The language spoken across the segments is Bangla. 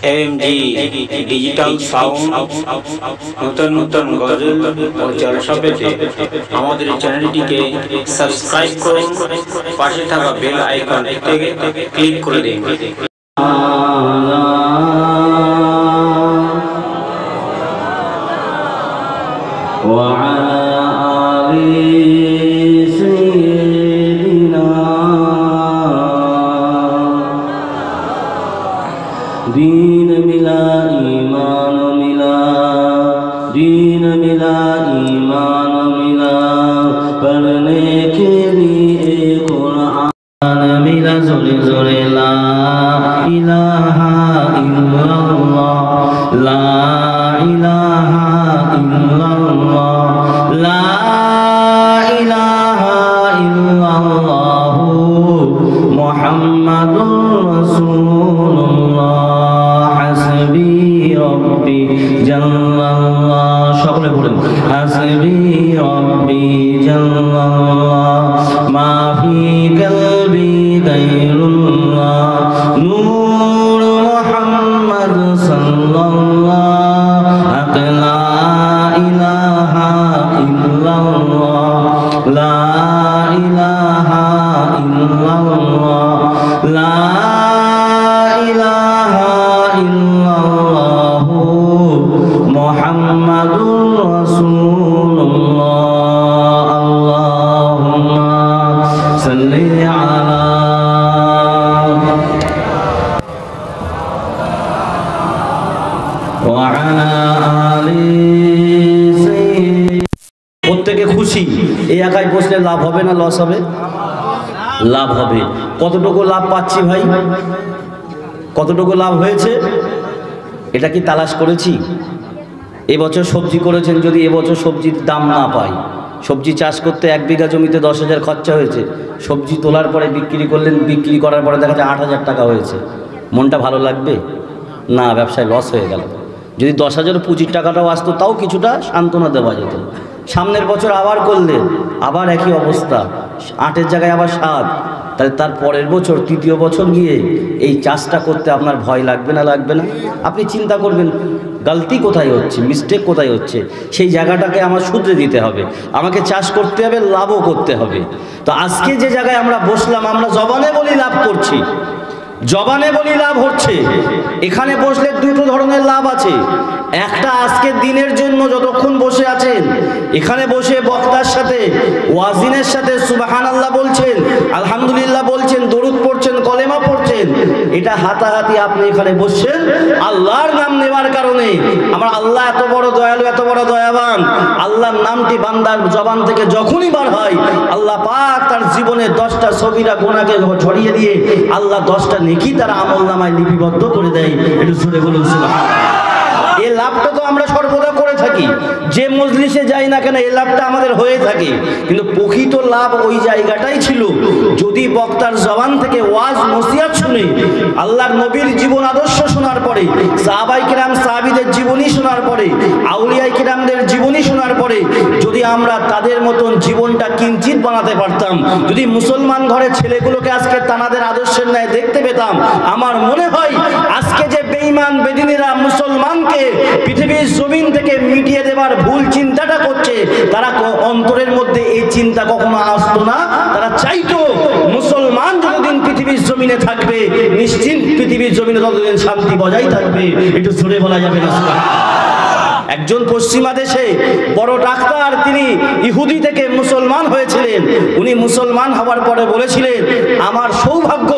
AMG ডিজিটাল সাউন্ড নতুন নতুন গজল ও জলসা পেতে আমাদের চ্যানেলটিকে সাবস্ক্রাইব করুন, পাশে থাকা বেল আইকনটিতে ক্লিক করে দিন। दीन मिला ईमान मिला, दीन मिला ईमान मिला, पढ़ने के लिए कुरान मिला। जोरे जोरे ला इलाहा इल्लल्लाह, ला इलाहा इल्लल्लाह, ला इलाहा इल्लल्लाह मुहम्मदुर रसूलुल्लाह। रब्बी जल्लाल्लाह, সকলে বলেন হাসবি রব্বি জল্লাল্লাহ, মা ফি কলবি গায়রুল্লাহ, নূর মুহাম্মদ সাল্লাল্লাহ, লা ইলাহা ইল্লাল্লাহ, লা ইলাহা ইল্লাল্লাহ, লা মুহাম্মাদুর রাসূলুল্লাহ। আল্লাহুম্মা সাল্লি আলা ওয়া আলা আলি সাইয়্যিদ। প্রত্যেকে খুশি। এই একাই বসলে লাভ হবে না লস হবে? লাভ হবে। কতটুকু লাভ পাচ্ছি ভাই? কতটুকু লাভ হয়েছে এটা কি তালাশ করেছি? এবছর সবজি করেছেন, যদি এবছর সবজির দাম না পাই, সবজি চাষ করতে 1 বিঘা জমিতে 10,000 খরচা হয়েছে, সবজি তোলার পরে বিক্রি করলেন, বিক্রি করার পরে দেখা যায় 8,000 টাকা হয়েছে, মনটা ভালো লাগবে না? ব্যবসায় লস হয়ে গেল। যদি 10,000 পুঁজির টাকাটাও আসতো তাও কিছুটা সান্ত্বনা দেওয়া যেত। সামনের বছর আবার করলেন, আবার একই অবস্থা, 8-এর জায়গায় আবার 7, তাহলে তার পরের বছর 3য় বছর গিয়ে এই চাষটা করতে আপনার ভয় লাগবে না? লাগবে না? আপনি চিন্তা করবেন গলতি কোথায় হচ্ছে, মিস্টেক কোথায় হচ্ছে, সেই জায়গাটাকে আমার শুধরে দিতে হবে। আমাকে চাষ করতে হবে, লাভও করতে হবে। তো আজকে যে জায়গায় আমরা বসলাম, আমরা জবানে বলি লাভ করছি, জবানে বলি লাভ হচ্ছে। এখানে বসলে দুটো ধরনের লাভ আছে। একটা আজকের দিনের জন্য যতক্ষণ বসে আছেন, এখানে বসে বক্তার সাথে, ওয়াজিনের সাথে সুবহানাল্লাহ বলছেন, আলহামদুলিল্লাহ বলছেন, দরুদ পড়ছেন, কলেমা পড়ছেন, এটা হাতাহাতি আপনি এখানে বসছেন আল্লাহর নাম নেওয়ার কারণে। আমার আল্লাহ এত বড় দয়ালু, এত বড় দয়াবান, আল্লাহর নামটি বান্দার জবান থেকে যখনই বার হয়, আল্লাহ পাক তার জীবনে 10টা সগীরা গুনাহকে ঝরিয়ে দিয়ে আল্লাহ 10টা নেকি তার আমলনামায় লিপিবদ্ধ করে দেয়। একটু জোরে বলুন সুবহানাল্লাহ। এই লাভটা তো আমরা সর্বদা করে থাকি, যে মজলিসে যাই না কেন এই লাভটা আমাদের হয়ে থাকে। কিন্তু প্রকৃত লাভ ওই জায়গাটাই ছিল যদি বক্তার জবান থেকে ওয়াজ নসিহত শুনে, আল্লাহর নবীর জীবন আদর্শ শোনার পরে, সাহাবায়ে কেরাম সাহাবীদের জীবনী শোনার পরে, আউলিয়ায়ে কেরামদের জীবনী শোনার পরে যদি আমরা তাদের মতন জীবনটা কিঞ্চিত বানাতে পারতাম, যদি মুসলমান ঘরের ছেলেগুলোকে আজকে তানাদের আদর্শের ন্যায় দেখতে পেতাম, আমার মনে হয় আজকে যে বেঈমান বেদিনীরা মুসলমানকে পৃথিবীর জমিন থেকে মিটিয়ে দেবার ভুল চিন্তাটা করছে, তারা অন্তরের মধ্যে এই চিন্তা কখনো আসতো না। তারা চাইতো মুসলমান যতদিন পৃথিবীর জমিনে থাকবে, নিশ্চিন্ত পৃথিবীর জমিনে ততদিন শান্তি বজায় থাকবে। একটু জোরে বলা যাবে না? একজন পশ্চিমা দেশে বড় ডাক্তার, তিনি ইহুদি থেকে মুসলমান হয়েছিলেন। উনি মুসলমান হওয়ার পরে বলেছিলেন, আমার সৌভাগ্য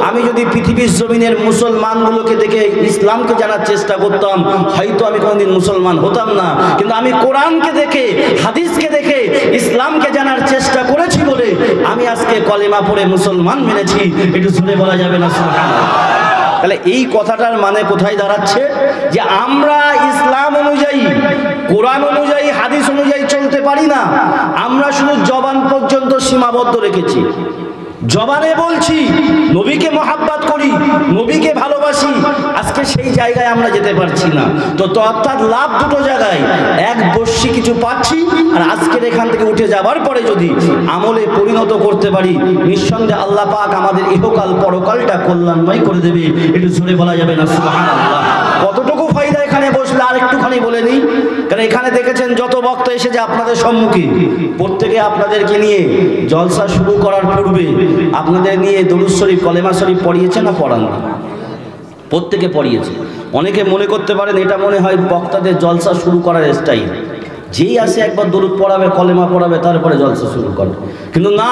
আমি যদি পৃথিবীর জমিনের মুসলমানগুলোকে দেখে ইসলামকে জানার চেষ্টা করতাম, হয়তো আমি কোনোদিন মুসলমান হতাম না। কিন্তু আমি কোরআনকে দেখে, হাদিসকে দেখে ইসলামকে জানার চেষ্টা করেছি বলে আমি আজকে কলেমা পড়ে মুসলমান মেনেছি। একটু শুনে বলা যাবে না সুবহানাল্লাহ? তাহলে এই কথাটার মানে কোথায় দাঁড়াচ্ছে? যে আমরা ইসলাম অনুযায়ী, কোরআন অনুযায়ী, হাদিস অনুযায়ী চলতে পারি না। আমরা শুধু জবান পর্যন্ত সীমাবদ্ধ রেখেছি। জবানে বলছি নবীকে মহাব্বত করি, নবীকে ভালোবাসি, আজকে সেই জায়গায় আমরা যেতে পারছি না। তো অর্থাৎ লাভ দুটো জায়গায়, এক বর্ষি কিছু পাচ্ছি, আর আজকের এখান থেকে উঠে যাবার পরে যদি আমলে পরিণত করতে পারি, নিঃসন্দেহে আল্লাহ পাক আমাদের ইহকাল পরকালটা কল্যাণময় করে দেবে। একটু জোরে বলা যাবে না সুবহানাল্লাহ? কতটুকু ফায়দা এখানে বসলে আর একটুখানি বলে নিই, কারণ এখানে দেখেছেন যত বক্তা এসেছে আপনাদের সম্মুখে, প্রত্যেকে আপনাদেরকে নিয়ে জলসা শুরু করার পূর্বে আপনাদের নিয়ে দরুদ শরীফ কলেমা শরীফ পড়িয়েছে না পড়ান? প্রত্যেকে পড়িয়েছে। অনেকে মনে করতে পারেন এটা মনে হয় বক্তাদের জলসা শুরু করার স্টাইল, যেই আসে একবার দরুদ পড়াবে কলেমা পড়াবে তারপরে জলসা শুরু করে, কিন্তু না,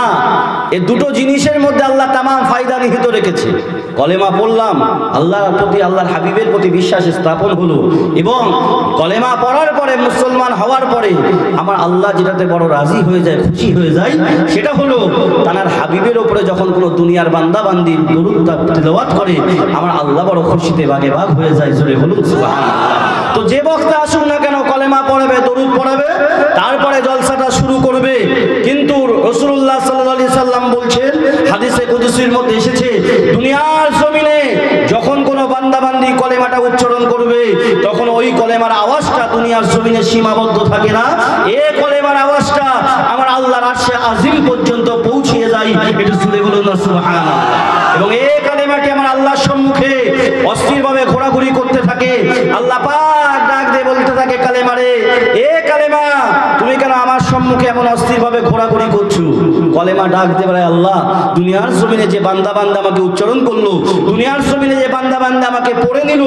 এই দুটো জিনিসের মধ্যে আল্লাহ তামাম ফায়দা নিহিত রেখেছে। কলেমা পড়লাম, আল্লাহর প্রতি আল্লাহর হাবিবের প্রতি বিশ্বাস স্থাপন হলো, এবং কলেমা পড়ার পরে মুসলমান হওয়ার পরে আমার আল্লাহ যেটাতে বড় রাজি হয়ে যায়, খুশি হয়ে যায়, সেটা হলো তার হাবিবের ওপরে যখন কোনো দুনিয়ার বান্দা বান্দি দরুদ তেলাওয়াত করে আমার আল্লাহ বড় খুশিতে বাগে ভাগ হয়ে যায়। জোরে বলুন সুবহানাল্লাহ। তো যে বক্তা আসুক না কেন কলেমা পড়াবে, দরুদ পড়াবে, তারপরে জলসাটা শুরু করবে। কিন্তু রাসূলুল্লাহ সাল্লাল্লাহু আলাইহি সাল্লাম বলছেন, হাদিসে কুদসির মধ্যে এসেছে, দুনিয়ার জমিনে যখন কোনো বান্দা বান্দি কলেমাটা উচ্চারণ করবে তখন ওই কলেমার আওয়াজটা দুনিয়ার জমিনে সীমাবদ্ধ থাকে না, এই কলেমার আওয়াজটা আমার আল্লাহর আরশে আজিম পর্যন্ত পৌঁছিয়ে যায়। এটা শুনে বলুন না সুবহানাল্লাহ। এবং এই কালেমাটি আমার আল্লাহর সম্মুখে অস্থিরভাবে ঘোরাঘুরি করতে থাকে। আল্লাহ পাক ডাক দিয়ে বলতে থাকে, কালেমা রে, এ কালেমা তুমি কেন আমার সম্মুখে এমন অস্থিরভাবে ঘোরাঘুরি করছো? কলেমা ডাক দিয়ে বলে, আল্লাহ দুনিয়ার জমিনে যে বান্দা বান্দা আমাকে উচ্চারণ করলো, দুনিয়ার জমিনে যে বান্দা বান্দা আমাকে পড়ে নিল,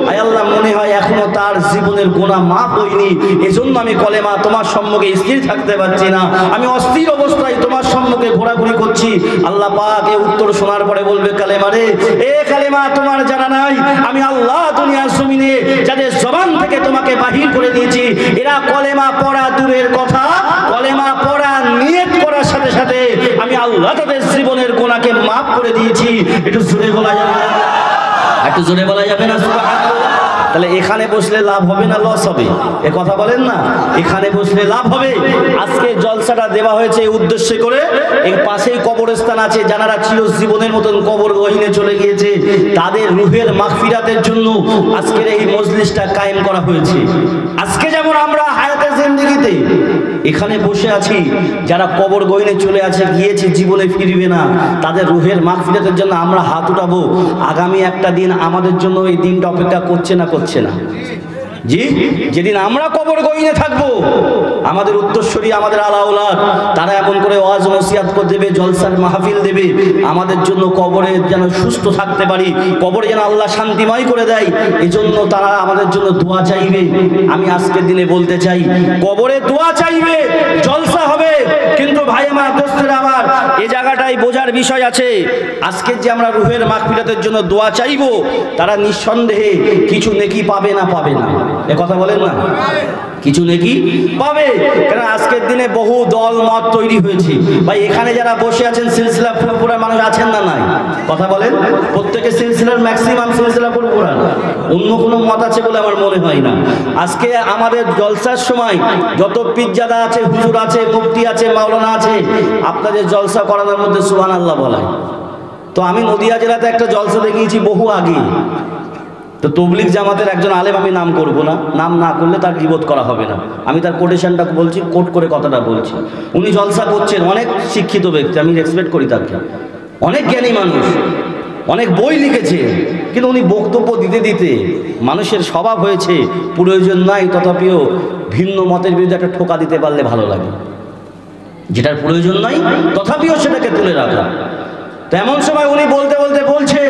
আয় আল্লাহ মনে হয় এখনো তার জীবনের গুনাহ মাফ হয়নি, এজন্য আমি কলেমা তোমার সম্মুখে স্থির থাকতে পারছি না, আমি অস্থির অবস্থায় তোমার সম্মুখে ঘোরাঘুরি করছি। আল্লাহ পাক এই উত্তর শোনার পরে বলবে, কালেমা রে, এ কালেমা তোমার জানা নাই আমি আল্লাহ দুনিয়ার জমিনে যাদের জবান থেকে তোমাকে বাহির করে দিয়েছি, এরা কলেমা পড়া দূরের কথা, কলেমা পড়া নিয়ত করার সাথে সাথে আমি আল্লাহ তাদের জীবনের গুনাহকে মাফ করে দিয়েছি। একটু জোরে বলা যাবে না? একটু জোরে বলা যাবে না সুবহানাল্লাহ? তাহলে এখানে বসলে লাভ হবে না লস হবে? এ কথা বলেন না, এখানে বসলে লাভ হবে। আজকে জলসাটা দেওয়া হয়েছে এই উদ্দেশ্যে করে, এর পাশেই কবরস্থান আছে, যারা চিরজীবনের মতন কবর গহীনে চলে গিয়েছে তাদের রুহের মাগফিরাতের জন্য আজকের এই মজলিসটা কায়েম করা হয়েছে। আজকে যেমন আমরা হায়াতে জিন্দেগিতে এখানে বসে আছি, যারা কবর গহীনে চলে আছে, গিয়েছে, জীবনে ফিরবে না, তাদের রুহের মাগফিরাতের জন্য আমরা হাত উঠাবো। আগামী একটা দিন আমাদের জন্য এই দিনটা অপেক্ষা করছে না করছে না? জি, যেদিন আমরা কবর গহীনে থাকবো, আমাদের উত্তরসূরি, আমাদের আলাউলাদ, তারা এমন করে ওয়াজ নসিহত করে দেবে, জলসার মাহফিল দেবে, আমাদের জন্য কবরে যেন সুস্থ থাকতে পারি, কবরে যেন আল্লাহ শান্তিময় করে দেয়, এজন্য তারা আমাদের জন্য দোয়া চাইবে। আমি আজকের দিনে বলতে চাই, কবরে দোয়া চাইবে, জলসা হবে, কিন্তু ভাই আমার, দোস্তেরা আমার, এই জায়গাটাই বোঝার বিষয় আছে। আজকে যে আমরা রুহের মাগফিরাতের জন্য দোয়া চাইবো, তারা নিঃসন্দেহে কিছু নেকি পাবে না পাবে না? এ কথা বলেন না, কিছু নেকি পাবে। কারণ আজকের দিনে বহু দল মত তৈরি হয়েছে। ভাই এখানে যারা বসে আছেন সিলসিলা ফুরফুরা মানুষ আছেন না নাই? কথা বলেন, প্রত্যেকে সিলসিলার ম্যাক্সিমাম সিলসিলা ফুরফুরা, অন্য কোনো মত আছে বলে আমার মনে হয় না। আজকে আমাদের জলসার সময় যত পীরজাদা আছে, হুজুর আছে, মুফতি আছে, মাওলানা আছে, আপনাদের জলসা করানোর মধ্যে সুবহানাল্লাহ বলা। তো আমি নদিয়া জেলাতে একটা জলসা দেখিয়েছি বহু আগে। তো তবলিগ জামাতের একজন আলেম, আমি নাম করব না, নাম না করলে তার গীবত করা হবে না, আমি তার কোটেশনটা বলছি, কোট করে কথাটা বলছি। উনি জলসা করছেন, অনেক শিক্ষিত ব্যক্তি, আমি রেসপেক্ট করি তাকে, অনেক জ্ঞানী মানুষ, অনেক বই লিখেছে, কিন্তু উনি বক্তব্য দিতে দিতে মানুষের স্বভাব হয়েছে প্রয়োজন নাই, তথাপিও ভিন্ন মতের বিরুদ্ধে একটা ঠোকা দিতে পারলে ভালো লাগে, যেটার প্রয়োজন নাই তথাপিও সেটাকে তুলে রাখা। তেমন সময় উনি বলতে বলতে বলছেন,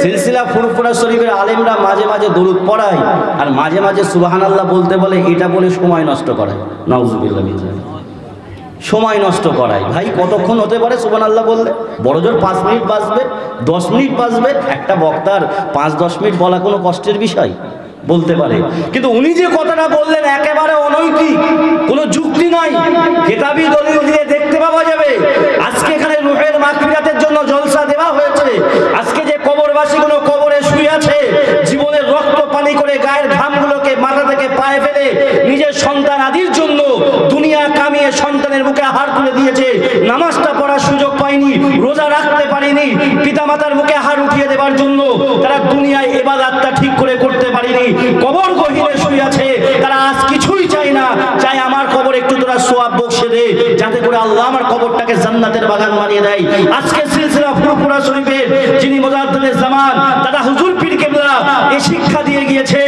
সিলসিলা ফুরফুরা শরীফের আলেমরা মাঝে মাঝে দরুদ পড়ায় আর মাঝে মাঝে সুবহানাল্লাহ বলতে বলে, এটা বলে সময় নষ্ট করায়। নাউজুবিল্লাহ, সময় নষ্ট করায়। ভাই কতক্ষণ হতে পারে সুবহানাল্লাহ বললে? বড়জোর 5 মিনিট বাজবে, 10 মিনিট বাজবে। একটা বক্তার 5-10 মিনিট বলা কোনো কষ্টের বিষয়? বলতে পারে, কিন্তু উনি যে কথাটা বললেন একেবারে অনৈতিক, কোনো যুক্তি নাই, কিতাবী দলিল দিয়ে দেখতে পাওয়া যাবে। আজকে এখানে রুহের মাগফিরাতের জন্য জলসা দেওয়া হয়েছে। আজকে যে কবরবাসীগুলো কবরে শুয়ে আছে, জীবনের রক্ত পানি করে গায়ের ঘামগুলোকে মাথা থেকে পায়ে ফেলে নিজের সন্তান আদির জন্য দুনিয়া কামিয়ে সন্তানের মুখে হাড় তুলে দিয়েছে, নামাজটা পড়ার সুযোগ পায়নি, রোজা রাখতে পারেনি, পিতামাতার মুখে হাড় উঠিয়ে দেওয়ার জন্য তারা দুনিয়ায় ইবাদতটা ঠিক করে করতে পারেনি, কবর গহীনে শুয়ে আছে। তারা আজ কিছুই চায় না, চাই আমার কবর একটু তোরা সোয়াব বকশে দে, যাতে করে আল্লাহ আমার কবরটাকে জান্নাতের বাগান বানিয়ে দেয়। আজকে সিলসিলা ফুরফুরা শরীফের যিনি মুজাদ্দিদুল জামান দাদা হুজুর পীর কেবলা এই শিক্ষা দিয়ে গিয়েছে,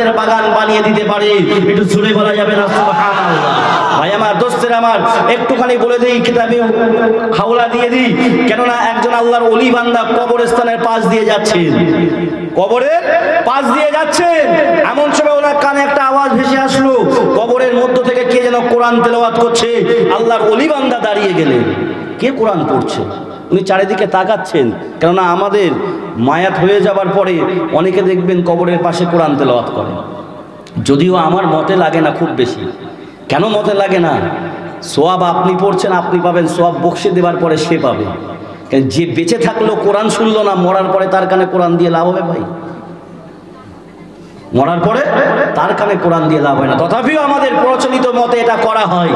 জান্নাতের বাগান বানিয়ে দিতে পারে। একটু জোরে বলা যাবে না সুবহানাল্লাহ? ভাই আমার, দোস্তের আমার, একটুখানি বলে দিই, কিতাবে হাওলা দিয়ে দিই, কেননা একজন আল্লাহর ওলি বান্দা কবরস্থানের পাশ দিয়ে যাচ্ছেন, কবরের পাশ দিয়ে যাচ্ছেন, এমন সময় ওনার কানে একটা আওয়াজ ভেসে আসলো, কবরের মধ্য থেকে কে যেন কোরআন তেলাওয়াত করছে। আল্লাহর ওলি বান্দা দাঁড়িয়ে গেলেন, কে কোরআন পড়ছে? উনি চারিদিকে তাকাচ্ছেন, কেননা আমাদের মায়াত হয়ে যাবার পরে অনেকে দেখবেন কবরের পাশে কোরআন তেলাওয়াত করে। যদিও আমার মতে লাগে না খুব বেশি। কেন মতে লাগে না? সোয়াব আপনি পড়ছেন, আপনি পাবেন, সোয়াব বক্সে দেওয়ার পরে সে পাবে। যে বেঁচে থাকলো কোরআন শুনলো না, মরার পরে তার কানে কোরআন দিয়ে লাভ হবে ভাই? মরার পরে তার কানে কোরআন দিয়ে লাভ হয় না। তথাপিও আমাদের প্রচলিত মতে এটা করা হয়,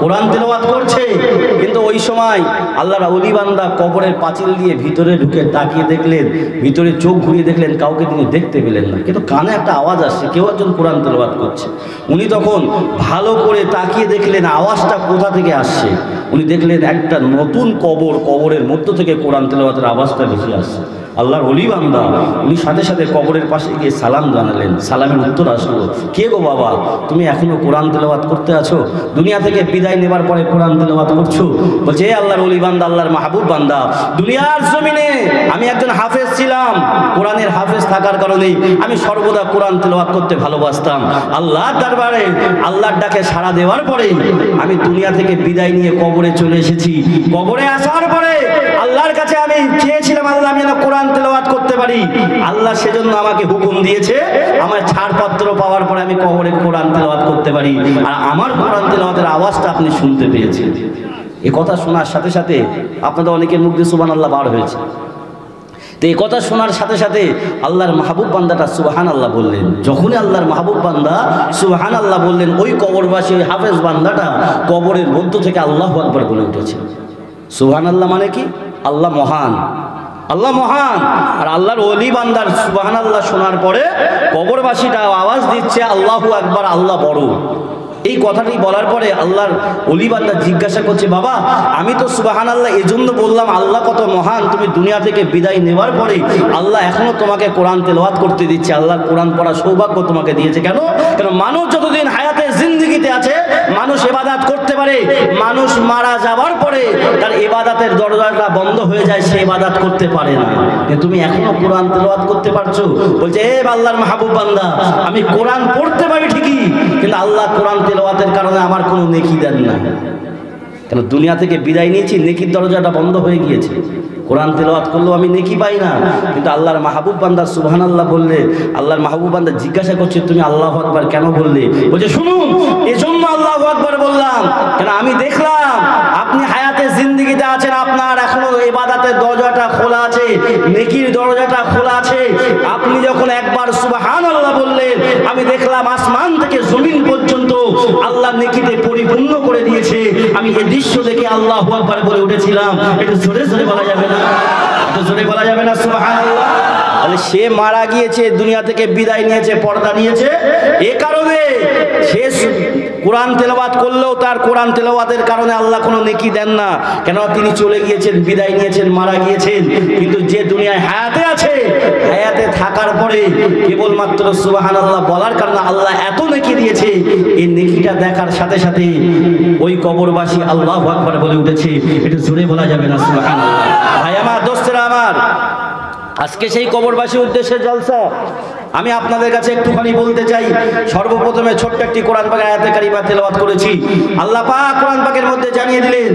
কোরআন তেলাওয়াত করছে, কিন্তু ওই সময় আল্লাহর ওলি বান্দা কবরের পাঁচিল দিয়ে ভিতরে ঢুকে তাকিয়ে দেখলেন, ভিতরে চোখ ঘুরিয়ে দেখলেন, কাউকে তিনি দেখতে পেলেন না, কিন্তু কানে একটা আওয়াজ আসছে, কেউ একজন কোরআন তেলাওয়াত করছে। উনি তখন ভালো করে তাকিয়ে দেখলেন আওয়াজটা কোথা থেকে আসছে। উনি দেখলেন একটা নতুন কবর, কবরের মধ্য থেকে কোরআন তেলাওয়াতের আওয়াজটা ভেসে আসছে। আল্লাহর ওলি বান্দা উনি সাথে সাথে কবরের পাশে গিয়ে সালাম জানালেন। সালামের উত্তর আসলো, কে গো বাবা, তুমি এখনো কোরআন তেলাওয়াত করতে আছো? দুনিয়া থেকে বিদায় নেবার পরে কোরআন তেলাওয়াত করছো? বলছে, এ আল্লাহর ওলি বান্দা, আল্লাহর মাহবুব বান্দা, দুনিয়ার জমিনে আমি একজন হাফেজ ছিলাম, কোরআনের হাফেজ থাকার কারণে আমি সর্বদা কোরআন তেলাওয়াত করতে ভালোবাসতাম। আল্লাহর দরবারে আল্লাহর ডাকে সাড়া দেওয়ার পরে আমি দুনিয়া থেকে বিদায় নিয়ে কবরে চলে এসেছি। কবরে আসার পরে আল্লাহর কাছে আমি চেয়েছিলাম, আল্লাহ আমি যেন কোরআন তেলাওয়াত করতে পারি। আল্লাহ সেজন্য আমাকে হুকুম দিয়েছে, আমার ছাড়পত্র পাওয়ার পরে আমি কবরে কোরআন তেলাওয়াত করতে পারি। আর আমার কোরআন তেলাওয়াতের আওয়াজটা আপনি শুনতে পেয়েছেন। এই কথা শোনার সাথে সাথে আপনাদের অনেকের মুখ দিয়ে সুবহানাল্লাহ বার হয়েছে। তো এই কথা শোনার সাথে সাথে আল্লাহর মাহবুব বান্দাটা সুবহানাল্লাহ বললেন। যখনই আল্লাহর মাহবুব বান্দা সুবহানাল্লাহ বললেন, ওই কবরবাসী, ওই হাফেজ বান্দাটা কবরের মধ্য থেকে আল্লাহু আকবার বলে উঠেছে। সুবহানাল্লাহ মানে কি? আল্লাহ মহান, আল্লাহ মহান। আর আল্লাহর ওলি বান্দার সুবহানাল্লাহ শোনার পরে কবরবাসীটা আওয়াজ দিচ্ছে আল্লাহু আকবার, আল্লাহ বড়। এই কথাটি বলার পরে আল্লাহর ওলি বান্দা জিজ্ঞাসা করছে, বাবা আমি তো সুবহানাল্লাহ এজন্য বললাম আল্লাহ কত মহান, তুমি দুনিয়া থেকে বিদায় নেওয়ার পরে আল্লাহ এখনো তোমাকে কোরআন তেলাওয়াত করতে দিচ্ছে, আল্লাহর কোরআন পড়ার সৌভাগ্য তোমাকে দিয়েছে। কেন? কারণ মানুষ যতদিন হায়াতে জিন্দেগিতে আছে মানুষ ইবাদত করতে পারে, মানুষ মারা যাবার পরে তার ইবাদতের দরজাটা বন্ধ হয়ে যায়, সে ইবাদত করতে পারে না। তুমি এখনো কোরআন তেলাওয়াত করতে পারছো? বলছে, এ আল্লাহর মাহবুব বান্দা, আমি কোরআন পড়তে পারি ঠিকই, কিন্তু আল্লাহ কোরআন তেলাওয়াতের কারণে আমার কোনো নেকি দেন না। কেন? দুনিয়া থেকে বিদায় নিয়েছি, নেকির দরজাটা বন্ধ হয়ে গিয়েছে, কোরআন তেলাওয়াত করলেও আমি নেকি পাই না। কিন্তু আল্লাহর মাহবুব বান্দা সুবহানাল্লাহ বললে, আল্লাহর মাহবুব বান্দা জিজ্ঞাসা করছে, তুমি আল্লাহু আকবার কেন বললে? বলছে, শুনুন, এজন্য আল্লাহু আকবার বললাম, কেন আমি দেখলাম আপনি হায়াতে জিন্দেগিতে আছেন, আপনার এখনো ইবাদতের দরজাটা খোলা আছে, নেকির দরজাটা খোলা আছে। আপনি যখন একবার সুবহানাল্লাহ বললেন, আমি দেখলাম আসমান থেকে জমিন পর্যন্ত আল্লাহ নেকিতে পরিপূর্ণ করে দিয়েছে। আমি এই দৃশ্য দেখে আল্লাহু আকবার বলে উঠেছিলাম। একটু জোরে জোরে বলা যাবে না? একটু জোরে বলা যাবে না সুবহানাল্লাহ? তাহলে সে মারা গিয়েছে, দুনিয়া থেকে বিদায় নিয়েছে, পর্দা নিয়েছে, এ কারণে সে কোরআন তেলাওয়াত করলেও তার কোরআন তেলাওয়াতের কারণে আল্লাহ কোনো নেকি দেন না। কেন? তিনি চলে গিয়েছেন, বিদায় নিয়েছেন, মারা গিয়েছেন। কিন্তু যে দুনিয়ায় হায়াতে আছে, হায়াতে থাকার পরে কেবলমাত্র সুবহানাল্লাহ বলার কারণে আল্লাহ এত নেকি দিয়েছে। এই নেকিটা দেখার সাথে সাথে ওই কবরবাসী আল্লাহু আকবার বলে উঠেছে। একটু জোরে বলা যাবে না সুবহানাল্লাহ? ভাই আমার, দোস্তেরা আমার, আজকে সেই কবরবাসীর উদ্দেশ্যে জলসা। আমি আপনাদের কাছে একটুখানি বলতে চাই। সর্বপ্রথমে ছোট্ট একটি কোরআন পাকের আয়াতে কারিমা তেলাওয়াত করেছি। আল্লাহ পাক কোরআন পাকের মধ্যে জানিয়ে দিলেন,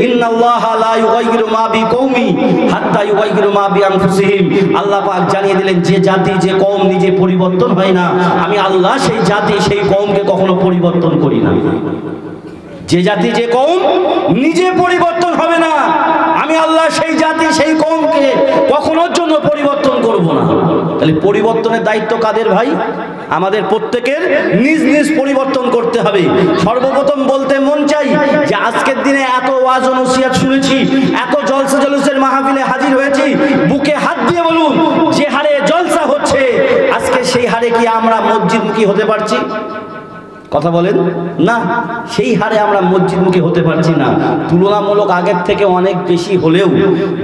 ইন্নাল্লাহা লা ইউগাইয়িরু মা বিকওমি হাত্তা ইউগাইয়িরু মা বিআনফুসিহিম। আল্লাহ পাক জানিয়ে দিলেন, যে জাতি, যে কওম নিজে পরিবর্তন হয় না, আমি আল্লাহ সেই জাতি, সেই কওমকে কখনো পরিবর্তন করি না। যে জাতি, যে কওম নিজে পরিবর্তন হবে না, আমি আল্লাহ সেই জাতি, সেই কওমকে কখনোর জন্য পরিবর্তন করব না। তাহলে পরিবর্তনের দায়িত্ব কাদের ভাই? আমাদের প্রত্যেকের নিজ নিজ পরিবর্তন করতে হবে। সর্বপ্রথম বলতে মন চাই যে আজকের দিনে এত ওয়াজ ও নসিহত শুনেছি, এত জলসা জলুসের মাহফিলে হাজির হয়েছি, বুকে হাত দিয়ে বলুন, যে হারে জলসা হচ্ছে আজকে, সেই হারে কি আমরা মসজিদমুখী হতে পারছি? কথা বলেন না, সেই হারে আমরা মসজিদমুখী হতে পারছি না। তুলনামূলক আগের থেকে অনেক বেশি হলেও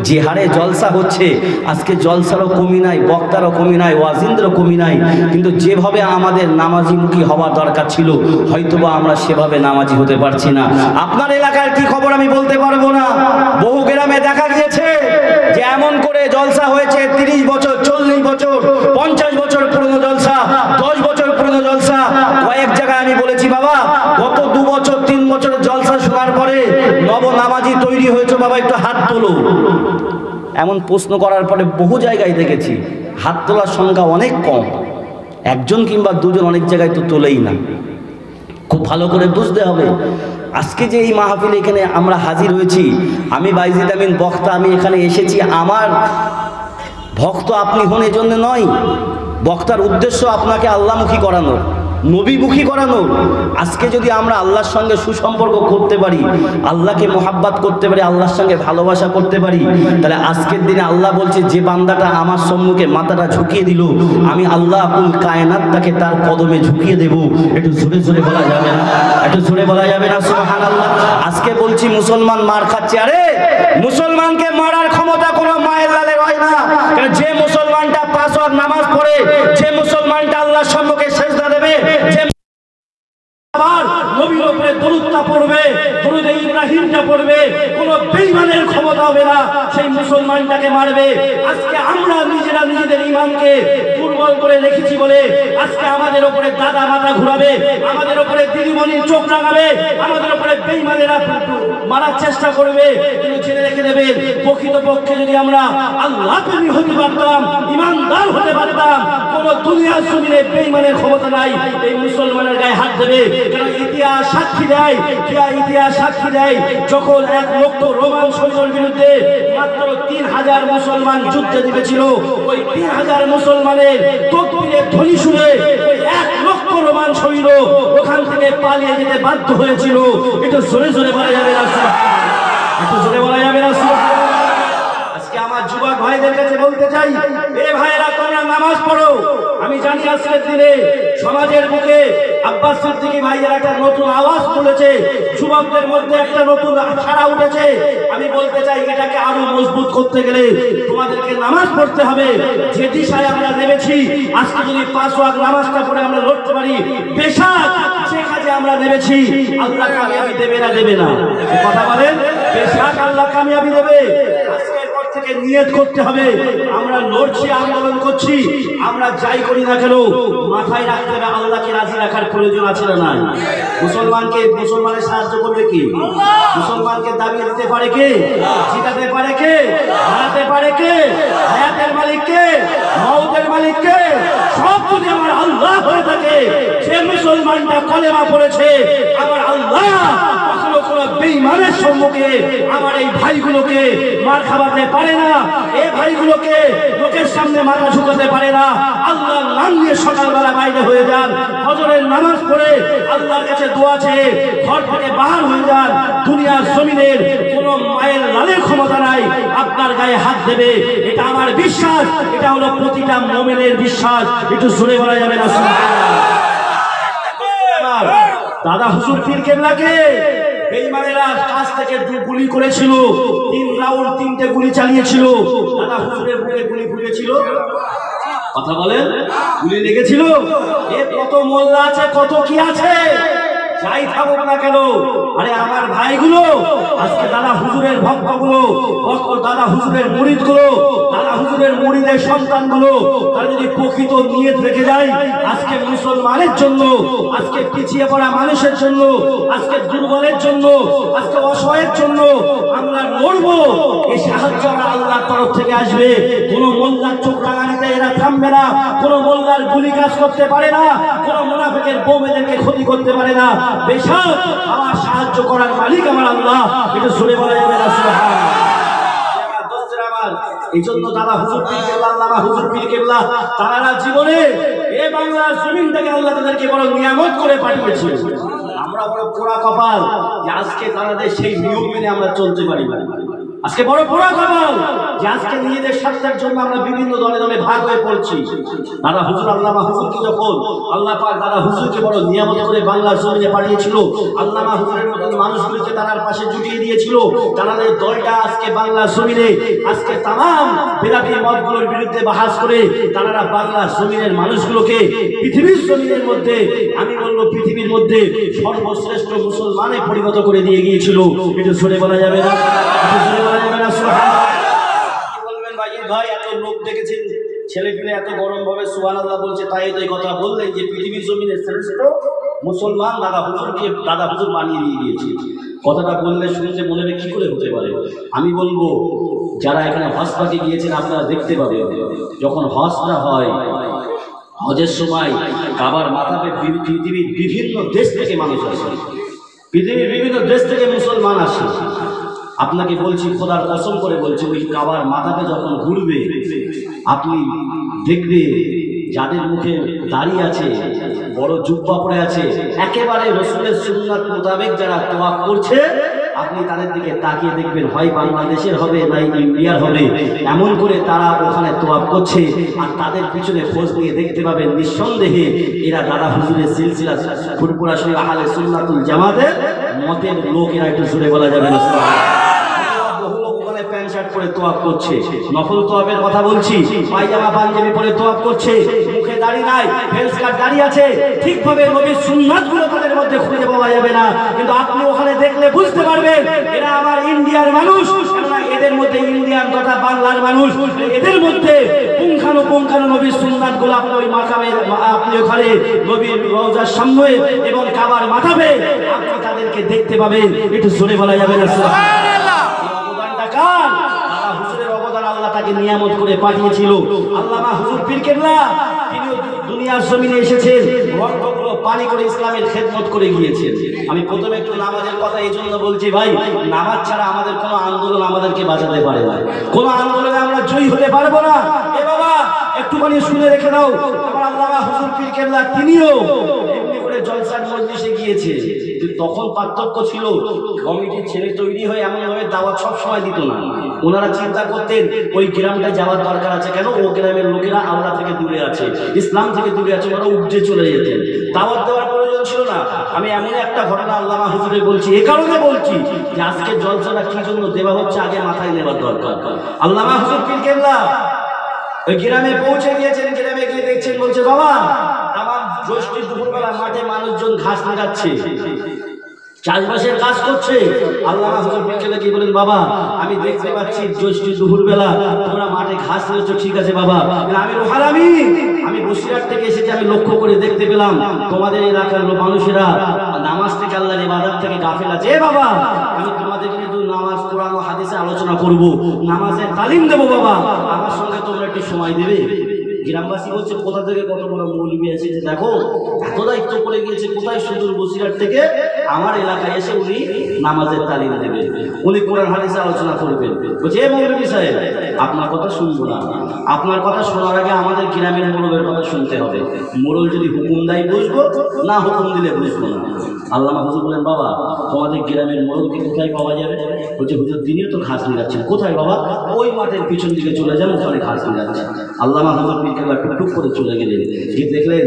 যে হারে জলসা হচ্ছে, আজকে জলসারও কমি নাই, বক্তারও কমি নাই, ওয়াজিনদেরও কমি নাই, কিন্তু যেভাবে আমাদের নামাজিমুখী হওয়ার দরকার ছিল হয়তোবা আমরা সেভাবে নামাজি হতে পারছি না। আপনার এলাকার কি খবর আমি বলতে পারবো না। বহু গ্রামে দেখা গিয়েছে যে এমন করে জলসা হয়েছে 30 বছর, 40 বছর, 50 বছর পুরনো জলসা, 10 বছর পুরনো জলসা। কয়েক জায়গায় আমি বলেছি, বাবা গত 2 বছর 3 বছরের জলসা শোনার পরে নবনামাজি তৈরি হয়েছে, বাবা একটু হাত তোলো। এমন প্রশ্ন করার পরে বহু জায়গায় দেখেছি হাত তোলার সংখ্যা অনেক কম, একজন কিংবা দুজন, অনেক জায়গায় তো তোলেই না। খুব ভালো করে বুঝতে হবে, আজকে যে এই মাহফিলে এখানে আমরা হাজির হয়েছি, আমি বাইজিদ আমিন বক্তা, আমি এখানে এসেছি আমার ভক্ত আপনি হন এজন্য নয়। বক্তার উদ্দেশ্য আপনাকে আল্লাহমুখী করানোর, নবীমুখী করানোর। আজকে যদি আমরা আল্লাহর সঙ্গে সুসম্পর্ক করতে পারি, আল্লাহকে মোহাব্বত করতে পারি, আল্লাহর সঙ্গে ভালোবাসা করতে পারি, তাহলে আজকের দিনে আল্লাহ বলছে যে বান্দাটা আমার সম্মুখে মাথাটা ঝুঁকিয়ে দিল, আমি আল্লাহ কুল কায়নাতটাকে তার কদমে ঝুঁকিয়ে দেব। একটু জোরে জোরে বলা যাবে না? একটু জোরে বলা যাবে না সুবহানাল্লাহ? আজকে বলছি মুসলমান মার খাচ্ছে। আরে মুসলমানকে মারার ক্ষমতা কোনো মায়ের লালের হয় না। যে মুসলমানটা 5 ওয়াক্ত নামাজ পড়ে, যে মুসলমানটা আল্লাহর সম্মুখে সেজদা দেবে, যে আবার নবীর উপরে দরুদটা পড়বে, দরুদে ইব্রাহিমটা পড়বে, কোন বেঈমানের ক্ষমতা হবে না সেই মুসলমানটাকে মারবে। আজকে আমরা নিজেরা নিজেদের ঈমানকে দুর্বল করে রেখেছি বলে আজকে আমাদের উপরে দাদা মাথা ঘুরাবে, আমাদের উপরে দিদিমণির চোখ রাঙাবে, আমাদের উপরে বেঈমানেরা মারার চেষ্টা করবে। কিন্তু জেনে রেখে দেবেন, প্রকৃতপক্ষে যদি আমরা আল্লাহ প্রেমী হতে পারতাম, ঈমানদার হতে পারতাম, কোন দুনিয়ার জমিনে বেঈমানের ক্ষমতা নাই এই মুসলমানের গায়ে হাত দেবে। কারণ ইতিহাস সাক্ষী দেয়, ইতিহাস সাক্ষী দেয়, যখন 1 লক্ষ রোমান সৈন্যের বিরুদ্ধে মাত্র 3000 মুসলমান যুদ্ধে নেমেছিল, ওই 3000 মুসলমানের তাকবীরের ধ্বনি শুনে ওই 1 লক্ষ রোমান সৈন্য ওখান থেকে পালিয়ে যেতে বাধ্য হয়েছিল। এটা জোরে জোরে বলা যাবে না, একটু জোরে বলা যাবে না। আজকে আমার যুবক ভাইদের কাছে বলতে চাই, এ ভাইরা তোমরা নামাজ পড়ো। আমি জানি আজকের দিনে সমাজের বুকে আব্বাস সিদ্দিকী ভাইয়ের একটা নতুন আওয়াজ তুলেছে, যুবকদের মধ্যে একটা নতুন সাড়া উঠেছে। আমি বলতে চাই, এটাকে আরো মজবুত করতে গেলে তোমাদেরকে নামাজ পড়তে হবে। যে দিশায় আমরা নেমেছি, আজকে যদি 5 ওয়াক্ত নামাজটা পড়ে আমরা লড়তে পারি, বেশাক যে কাজে আমরা নেমেছি আল্লাহ কামিয়াবি দেবে না, দেবে না? কথা বলেন, বেশাক আল্লাহ কামিয়াবি দেবে। থেকে নিয়ত করতে হবে, আমরা লড়ছি, আন্দোলন করছি, আমরা যাই করি না কেন মাথায় রাখতে হবে আল্লাহকে রাজি রাখার প্রয়োজন আছে না নাই? মুসলমানের সাহায্য করবে কি? মুসলমানকে দাবি দিতে পারে কে? জিতাতে পারে কে? হারাতে পারে কে? হায়াতের মালিক কে? মওতের মালিক কে? সব যদি আমার আল্লাহ হয়ে থাকে, যে মুসলমানটা কলেমা পড়েছে আমার আল্লাহ কখনো কোনো বেঈমানের সম্মুখে আমার এই ভাইগুলোকে মার খাওয়াতে পারে না, এই ভাইগুলোকে লোকের সামনে মাথা ঝুঁকাতে পারে না। আল্লাহর নাম নিয়ে সকালবেলা বাইরে হয়ে যান, ফজরের নামাজ পড়ে আল্লাহর কাছে দোয়া চেয়ে ঘর থেকে বাহার হয়ে যান। দুনিয়ার জমিনের কোনো মায়ের লালের ক্ষমতা নাই আপনার গায়ে হাত দেবে, এটা আমার বিশ্বাস, এটা হলো প্রতিটা মুমিনের বিশ্বাস। একটু জোরে বলা যাবে না? দাদা হুজুর পীর কেবলাকে বেঈমানেরা কাছ থেকে গুলি করেছিল, 3 রাউন্ড 3টে গুলি চালিয়েছিল। দাদা হুজুরের বুকে গুলি ফুটেছিল, কথা বলেন, গুলি লেগেছিল। এ কত মোল্লা আছে, কত কি আছে, যাই থাকুক না কেন, আরে আমার ভাইগুলো আজকে দাদা হুজুরের ভক্তগুলো, দাদা হুজুরের মুরিদগুলো, দাদা হুজুরের মুরিদের সন্তানগুলো, তারা যদি প্রকৃত নিয়ত রেখে যায় আজকে মুসলমানের জন্য, আজকে পিছিয়ে পড়া মানুষের জন্য, আজকে দুর্বলের জন্য, আজকে অসহায়ের জন্য আমরা লড়বো, এই সাহায্য আমার আল্লাহর তরফ থেকে আসবে। কোন মোল্লার চোখ রাঙানিতে এরা থামবে না, কোন মোল্লার গুলি কাজ করতে পারে না, কোন মুনাফিকের বউ এদেরকে ক্ষতি করতে পারে না। বেশক আমার সাহায্য করার মালিক আমার আল্লাহ, এটা শুনে বলা যাবে না সুবহানাল্লাহ। এই জন্য দাদা হুজুর পীর কেবলা, আল্লামা হুজুর পীর কেবলা, তারা জীবনে এ বাংলার জমিন থেকে আল্লাহ তাদেরকে বড় নিয়ামত করে পাঠিয়েছে। আমরা বড় পোড়া কপাল যে আজকে তাদের সেই নিয়ম মেনে আমরা চলতে পারি না। আজকে বড় পোড়া খবর যে আজকে নিজেদের স্বার্থের জন্য আমরা বিভিন্ন দলে দলে ভাগ হয়ে পড়ছি। দাদা হুজুর আল্লামা হুজুরকে যখন আল্লাহ পাক দাদা হুজুরকে বড় নিয়ামত করে বাংলার জমিনে পাঠিয়েছিল, আল্লামা হুজুরের মতন মানুষগুলোকে তার পাশে জুটিয়ে দিয়েছিল, তাদের দলটা আজকে বাংলার জমিনে আজকে তাম বেদাতি মতগুলোর বিরুদ্ধে বাহাস করে তারা বাংলার জমিনের মানুষগুলোকে পৃথিবীর জমিনের মধ্যে, আমি বলবো পৃথিবীর মধ্যে সর্বশ্রেষ্ঠ মুসলমানে পরিণত করে দিয়ে গিয়েছিল। এটা শুনে বলা যাবে না, বলবেন ভাই এত লোক দেখেছেন, ছেলে পেলে এত গরম ভাবে সুবহানাল্লাহ বলছে, তাই তো এই কথা বললেন যে পৃথিবীর জমিনের শ্রেষ্ঠ মুসলমান দাদা হুজুর বানিয়ে দিয়ে দিয়েছে। কথাটা বললে শুনতে মনে হবে কি করে হতে পারে। আমি বলবো যারা এখানে হজ পাকে গিয়েছেন আপনারা দেখতে পাবেন, যখন হজটা হয় হজের সময় কাবার মাথাতে পৃথিবীর বিভিন্ন দেশ থেকে মানুষ আসে, পৃথিবীর বিভিন্ন দেশ থেকে মুসলমান আসে। আপনাকে বলছি, খোদার কসম করে বলছি, ওই কাবার মাথাতে যখন ঘুরবে আপনি দেখবে যাদের মুখে দাড়ি আছে, বড় জুব্বা পরে আছে, একেবারে রসুলের সুন্নাত মোতাবেক যারা তোয়াফ করছে, আপনি তাদের দিকে তাকিয়ে দেখবেন হয় বাংলাদেশের হবে না ইন্ডিয়ার হবে, এমন করে তারা ওখানে তোয়াফ করছে। আর তাদের পিছনে খোঁজ নিয়ে দেখতে পাবেন নিঃসন্দেহে এরা দাদা হুজুরের সিলসিলা ফুরফুরা শরীফ আহলে সুন্নাতুল জামাতের মতের লোক। এরা একটু জোরে বলা যাবে না, প্যান্ট শার্ট পরে তোয়াফ করছে, নফল তোয়াফের কথা বলছি, পায়জামা পাঞ্জাবি পরে তোয়াফ করছে, মুখে দাড়ি নাই, ফেস কাট দাড়ি আছে, ঠিকভাবে নবীর সুন্নাতগুলো তাদের মধ্যে খুঁজে পাওয়া যাবে না। কিন্তু আপনি ওখানে দেখলে বুঝতে পারবেন এরা আমার ইন্ডিয়ার মানুষ, এদের মধ্যে ইন্ডিয়ান তথা বাংলার মানুষ, এদের মধ্যে পুঙ্খানুপুঙ্খানু নবীর সুন্নাতগুলো আপনি ওই মাকামে, আপনি ওখানে নবীর রওজার সামনে এবং কাবার মাথাবে আপনি তাদেরকে দেখতে পাবেন। একটু জোরে বলা যাবে না সুবহানাল্লাহ। দাদা হুজুরের অবদান আল্লাহ তাকে নিয়ামত করে পাঠিয়েছিল। আল্লামা হুজুর পীর কেবলা তিনি দুনিয়ার জমিনে এসেছেন, রক্তগুলো পানি করে ইসলামের খেদমত করে গিয়েছেন। আমি প্রথমে একটু নামাজের কথা এই জন্য বলছি, ভাই নামাজ ছাড়া আমাদের কোনো আন্দোলন আমাদেরকে বাঁচাতে পারে না, কোনো আন্দোলনে আমরা জয়ী হতে পারবো না। এ বাবা একটুখানি শুনে রেখে দাও, আমার আল্লামা হুজুর পীর কেবলা তিনিও এমনি করে জলসার মজলিসে গিয়েছে। তখন পার্থক্য ছিল, কমিটির ছেলে তৈরি হয়ে এমনভাবে দাওয়াত সব সময় দিত না। ওনারা চিন্তা করতেন ওই গ্রামটা যাওয়ার দরকার আছে, কেন ও গ্রামের লোকেরা আল্লাহ থেকে দূরে আছে, ইসলাম থেকে দূরে আছে, ওরা উপজে চলে যেতেন, দাওয়াত দেওয়ার প্রয়োজন ছিল না। আমি এমন একটা ঘটনা আল্লামা হুজুরে বলছি, এ কারণে বলছি যে আজকে জলসাটা কি জন্য দেওয়া হচ্ছে আগে মাথায় নেবার দরকার। আল্লামা হুজুর পীর কেবলা ওই গ্রামে পৌঁছে গিয়েছেন, গ্রামে গিয়ে দেখছেন, বলছে বাবা আমার জ্যৈষ্ঠীর দুপুরবেলা মাঠে মানুষজন ঘাস নিরাচ্ছে, চাষবাসের কাজ করছে। আল্লামা হুজুর বিকেলে কি বলেন, বাবা আমি দেখতে পাচ্ছি জ্যৈষ্ঠী দুপুরবেলা তোমরা মাঠে ঘাস নিয়েছো, ঠিক আছে বাবা, আমি রোহাল আমি বসিরহাট থেকে এসেছি, আমি লক্ষ্য করে দেখতে পেলাম তোমাদের এলাকার মানুষেরা নামাজ থেকে আল্লাহর ইবাদত থেকে গাফিল আছে। এ বাবা আমি তোমাদের কিন্তু নামাজ, কোরআন ও হাদিসে আলোচনা করব, নামাজের তালিম দেবো, বাবা আমার সঙ্গে তোমরা একটু সময় দেবে। গ্রামবাসী বলছে কোথা থেকে কত বড় মৌলবী এসেছে, দেখো এত দায়িত্ব করে গিয়েছে, কোথায় সুদূর বসিরহাট থেকে আমার এলাকায় এসে উনি নামাজের তালিম দেবেন, উনি কোরআন হাদিসে আলোচনা করবেন। বলছে এ মৌলবী সাহেব আপনার কথা শুনবো না, আপনার কথা শোনার আগে আমাদের গ্রামের মোড়লের কথা শুনতে হবে, মোড়ল যদি হুকুম দেয় বুঝবো, না হুকুম দিলে বুঝবো না। আল্লামা হুজুর বলেন, বাবা তোমাদের গ্রামের মোড়লকে কোথায় পাওয়া যাবে? বলছে হুজুর তিনিও তো ঘাস নিয়ে কোথায় বাবা? ওই মাঠের পিছন দিকে চলে যান, ওখানে ঘাস নিয়ে যাচ্ছে। আল্লামা হুজুর টুকটুক করে চলে গেলেন, গিয়ে দেখলেন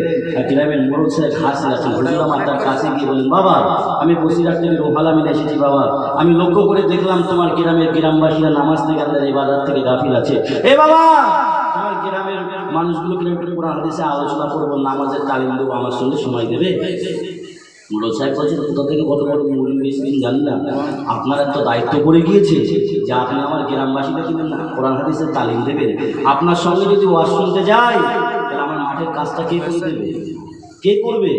গ্রামের মোড়ল সাহেব ঘাস নিয়ে হুজুর আমার তার কাছে গিয়ে বলেন, বাবা আমি বসিরহাট থেকে রোহাল আমিন এসেছি, বাবা আমি লক্ষ্য করে দেখলাম তোমার গ্রামের গ্রামবাসীরা নামাজ থেকে আল্লাহর ইবাদত থেকে গাফিল আছে। এ বাবা তোমার গ্রামের মানুষগুলোকে একটু কোরআন হাদিসে আলোচনা করবো, নামাজের তালিম দেবো, আমার সঙ্গে সময় দেবে? মোড়ল সাহেব বলছেন, কোথা থেকে কত বড় মৌলবী এসেছেন জানি না, আপনার এত দায়িত্ব পড়ে গিয়েছে যে আপনি আমার গ্রামবাসীকে কিনেন না কোরআন হাদিসের তালিম দেবেন, আপনার সঙ্গে যদি ওয়াজ শুনতে যাই তাহলে আমার মাঠের কাজটা কে করে দেবে, কে করবে?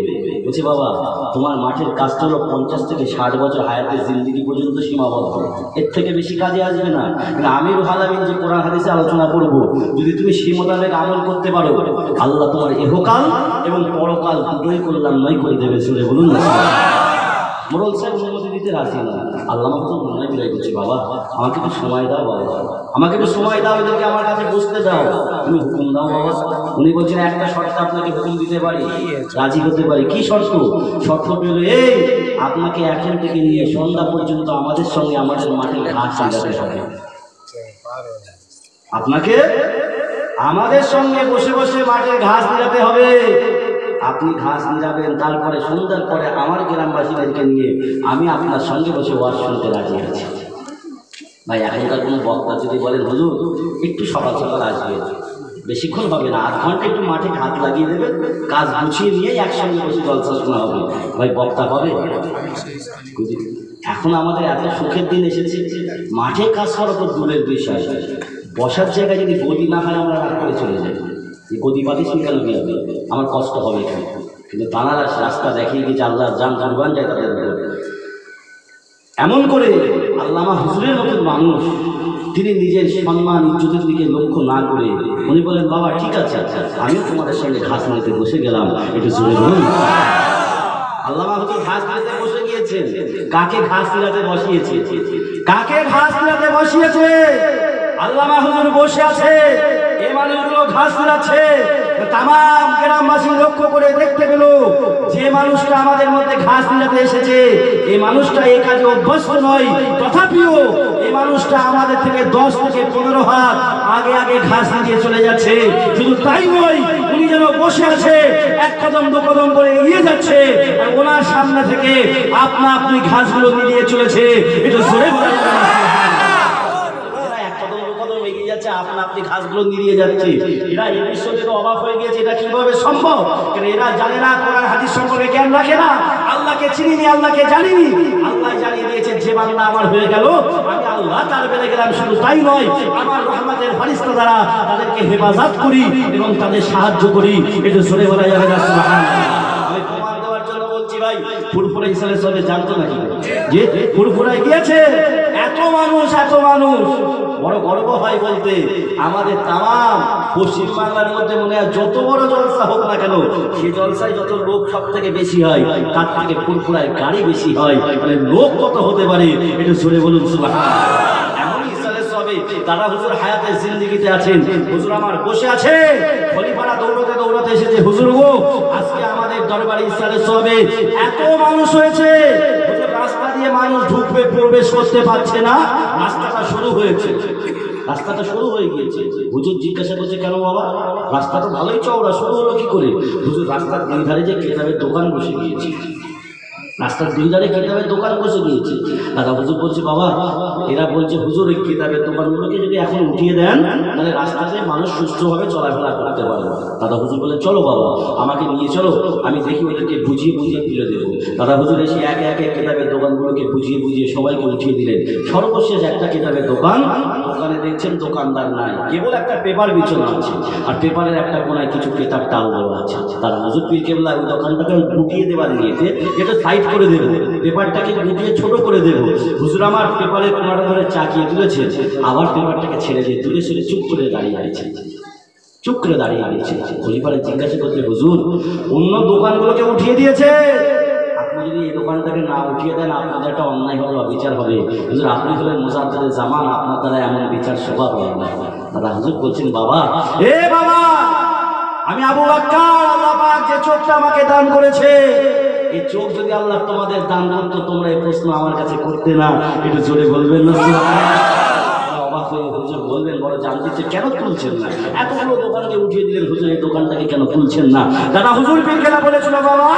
বলছে বাবা তোমার মাঠের কাজটা হলো 50 থেকে 60 বছর হায়াতের জিন্দেগি পর্যন্ত সীমাবদ্ধ, এর থেকে বেশি কাজে আসবে না। আমি রোহাল আমিন যে কোরআন হাদিসে আলোচনা করব, যদি তুমি সেই মোতাবেক আমল করতে পারো আল্লাহ তোমার ইহকাল এবং পরকাল দুটোই কল্যাণময় করে দেবে। শুনে বলুন না। মোড়ল সাহেব অনুমতি দিতে রাজি না। আল্লামা হুজুর মনে বিলাই করছি, বাবা আমাকে একটু সময় দাও, বাবা আমাকে একটু সময় দাও, এদেরকে আমার কাছে বসতে দাও, তুমি হুকুম দাও বাবা। উনি বলছেন একটা শর্তে আপনাকে হুকুম দিতে পারি, রাজি হতে পারি। কি শর্ত? শর্ত পেল এই, আপনাকে এখন থেকে নিয়ে সন্ধ্যা পর্যন্ত আমাদের সঙ্গে আমাদের মাঠে ঘাস ছিটাতে হবে। আপনাকে আমাদের সঙ্গে বসে বসে মাঠে ঘাস নিড়াতে হবে। আপনি ঘাস নিড়াবেন, তারপরে সন্ধ্যার পরে আমার গ্রামবাসীদেরকে নিয়ে আমি আপনার সঙ্গে বসে ওয়াজ শুনতে রাজি আছি। ভাই এখনকার কোনো বক্তা যদি বলেন হুজুর একটু সকাল সকাল আসবে, বেশিক্ষণ হবে না, আধ ঘন্টা একটু মাঠে হাত লাগিয়ে দেবে, কাজ গুছিয়ে নিয়ে একসঙ্গে বসে জলসা শোনা হবে, ভাই বক্তা পাবে? এখন আমাদের এত সুখের দিন এসেছে, মাঠে কাজ করা তো দূরের বিষয়, বসার জায়গায় যদি গদি না হয় আমরা রাগ করে চলে যাই, এই গদি পাতিস কেন দিয়ে আমার কষ্ট হবে এখানে। কিন্তু তাঁরা রাস্তা দেখিয়ে গিয়ে আল্লাহ যান জানবান যায় তাদের এমন করে আল্লামা হুজুরের মতন মানুষ, তিনি নিজের সম্মান ইজ্জতের দিকে লক্ষ্য না করে উনি বলেন বাবা ঠিক আছে, আমিও তোমাদের সঙ্গে ঘাস নিতে বসে গেলাম, একটু জোরে বলুন। আল্লামা হুজুর ঘাস নিতে বসে গিয়েছেন, কাকে ঘাস নিতে বসিয়েছে? কাকে ঘাস নিতে বসিয়েছে? আল্লামা হুজুর বসে আছে, এই মানুষগুলো ঘাস নিচ্ছে। তামাম গ্রামবাসী লক্ষ্য করে দেখতে পেল যে মানুষটা আমাদের মধ্যে ঘাস নিতে এসেছে এই মানুষটা এই কাজে অভ্যস্ত নয়, তথাপিও এই মানুষটা আমাদের থেকে 10 থেকে 15 হাত আগে আগে ঘাস নিয়ে চলে যাচ্ছে। শুধু তাই নয়, উনি যেন বসে আছে, এক কদম দু কদম করে এগিয়ে যাচ্ছে, আর ওনার সামনে থেকে আপনা আপনি ঘাসগুলো নিয়ে চলেছে। এটা জোরে বলা যাবে না। আপনা আপনি ঘাসগুলো নিয়ে যাচ্ছে। এরা এই দৃশ্য দেখে অবাক হয়ে গিয়েছে, এটা কিভাবে সম্ভব? কারণ এরা জানে না, কোরআন হাদিস সম্পর্কে জ্ঞান রাখে না, আল্লাহকে চিনিনি, আল্লাহকে জানিনি। আল্লাহ জানিয়ে দিয়েছে যে বান্দা আমার হয়ে গেল আমি আল্লাহ তার বেড়ে গেলাম। শুধু তাই নয়, আমার রহমতের ফারিস্তা দ্বারা তাদেরকে হেফাজত করি এবং তাদের সাহায্য করি। এটা জোরে বলা যাবে না সুবহানাল্লাহ। আমি প্রমাণ দেওয়ার জন্য বলছি ভাই, ফুরফুরা ইসলামের সবে জানতো নাকি যে ফুরফুরায় গিয়েছে এত মানুষ, এত মানুষ, বড় গর্ব হয় বলতে। আমাদের তামাম পশ্চিম বাংলার মধ্যে মনে হয় যত বড় জলসা হোক না কেন, সেই জলসায় যত লোক সব থেকে বেশি হয়, তার থেকে ফুরফুরায় গাড়ি বেশি হয়। মানে লোক কত হতে পারে এটা জোরে বলুন সুবহানাল্লাহ। এমন ইসলামের সবে তারা হুজুর হায়াতের জিন্দেগিতে আছেন। হুজুর আমার বসে আছে, খলিফারা দৌড়াতে দৌড়াতে এসেছে, হুজুর গো আজকে আমাদের দরবারে ইসলামের সবে এত মানুষ হয়েছে, রাস্তা দিয়ে মানুষ ঢুকবে প্রবেশ করতে পারছে না, রাস্তাটা শুরু হয়েছে, রাস্তাটা শুরু হয়ে গিয়েছে। হুজুর জিজ্ঞাসা করছে কেন বাবা, রাস্তা তো ভালোই চওড়া, শুরু হলো কি করে? হুজুর রাস্তার দুই ধারে যে কেতাবের দোকান বসে গিয়েছে, রাস্তার দুই ধারে কেতাবের দোকান বসে গিয়েছে। দাদা হুজুর বলছে বাবা, এরা বলছে হুজুর এই কেতাবের দোকানগুলোকে যদি এখন উঠিয়ে দেন তাহলে রাস্তাতে মানুষ সুস্থভাবে চলাফেরা করতে পারবে। দাদা হুজুর বলে চলো বাবা আমাকে নিয়ে চলো, আমি দেখি ওদেরকে বুঝিয়ে বুঝিয়ে তুলে দেবো। দাদা হুজুর এসে একে একে কেতাবের দোকানগুলোকে বুঝিয়ে বুঝিয়ে সবাইকে উঠিয়ে দিলেন। সর্বশেষ একটা কেতাবের দোকান, দোকানে দেখছেন দোকানদার নাই, কেবল একটা পেপার বিছানো আছে, আর পেপারের একটা কোনায় কিছু কেতাব টাল দেওয়া আছে। তারা হুজুর পীর কেবলা ওই দোকানটাকে গুটিয়ে দেবার নিয়েছে, এটা সাইড করে দেবো, পেপারটাকে গুটিয়ে ছোট করে দেবো। হুজুর আমার পেপারের কোনাটা ধরে চাকিয়ে তুলেছে, আবার পেপারটাকে ছেড়ে দিয়ে তুলে ছেড়ে চুপ করে দাঁড়িয়ে আছে, চুপ করে দাঁড়িয়ে আছে। খলিফারে জিজ্ঞাসা করছে হুজুর অন্য দোকানগুলোকে উঠিয়ে দিয়েছে, আপনি যদি এই দোকানটাকে না উঠিয়ে দেন আপনাদের একটা অন্যায় হবে, অবিচার হবে। হুজুর আপনি হলেন মুজাদ্দিদে জামান, আপনার দ্বারা এমন বিচার স্বভাব হয় না। দাদা হুজুর বলছেন বাবা, এ বাবা আমি আবু বকর, আল্লাহ পাক যে চোখটা আমাকে দান করেছে, এই চোখ যদি আল্লাহ তোমাদের দান করতো তোমরা এই প্রশ্ন আমার কাছে করতে না। একটু জোরে বলবেন না? অবাক হয়ে হুজুর বলবেন বড় জানতে কেন তুলছেন না, এতগুলো দোকানকে উঠিয়ে দিলেন, হুজুর এই দোকানটাকে কেন তুলছেন না? দাদা হুজুর পীরকেলা বলেছিল বাবা,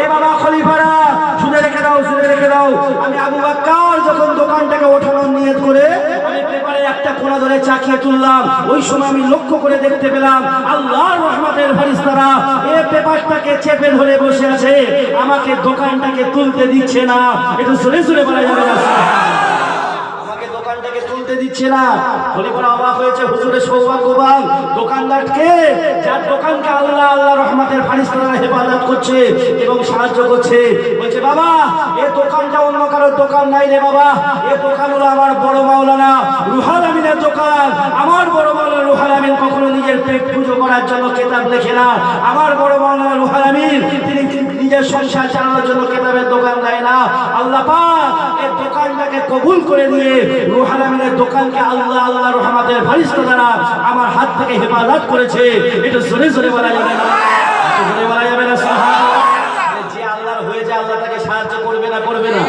এ বাবা খলিফারা শুনে রেখে দাও, শুনে রেখে দাও, আমি আবু বকর যখন দোকানটাকে ওঠানোর নিয়ত করে আমি পেপারে একটা কোণা ধরে চাকিয়ে তুললাম, ওই সময় আমি লক্ষ্য করে দেখতে পেলাম আল্লাহর রহমতের ফেরেশতারা এই পেপারটাকে চেপে ধরে বসে আছে, আমাকে দোকানটাকে তুলতে দিচ্ছে না। একটু জোরে জোরে বলা যাবে না? আমাকে দোকানটাকে তুলতে দিচ্ছে না। খলিফারা অবাক হয়েছে, হুজুরের সৌভাগ্যবান দোকানদারকে, যার দোকানকে আল্লাহ আল্লাহ রহমতের ফেরেশতারা হেফাজত করছে এবং সাহায্য করছে। বলছে বাবা এই দোকানটা অন্য কারোর দোকান নাই রে বাবা, এই দোকান হলো আমার বড় মাওলানা রুহুল আমিনের দোকান। আমার বড় মাওলানা রুহুল আমিন কখনো নিজের পেট পুজো করার জন্য কিতাব লেখে না। আমার বড় মাওলানা রুহুল আমিন তিনি নিজের সংসার চালানোর জন্য কেতাবের দোকান দেয় না। আল্লাহ পাক এই দোকানটাকে কবুল করে নিয়ে রুহুল আমিনের দোকানকে আল্লাহ আল্লাহ রহমতের ফেরেশতা দ্বারা আমার হাত থেকে হেফাজত করেছে। এটা জোরে জোরে বলা যাবে না, জোরে বলা যাবে না সুবহানাল্লাহ। যে আল্লাহর হয়ে যায় আল্লাহ তাকে সাহায্য করবে না, করবে না,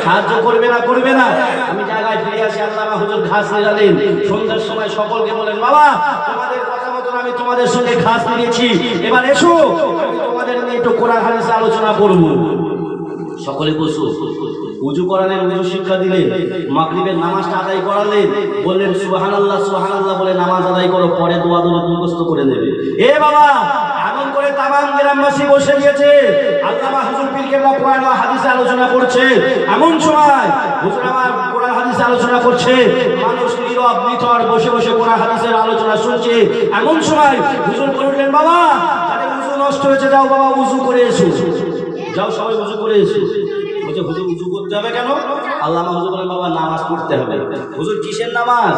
সাহায্য করবে না, করবে না। আমি জায়গায় ফিরে আসি। আল্লামা হুজুর ঘাস নিয়ে গেলেন সন্ধ্যার সময়, সকলকে বলেন বাবা তোমাদের কথা মতন আমি তোমাদের সঙ্গে ঘাস নিয়েছি, এবার এসো আমি তোমাদের নিয়ে একটু কোরআন হাদিস আলোচনা করব। সকলে বসো। উজু করালেন, উজু শিক্ষা দিলেন, মাগরিবের নামাজটা আদায় করালেন, বললেন সুবহানাল্লাহ সুবহানাল্লাহ বলে নামাজ আদায় করো, পরে দোয়া দরুদ মুখস্থ করে নেবে। এ বাবা এমন করে তামাম গ্রামবাসী বসে গিয়েছে। আল্লামা হুজুর পীর কেবলা কোরআন ও হাদিসে আলোচনা করছে। এমন সময় হুজুর আমার কোরআন হাদিসে আলোচনা করছে, মানুষ নীরব নিথর বসে বসে কোরআন হাদিসের আলোচনা শুনছে। এমন সময় হুজুর বললেন বাবা তাহলে উজু নষ্ট হয়েছে, যাও বাবা উজু করে এসো, যাও সবাই উজু করে এসো। বলছে হুজুর উজু করতে হবে কেন? আল্লামা হুজুর বলেন বাবা নামাজ পড়তে হবে। হুজুর কিসের নামাজ?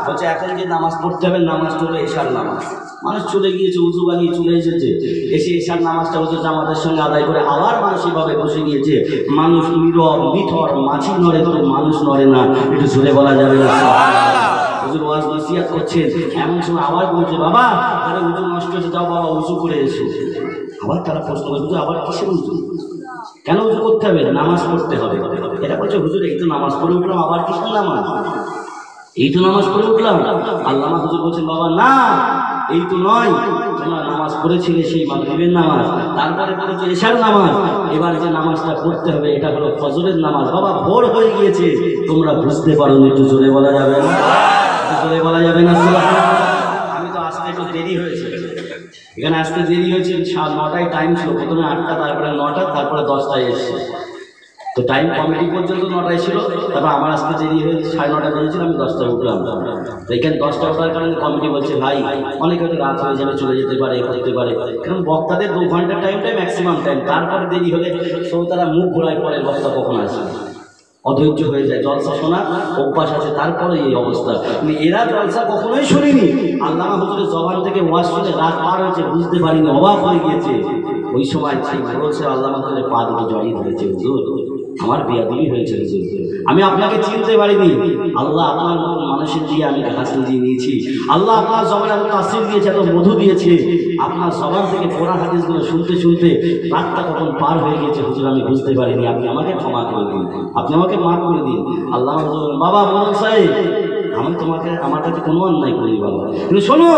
বলছে এখন যে নামাজ পড়তে হবে নামাজটা হলো এশার নামাজ। মানুষ চলে গিয়েছে, উজু বানিয়ে চলে এসেছে, এসে এশার নামাজটা হুজুর জামাতের সঙ্গে আদায় করে আবার মানসিকভাবে বসে গিয়েছে। মানুষ নীরব নিথর, মাছি নড়ে তো মানুষ নড়ে না, একটু জোরে বলা যাবে না। হুজুর ওয়াজ নসিহত করছেন, এমন সময় আবার বলছে বাবা আরে উজু নষ্ট হয়েছে, যাও বাবা উজু করে এসো। আবার তারা প্রশ্ন করছে আবার কিসের উজু, কেন উজু করতে হবে? নামাজ পড়তে হবে। এটা বলছে হুজুর এই তো নামাজ পড়ে উঠলাম, আবার কিসের নামাজ? এই তো নামাজ পড়ে উঠলাম। আল্লামা হুজুর বলছেন বাবা না এই তো নয়, তোমরা নামাজ পড়েছিলে সেই মাগরিবের নামাজ, তারপরে পড়েছে এশার নামাজ, এবার যে নামাজটা পড়তে হবে এটা হলো ফজরের নামাজ। বাবা ভোর হয়ে গিয়েছে, তোমরা বুঝতে পারো, একটু জোরে বলা যাবে না, জোরে বলা যাবে না। আমি তো আসতে একটু দেরি হয়েছে, এখানে আসতে দেরি হয়েছে। 9টায় টাইম ছিল, প্রথমে 8টা, তারপরে 9টা, তারপরে 10টায় এসছে। তো টাইম কমিটি পর্যন্ত 9টায় ছিল, তারপর আমার আসতে দেরি হয়েছে, 9:30 বেজেছিল, আমি 10টায় উঠলাম। তো এখানে 10টায় ওঠার কারণে কমিটি বলছে ভাই অনেক হয়তো রাত হয়ে যাবে, চলে যেতে পারে, করতে পারে, কারণ বক্তাদের 2 ঘন্টার টাইমটাই ম্যাক্সিমাম টাইম, তারপরে দেরি হলে শ্রোতারা মুখ ঘোরায় পরে বক্তা কখন আসবে, অধৈর্য হয়ে যায়। জলসা শোনা অভ্যাস আছে, তারপরে এই অবস্থা। এরা জলসা কখনোই শুনিনি, আল্লামা হুজুরের জবান থেকে ওয়াজ শুনে রাত পার হয়েছে, বুঝতে পারিনি, অবাক হয়ে গিয়েছে। ওই সময় সেই বলছে আল্লামা হুজুরের পা দুটো জড়িয়ে ধরেছে, হুজুর আমার বিয়াদবি হয়েছে হুজুর, আমি আপনাকে চিনতে পারিনি। আল্লাহ আপনার মতো মানুষের দিয়ে আমি ঘাস দিয়ে নিয়েছি, আল্লাহ আপনার জবানে এত তাসির দিয়েছে, এত মধু দিয়েছে, আপনার জবান থেকে কোরআন হাদিসগুলো শুনতে শুনতে রাতটা কখন পার হয়ে গেছে হুজুর আমি বুঝতে পারিনি, আপনি আমাকে ক্ষমা করে দিন, আপনি আমাকে মাফ করে দিন। আল্লাহ বাবা মোহন সাহেব আমি তোমাকে আমার কাছে কোনো অন্যায় করি বাবা, কিন্তু শোনো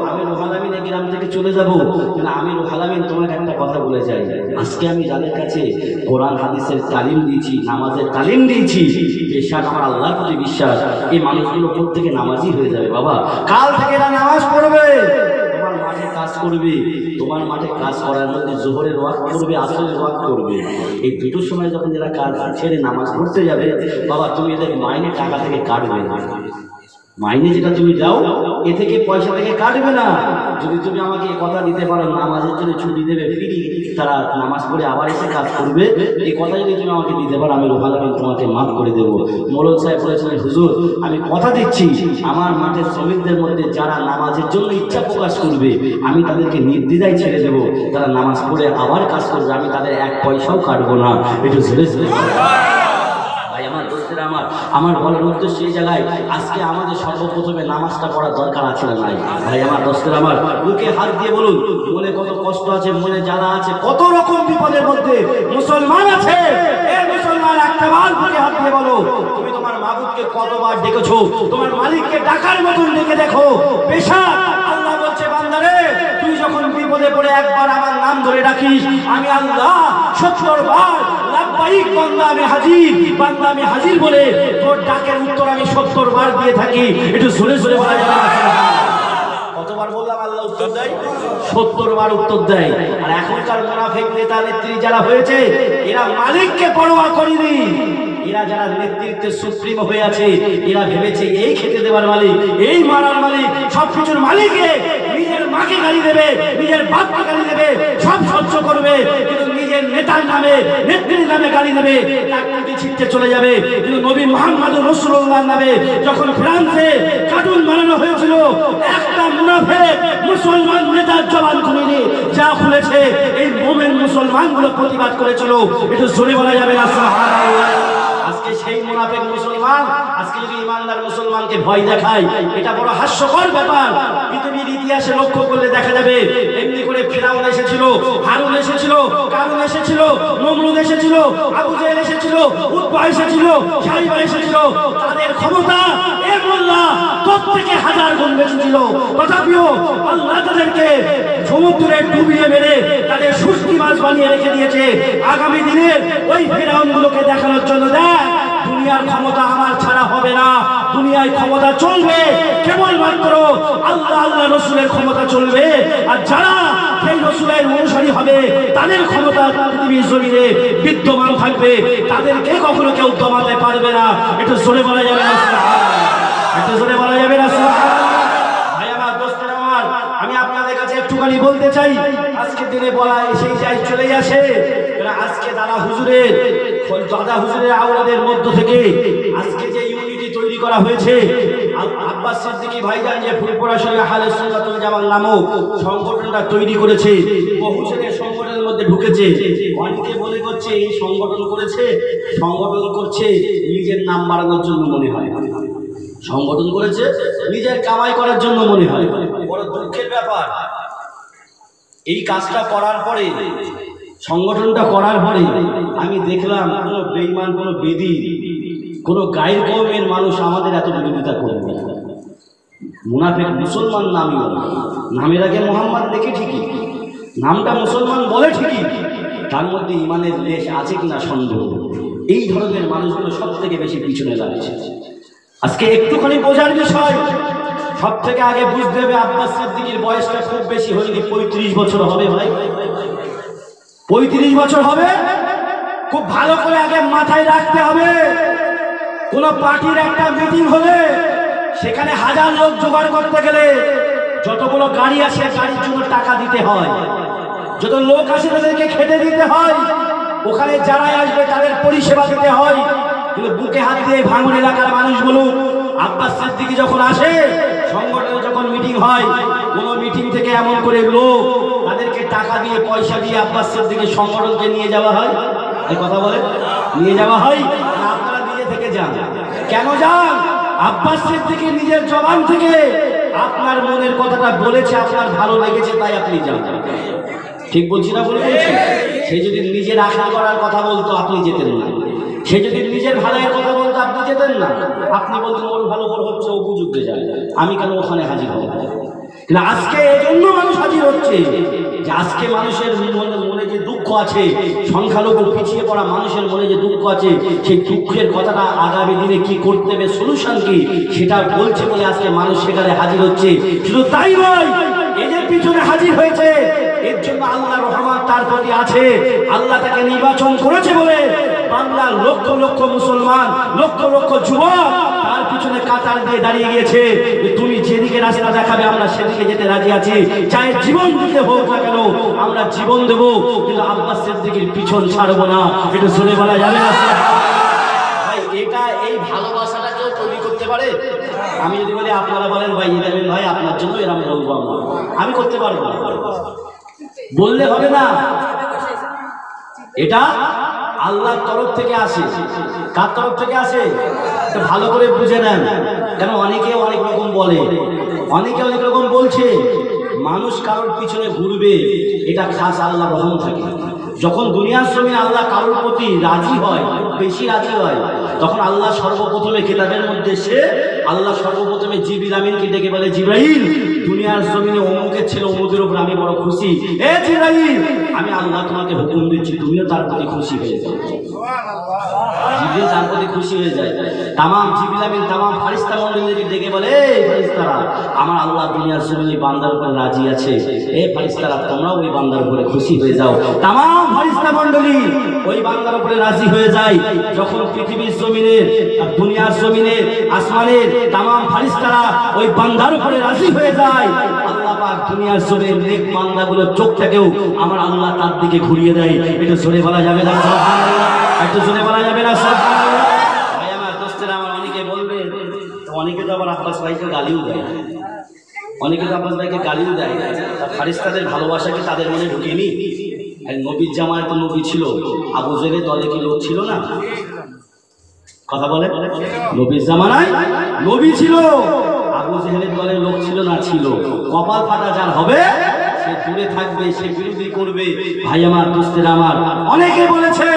আমি রুহুল আমিন গ্রাম থেকে চলে যাবো, কিন্তু আমি রুহুল আমিন তোমাকে একটা কথা বলে যাই, আজকে আমি যাদের কাছে কোরআন হাদিসের তালিম দিয়েছি, নামাজের তালিম দিয়েছি, বিশ্বাস আমার আল্লাহর প্রতি বিশ্বাস, এই মানুষগুলো প্রত্যেকে নামাজি হয়ে যাবে বাবা। কাল থেকে এরা নামাজ পড়বে, তোমার মাঠে কাজ করবে, তোমার মাঠে কাজ করার মধ্যে জোহরের ওয়াক্ত করবে, আসরের ওয়াক্ত করবে, এই দুটোর সময় যখন এরা কাজ ছেড়ে নামাজ পড়তে যাবে বাবা, তুমি এদের মাইনে টাকা থেকে কাটবে না, মাইনে যেটা তুমি দাও এ থেকে পয়সা থেকে কাটবে না। যদি তুমি আমাকে কথা দিতে পারো নামাজের জন্য ছুটি দেবে, ফ্রি তারা নামাজ পড়ে আবার এসে কাজ করবে, এই কথা যদি তুমি আমাকে দিতে পারো আমি রুহুল আমিন তোমাকে মাফ করে দেবো। মোড়ল সাহেব বলেছিলেন হুজুর আমি কথা দিচ্ছি আমার মাঠের শ্রমিকদের মধ্যে যারা নামাজের জন্য ইচ্ছা প্রকাশ করবে আমি তাদেরকে নির্দ্বিধায় ছেড়ে দেবো, তারা নামাজ পড়ে আবার কাজ করবে, আমি তাদের 1 পয়সাও কাটবো না। একটু ঝুলে ঝুলে আমার বলার উদ্দেশ্য এই জায়গায়, আজকে আমাদের সর্বপ্রথমে নামাজটা পড়ার দরকার আছে না নাই? ভাই আমার দোস্তের আমার বুকে হাত দিয়ে বলুন, মনে কত কষ্ট আছে, মনে যারা আছে, কত রকম বিপদের মধ্যে মুসলমান আছে, এই মুসলমান একটাবার বুকে হাত দিয়ে বলো তুমি তোমার মাবুদকে কতবার ডেকেছো, তোমার মালিককে ডাকার মতন ডেকে দেখো। পেশা আল্লাহ বলছে বান্দারে তুই যখন বিপদে পড়ে একবার আমার নাম ধরে ডাকিস আমি আল্লাহ 70 বার লাব্বাইক বান্দা আমি হাজির, বান্দা আমি হাজির বলে তোর ডাকের উত্তর আমি 70 বার দিয়ে থাকি। একটু জোরে জোরে বলা যাবে না? কতবার বললাম আল্লাহ উত্তর দেয়? 70 বার উত্তর দেয়। আর এখনকার মুনাফিক নেতা নেত্রী যারা হয়েছে এরা মালিককে পরোয়া করেনি, এরা যারা নেতৃত্বের সুপ্রিম হয়ে আছে এরা ভেবেছে এই খেতে দেওয়ার মালিক, এই মারার মালিক, সবকিছুর মালিক নিজের মাকে গালি দেবে, নিজের বাপকে গালি দেবে, সব সহ্য করবে, কিন্তু নিজের নেতার নামে নেত্রীর নামে গালি দেবে, লাকড়ি ছিটতে চলে যাবে। কিন্তু নবী মুহাম্মদ রাসূলুল্লাহর নামে যখন ফ্রান্সে কার্টুন বানানো হয়েছিল, একটা মুনাফিক মুসলমান নেতার জবান খুলেনি, যা খুলেছে এই মুমিন মুসলমানগুলো প্রতিবাদ করেছিল। একটু জোরে বলা যাবে না সুবহানাল্লাহ। আজকে সেই মুনাফিক মুসলমান আজকে যদি ইমানদার মুসলমানকে ভয় দেখায়, এটা বড় হাস্যকর ব্যাপার। পৃথিবীর ইতিহাসে লক্ষ্য করলে দেখা যাবে, এমনি করে ফিরাউন এসেছিল, হারুন এসেছিল, কারুন এসেছিল, নমরুদ এসেছিল, আবু জেহেল এসেছিল, উতবা এসেছিল, শাইবা এসেছিল। তাদের ক্ষমতা এ মোল্লা প্রত্যেকে হাজার গুণ বেশি ছিল। তথাপিও আল্লাহ তাদেরকে সমুদ্রে ডুবিয়ে মেরে তাদের শুষ্কি মাছ বানিয়ে রেখে দিয়েছে আগামী দিনে ওই ফিরাউনগুলোকে দেখানোর জন্য। দেখ, দুনিয়ার ক্ষমতা আমার ছাড়া হবে না, দুনিয়ায় ক্ষমতা চলবে কেবলমাত্র আল্লাহ আল্লাহ রসুলের ক্ষমতা চলবে। আর যারা সেই রসুলের অনুসারী হবে তাদের ক্ষমতা পৃথিবীর জমিনে বিদ্যমান থাকবে, তাদেরকে কখনো কেউ দমাতে পারবে না। একটু জোরে বলা যাবে না সুবহানাল্লাহ, একটু জোরে বলা যাবে না সুবহানাল্লাহ। ভাই আমার, দোস্তের আমার, আমি আপনাদের কাছে একটুখানি বলতে চাই, আজকের দিনে বলা এসেই যাই চলে আসে। আজকে দাদা হুজুরের আওলাদের মধ্য থেকে আজকে যে ইউনিটি তৈরি করা হয়েছে, আব্বাস সিদ্দিকী ভাইজান যে ফুলপুরা শরীফ আহলে সুন্নাত ওয়াল জামাত নামক সংগঠনটা তৈরি করেছে, বহু ছেলে সংগঠনের মধ্যে ঢুকেছে। অনেকে বলে করছে এই সংগঠন করেছে, সংগঠন করছে নিজের নাম বাড়ানোর জন্য মনে হয়, সংগঠন করেছে নিজের কামাই করার জন্য মনে হয়। বড় দুঃখের ব্যাপার, এই কাজটা করার পরে, সংগঠনটা করার পরে আমি দেখলাম কোনো বেঈমান, কোনো বেদী, কোনো গায়ের কওমের মানুষ আমাদের এত বিরোধিতা করবে। মুনাফিক মুসলমান নামের আগে মোহাম্মদ লেখে ঠিকই, নামটা মুসলমান বলে ঠিকই, তার মধ্যে ইমানের লেশ আছে কিনা সন্দেহ। এই ধরনের মানুষগুলো সব থেকে বেশি পিছনে লাগছে। আজকে একটুখানি বোঝার বিষয়, সব থেকে আগে বুঝতে হবে আব্বাস সিদ্দিকীর বয়সটা খুব বেশি হয়নি, 35 বছর হবে। ভাই 35 বছর হবে, খুব ভালো করে আগে মাথায় রাখতে হবে। কোন পার্টির একটা মিটিং হলে সেখানে হাজার লোক জোগাড় করতে গেলে যতগুলো গাড়ি আসে গাড়ির জন্য টাকা দিতে হয়, যত লোক আসে তাদেরকে খেতে দিতে হয়, ওখানে যারাই আসবে তাদের পরিষেবা দিতে হয়। কিন্তু বুকে হাত দিয়ে ভাঙন এলাকার মানুষগুলো আব্বাস সিদ্দিকী যখন আসে, সংগঠনে যখন মিটিং হয়, কোন মিটিং থেকে এমন করে লোক তাদেরকে টাকা দিয়ে পয়সা দিয়ে আব্বাস সিদ্দিকীর সংগঠনকে নিয়ে যাওয়া হয়। এই কথা বলে নিয়ে যাওয়া হয়, আপনারা নিজে থেকে যান। কেন যান? আব্বাস সিদ্দিকী নিজের জবান থেকে আপনার মনের কথাটা বলেছে, আপনার ভালো লেগেছে, তাই আপনি যান। ঠিক বলছি না? বলে বলছি। সে যদি নিজের আশা করার কথা বলতো আপনি যেতেন না, সে যদি নিজের ভালোর কথা বলতো আপনি যেতেন না। আপনি বলতেন ওর ভালো ওর হচ্ছে, ও বুঝুকে যায়, আমি কেন ওখানে হাজির হব? কিন্তু আজকে এই জন্য মানুষ হাজির হচ্ছে যে আজকে মানুষের মনে যে দুঃখ আছে, সংখ্যালঘু পিছিয়ে পড়া মানুষের মনে যে দুঃখ আছে, সেই দুঃখের কথাটা আগামী দিনে কি করতে হবে, সলিউশন কি, সেটা বলছে বলে আজকে মানুষ সেখানে হাজির হচ্ছে। শুধু তাই নয়, এদের পিছনে হাজির হয়েছে, এর জন্য আল্লাহ রহমত তার প্রতি আছে। আল্লাহ তাকে নির্বাচন করেছে বলে বাংলার লক্ষ লক্ষ মুসলমান, লক্ষ লক্ষ যুবক তার পিছনে কাতার দিয়ে দাঁড়িয়ে গিয়েছে। তুমি যেদিকে রাস্তা দেখাবে আমরা সেদিকে যেতে রাজি আছি, চাই জীবন দিতে হোক না কেন আমরা জীবন দেবো, কিন্তু আব্বাস সিদ্দিকীর পিছন ছাড়বো না। এটা শুনে বলা যাবে না ভাই, এটা এই ভালোবাসাটা কেউ তৈরি করতে পারে? আমি যদি বলি, আপনারা বলেন ভাই ইদামিন ভাই আপনার জন্য এরকম বলবো, আমি করতে পারবো না, বললে হবে না। এটা আল্লাহর তরফ থেকে আসে। কার তরফ থেকে আসে? ভালো করে বুঝে নেন। কেন অনেকে অনেক রকম বলে, অনেকে অনেক রকম বলছে। মানুষ কারোর পিছনে ঘুরবে, এটা খাস আল্লাহর রহমত থাকে। যখন দুনিয়ার জমিনে আল্লাহ কারোর প্রতি রাজি হয়, বেশি রাজি হয়, তখন আল্লাহ সর্বপ্রথমে কিতাবের মধ্যে সে আল্লাহ সর্বপ্রথমে জিবরিল আমিনকে ডেকে বলে, জিবরাইল দুনিয়ার জমিনে অমুকের ছেলে অমুকের উপর আমি বড় খুশি, এ জিবরাইল আমি আল্লাহ তোমাকে হুকুম দিচ্ছি, তুমিও তার প্রতি খুশি হয়ে যাও। জিবরিল তার প্রতি খুশি হয়ে যায়। তামাম জিবরিল আমিন তামাম ফারিস্তা মণ্ডলীকে ডেকে বলে, ফেরেশতারা, আমার আল্লাহ দুনিয়ার জমিনে বান্দার উপরে রাজি আছে, এই ফেরেশতারা তোমরাও ওই বান্দার উপরে খুশি হয়ে যাও। তামাম ফেরেশতা মণ্ডলী ওই বান্দার উপরে রাজি হয়ে যায়। যখন পৃথিবীর জমিনের, দুনিয়ার জমিনের, আসমানের তামাম ফেরেশতারা ওই বান্দার উপরে রাজি হয়ে যায়, আল্লাহ পাক দুনিয়ার জমিনের নেক বান্দাগুলোর চোখটাকেও আমার আল্লাহ তার দিকে ঘুরিয়ে দেয়। একটু জোরে বলা যাবে না সুবহানাল্লাহ? একটু জোরে বলা যাবে না সুবহানাল্লাহ? ভাই আমার দোস্তেরা, আমার অনেকে বলবে, অনেকে তো আবার আব্বাস ভাইকে গালিও দেয়, অনেকে তো আব্বাস ভাইকে গালিও দেয়। ফেরেশতাদের ভালোবাসা কি তাদের মনে ঢুকেনি? নবীর জামায় তো নবী ছিল, আবু জেহেলের দলে কি লোক ছিল না? কথা বলে, নবীর জামানায় নবী ছিল, আবু জেহেলের দলে লোক ছিল না? ছিল। কপাল ফাটা যার হবে সে দূরে থাকবে, সে বিরোধী করবে। ভাই আমার দোস্তেরা আমার, অনেকে বলেছে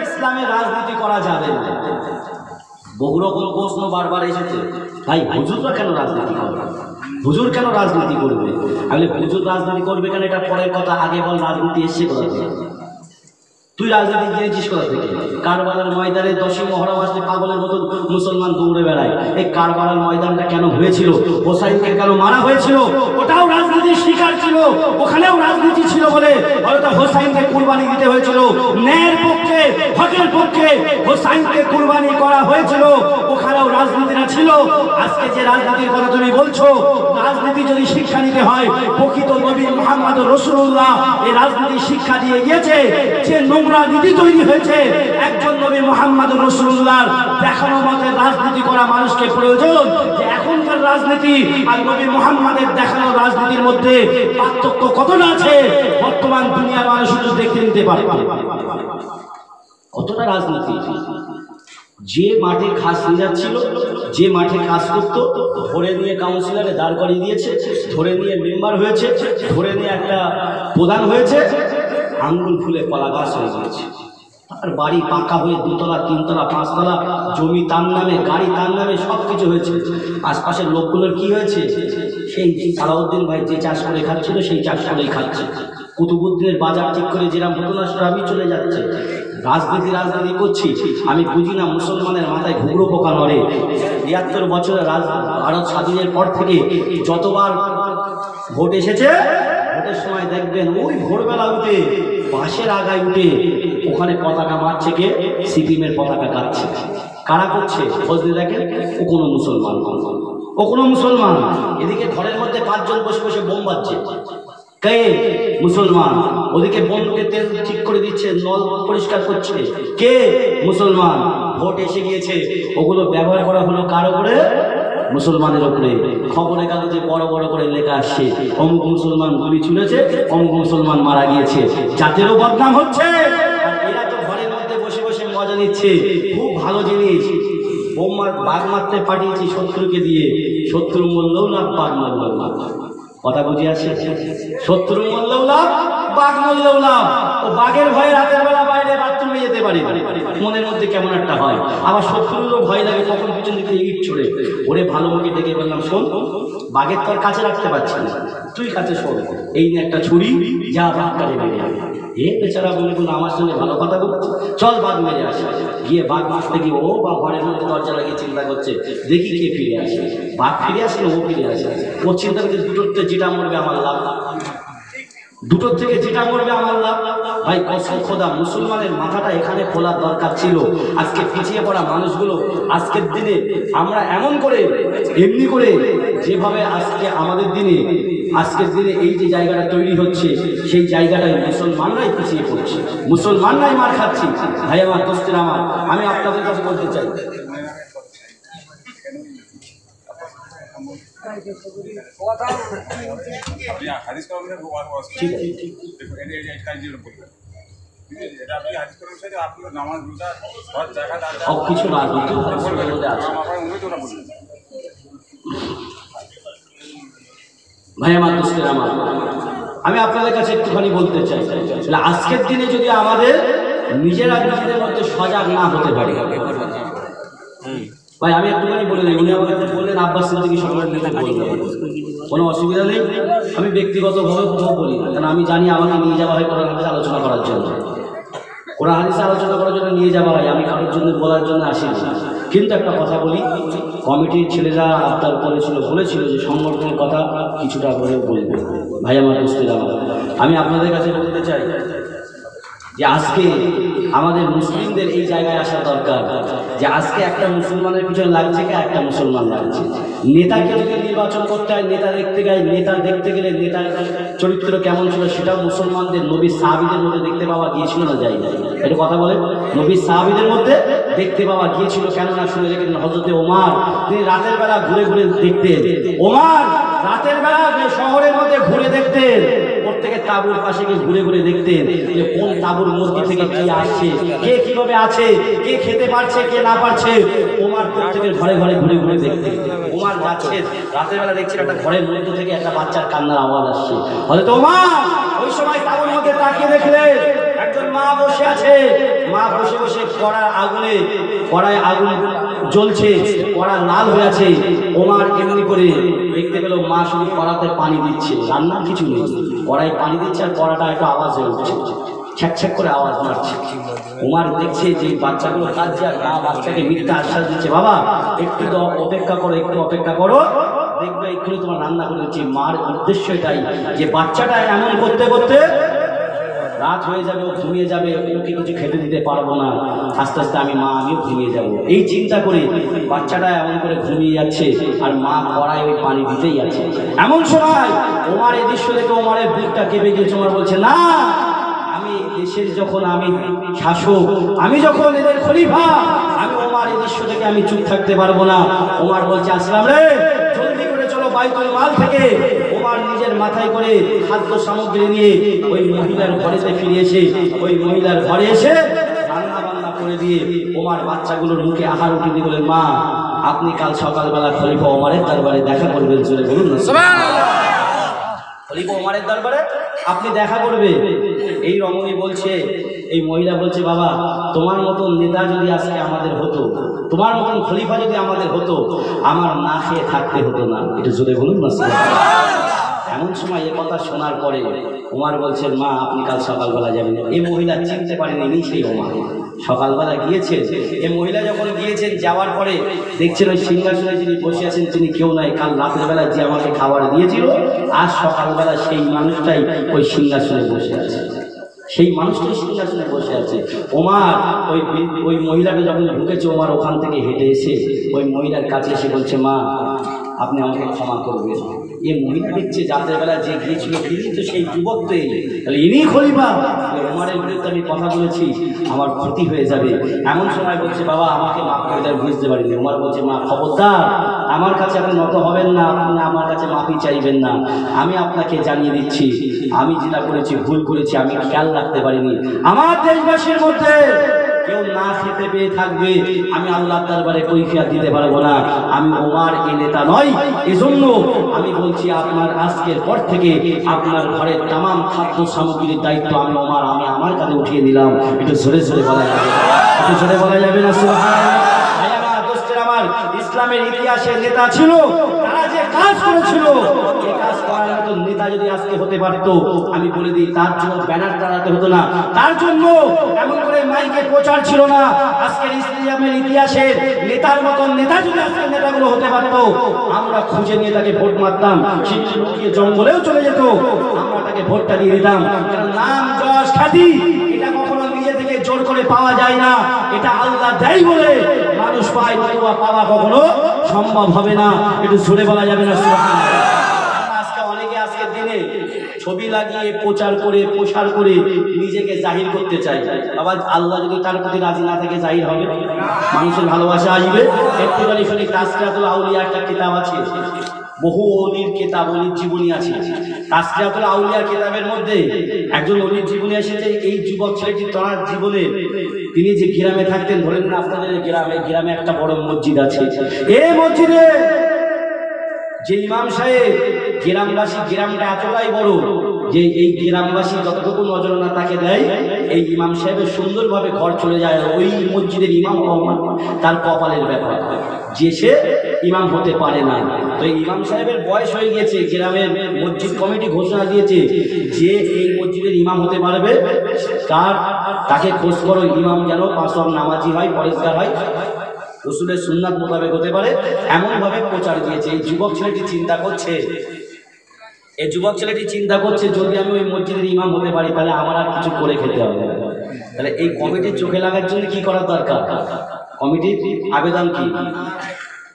ইসলামের রাজনীতি করা যাবে না। বহু রকম প্রশ্ন বারবার এসেছে, ভাই হুজুররা কেন রাজনীতি করবে? হুজুর কেন রাজনীতি করবে? আমি হুজুর রাজনীতি করবে কেন এটা পরের কথা, আগে বল রাজনীতি এসছে কোথা থেকে? তুই রাজনীতি গিয়েছিস কোথা থেকে? কারবালার ময়দানে 10ই মুহররম আসলে পাগলের মতো মুসলমান দৌড়ে বেড়ায়। এই কারবালার ময়দানটা কেন হয়েছিল? হোসাইনকে কেন মারা হয়েছিল? ওটাও রাজনীতির শিকার ছিল, ওখানেও রাজনীতি ছিল বলে হয়তো হোসাইনকে কুরবানি দিতে হয়েছিল। ন্যায়ের পক্ষে, হকের পক্ষে হোসাইনকে কুরবানি করা হয়েছিল, ওখানেও রাজনীতিরা ছিল। আজকে যে রাজনীতির কথা তুমি বলছো, রাজনীতি যদি শিক্ষা নিতে হয়, প্রকৃত নবী মুহাম্মদ রাসূলুল্লাহ এই রাজনীতির শিক্ষা দিয়ে গিয়েছে। যে নোংরা নীতি তৈরি হয়েছে, একজন নবী মুহাম্মদ রাসূলুল্লাহর দেখানো মতে রাজনীতি করা মানুষকে প্রয়োজন। যে এখনকার রাজনীতি আর নবী মুহাম্মদের দেখানো রাজনীতির মধ্যে পার্থক্য কতটা আছে, বর্তমান দুনিয়ার মানুষ শুধু দেখে নিতে পারে কতটা রাজনীতি। যে মাঠে ঘাস নিয়ে যাচ্ছিল, যে মাঠে কাজ করতো, ধরে নিয়ে কাউন্সিলরে দাঁড় করিয়ে দিয়েছে, ধরে নিয়ে মেম্বার হয়েছে, ধরে নিয়ে একটা প্রধান হয়েছে, আঙ্গুল ফুলে কলা গাছ হয়ে গিয়েছে। তার বাড়ি পাকা হয়ে 2তলা 3তলা 5তলা, জমি তার নামে, গাড়ি তার নামে, সব কিছু হয়েছে। আশপাশের লোকগুলোর কি হয়েছে? সেই সালাউদ্দিন ভাই যে চাষ করে খাচ্ছিল সেই চাষ করেই খাচ্ছে। কুতুবুদ্দিনের বাজার ঠিক করে যেরাম হতো না সেরামই চলে যাচ্ছে। রাজনীতি করছি, আমি বুঝি না মুসলমানের মাথায় ঘুঘরো পোকা নড়ে। ৭২ বছরের ভারত স্বাধীনের পর থেকে যতবার ভোট এসেছে, ভোটের সময় দেখবেন ওই ভোরবেলা উঠে বাঁশের আগায় উঠে ওখানে পতাকা মারছে কে? সিপিএমের পতাকা কাটছে। কারা করছে? খোঁজে দেখেন, ও কোনো মুসলমান, ও কোনো মুসলমান। এদিকে ঘরের মধ্যে 5 জন বসে বসে বোম বাজছে, কে? মুসলমান। ওদিকে বন্দুকের তেল ঠিক করে দিচ্ছে, নল পরিষ্কার করছে, কে? মুসলমান। ভোট এসে গিয়েছে, ওগুলো ব্যবহার করা হলো কার উপরে? মুসলমানের উপরে। খবরের কাগজে বড় বড় করে লেখা আসছে, অমুক মুসলমান গুলি ছুঁড়েছে, অমুক মুসলমান মারা গিয়েছে। জাতেরও বদনাম হচ্ছে, আর এরা তো ঘরের মধ্যে বসে বসে মজা নিচ্ছে। খুব ভালো জিনিস, বোমার বাঘ মারতে পাঠিয়েছি শত্রুকে দিয়ে, শত্রু মরলেও লাভ, বাঘ মরলেও লাভ। কথা বুঝে আসে? শত্রু মরলেও লাভ, বাঘ মরলেও লাভ। ও বাঘের ভয়ে রাতের বেলা বাইরে বাথরুমে যেতে পারি, মনের মধ্যে কেমন একটা হয়। আবার শত্রুরও ভয় লাগে, কখন পিছন দিকে ইট ছড়ে। ওরে ভালো মুখে ডেকে বললাম, শোন, বাঘের তোর কাছে রাখতে পারছি না, তুই কাছে শোন, এই নিয়ে একটা ছুরি, যা বাঘটা মেরে যাবে। এ বেচারা বলে বললো, আমার সঙ্গে ভালো কথা বলছে, চল বাঘ মেরে আসে। গিয়ে বাঘ মারতে গিয়ে ও বা ঘরের মধ্যে দরজা লাগিয়ে চিন্তা করছে, দেখি কে ফিরে আসে। বাঘ ফিরে আসলে ও ফিরে আসে। ও চিন্তা করছে, দুটোতে যেটা মরবে আমার লাভ, দুটোর থেকে যেটা করবে আমার লাভ। ভাই কসম খোদা, মুসলমানের মাথাটা এখানে খোলার দরকার ছিল। আজকে পিছিয়ে পড়া মানুষগুলো, আজকের দিনে আমরা এমন করে এমনি করে যেভাবে আজকে আমাদের দিনে, আজকের দিনে এই যে জায়গাটা তৈরি হচ্ছে, সেই জায়গাটায় মুসলমানরাই পিছিয়ে পড়ছে, মুসলমানরাই মার খাচ্ছি। ভাই আমার, দোস্তের আমার, আমি আপনাদের কাছে বলতে চাই, সব কিছু রাজনীতি আছে। ভাই আমার, দোস্তের আমার, আমি আপনাদের কাছে একটুখানি বলতে চাই, আজকের দিনে যদি আমাদের নিজেরা নিজেদের মধ্যে সজাগ না হতে পারি, ভাই আমি একটুখানি বলে দিই, উনি আমাকে বললেন আব্বাস সিদ্দিকী সংবাদ নিতে বলবেন, কোনো অসুবিধা নেই। আমি ব্যক্তিগতভাবে কোথাও বলি না, কারণ আমি জানি আমাকে নিয়ে যাওয়া হয় কোরআন হাদিস আলোচনা করার জন্য, কোরআন হাদিস আলোচনা করার জন্য নিয়ে যাওয়া হয়, আমি কারোর জন্য বলার জন্য আসি না। কিন্তু একটা কথা বলি, কমিটির ছেলেরা আবদার করেছিল, বলেছিল যে সংগঠনের কথা কিছুটা করে বলবে। ভাই আমার বুঝতে আমার, আমি আপনাদের কাছে বলতে চাই যে আজকে আমাদের মুসলিমদের এই জায়গায় আসা দরকার, যে আজকে একটা মুসলমানের পিছনে লাগছে কে, একটা মুসলমান লাগছে। নেতাকে যদি নির্বাচন করতে হয়, নেতা দেখতে গেলে নেতার চরিত্র কেমন ছিল সেটাও মুসলমানদের নবী সাহাবীদের মধ্যে দেখতে পাওয়া গিয়েছিল না, যাই না? এটা কথা বলে, নবী সাহাবীদের মধ্যে দেখতে পাওয়া গিয়েছিল। কেননা শুনে রেখেছেন হযরতে ওমর, তিনি রাতের বেলা ঘুরে ঘুরে দেখতেন। ওমর রাতের বেলা শহরের মধ্যে ঘুরে দেখতেন, প্রত্যেকের তাঁবুর পাশে গিয়ে ঘুরে ঘুরে দেখতেন যে কোন তাঁবুর মধ্যে থেকে কে আসছে, কে কিভাবে আছে, কে খেতে পারছে, কে না পারছে। ওমর প্রত্যেকের ঘরে ঘরে ঘুরে ঘুরে দেখতেন। ওমর যাচ্ছে রাতের বেলা, দেখছেন একটা ঘরের মধ্যে থেকে একটা বাচ্চার কান্নার আওয়াজ আসছে। হযরত ওমর ওই সময় তাঁবুর মধ্যে তাকিয়ে দেখলেন একজন মা বসে আছে। মা বসে বসে কড়ায় আগুন জ্বলছে, কড়া লাল হয়ে আছে। ওমর এমনি করে দেখতে পেল মা শুধু কড়াতে পানি দিচ্ছে, রান্নার কিছু নেই, কড়াই পানি দিচ্ছে আর কড়াটা একটু আওয়াজ হয়ে উঠছে, ছ্যাক ছ্যাক করে আওয়াজ মারছে। ওমর দেখছে যে বাচ্চাগুলো কাঁদছে আর মা বাচ্চাকে মিথ্যা আশ্বাস দিচ্ছে, বাবা একটু তো অপেক্ষা করো, একটু অপেক্ষা করো, দেখবে এক্ষুনি তোমার রান্না করে দিচ্ছি। মার উদ্দেশ্য এটাই যে বাচ্চাটা এমন করতে করতে রাত হয়ে যাবে, ও ঘুমিয়ে যাবে, ওকে কিছু খেতে দিতে পারবো না, আস্তে আস্তে আমিও ঘুমিয়ে যাব। এই চিন্তা করে বাচ্চাটা এমন করে ঘুমিয়ে যাচ্ছে আর মা কড়াই ওই পানি দিতেই আছে। এমন সময় ওমর এই দৃশ্য দেখে ওমরের বুকটা কেঁপে গিয়েছে। ওমর বলছে, না, আমি দেশের যখন আমি শাসক, আমি যখন এদের খলিফা, আমি ওমর এই দৃশ্য থেকে আমি চুপ থাকতে পারবো না। ওমর বলছে, আসলাম রে, জলদি করে চলো বাইতুল মাল থেকে। ওমর নিজের মাথায় করে খাদ্য সামগ্রী নিয়ে ওই মহিলার ঘরেতে ফিরে এসে ওই মহিলার ঘরে এসে রান্না বান্না করে দিয়ে ওমর বাচ্চাগুলোর মুখে আহার উঠে দিয়ে বলেন, মা আপনি কাল সকালবেলা খলিফা ওমরের দরবারে দেখা করবেন। চলে বলুন না, সুবহানাল্লাহ। খলিফা ওমরের দরবারে আপনি দেখা করবে। এই রমণী বলছে, এই মহিলা বলছে, বাবা তোমার মতন নেতা যদি আজকে আমাদের হতো, তোমার মতন খলিফা যদি আমাদের হতো, আমার না খেয়ে থাকতে হতো না। এটা জোরে বলুন না। এমন সময় এ কথা শোনার পরে ওমর বলছেন, মা আপনি কাল সকালবেলা যাবেন। এই মহিলা চিনতে পারেনি সেই ওমর সকালবেলা গিয়েছে। এই মহিলা যখন গিয়েছেন, যাওয়ার পরে দেখছেন ওই সিংহাসনে যিনি বসে আছেন তিনি কেউ নাই, কাল রাতের বেলা যে আমাকে খাবার দিয়েছিল আজ সকালবেলা সেই মানুষটাই ওই সিংহাসনে বসে আছে, সেই মানুষটাই সিংহাসনে বসে আছে। ওমর ওই মহিলাকে যখন ঢুকেছে, ওমর ওখান থেকে হেঁটে এসে ওই মহিলার কাছে এসে বলছে, মা আপনি আমাকে ক্ষমা করবেন। এ মহিলা দেখছে রাতের বেলা যে গিয়েছিল তিনি তো সেই যুবক, তাহলে ইনি খলিফা, ওমরের বিরুদ্ধে আমি কথা বলেছি, আমার ক্ষতি হয়ে যাবে। এমন সময় বলছে, বাবা আমাকে মাফ করে দেয়, বুঝতে পারিনি। ওমর বলছে, মা খবরদার আমার কাছে আপনি নত হবেন না, আপনি আমার কাছে মাফি চাইবেন না। আমি আপনাকে জানিয়ে দিচ্ছি, আমি যেটা করেছি ভুল করেছি, আমি খেয়াল রাখতে পারিনি। আমার দেশবাসীর মধ্যে কেউ না খেতে পেয়ে থাকবে, আমি আল্লাহর দরবারে কৈফিয়ত দিতে পারবো না। আমি ওমর এই নেতা নই, এজন্য আমি বলছি আপনার আজকের পর থেকে আপনার ঘরের तमाम খাদ্য সামগ্রীর দায়িত্ব আমি ওমর আমার কাছে উঠিয়ে দিলাম। একটু জোরে জোরে বলা যাবে, একটু জোরে বলা যাবে না? সুবহানাল্লাহ। ভাই আমার, দোস্তের আমার, ইসলামের ইতিহাসে নেতা ছিল, তারা যে কাজ করেছিল, এই কাজ করার মতো নেতা যদি আজকে হতে পারতো, আমি বলে দিই তার জন্য ব্যানার টানাতে হতো না, তার জন্য এমন করে মাইকে প্রচার ছিল না। আজকের ইসলামের ইতিহাসে নেতার মতন নেতা যদি আজকের নেতাগুলো হতে পারতো, আমরা খুঁজে নিয়ে তাকে ভোট মারতাম, শিক্ষিত লুকিয়ে জঙ্গলেও চলে যেত, আমরা তাকে ভোটটা দিয়ে দিতাম। কারণ নাম যশ খ্যাতি এটা কখনো নিজে থেকে জোর করে পাওয়া যায় না, এটা আল্লাহ দেয় বলে মানুষ পায়, নতুবা পাওয়া কখনো সম্ভব হবে না। একটু জোরে বলা যাবে না? সুবহানাল্লাহ। আজকে অনেকে আজকের দিনে ছবি লাগিয়ে প্রচার করে প্রসার করে নিজেকে জাহির করতে চায়। আবার আল্লাহ যদি তার প্রতি রাজি না থাকে জাহির হবে? মানুষের ভালোবাসা আসবে? একটুখানি শুনি, তাসকিয়াতুল আউলিয়া একটা কিতাব আছে, বহু ওলির কিতাব, ওলির জীবনী আছে। তাসকিয়াতুল আউলিয়া কিতাবের মধ্যে একজন ওলির জীবনী এসেছে। এই যুবক ছেলেটি তার জীবনে তিনি যে গ্রামে থাকতেন, ধরেন না আপনাদের গ্রামে একটা বড় মসজিদ আছে, এই মসজিদে যে ইমাম সাহেব, গ্রামটা এতটাই বড় যে এই গ্রামবাসী যতটুকু নজরানা তাকে দেয়, এই ইমাম সাহেবের সুন্দরভাবে ঘর চলে যায়। ওই মসজিদের ইমাম তার কপালের ব্যাপার যে সে ইমাম হতে পারে না। তো এই ইমাম সাহেবের বয়স হয়ে গিয়েছে, গ্রামের মসজিদ কমিটি ঘোষণা দিয়েছে যে এই মসজিদের ইমাম হতে পারবে তাকে খোঁজ করো, ইমাম যেন 5 ওয়াক্ত নামাজি হয়, পরেশগার হয়। রসুলের সুন্নাত মোতাবেক হতে পারে এমনভাবে প্রচার দিয়েছে। এই যুবক ছেলেটি চিন্তা করছে, যদি আমি ওই মসজিদের ইমাম হতে পারি তাহলে আমার আর কিছু করে খেতে হবে না। তাহলে এই কমিটির চোখে লাগার জন্য কি করা দরকার? কমিটির আবেদন কি?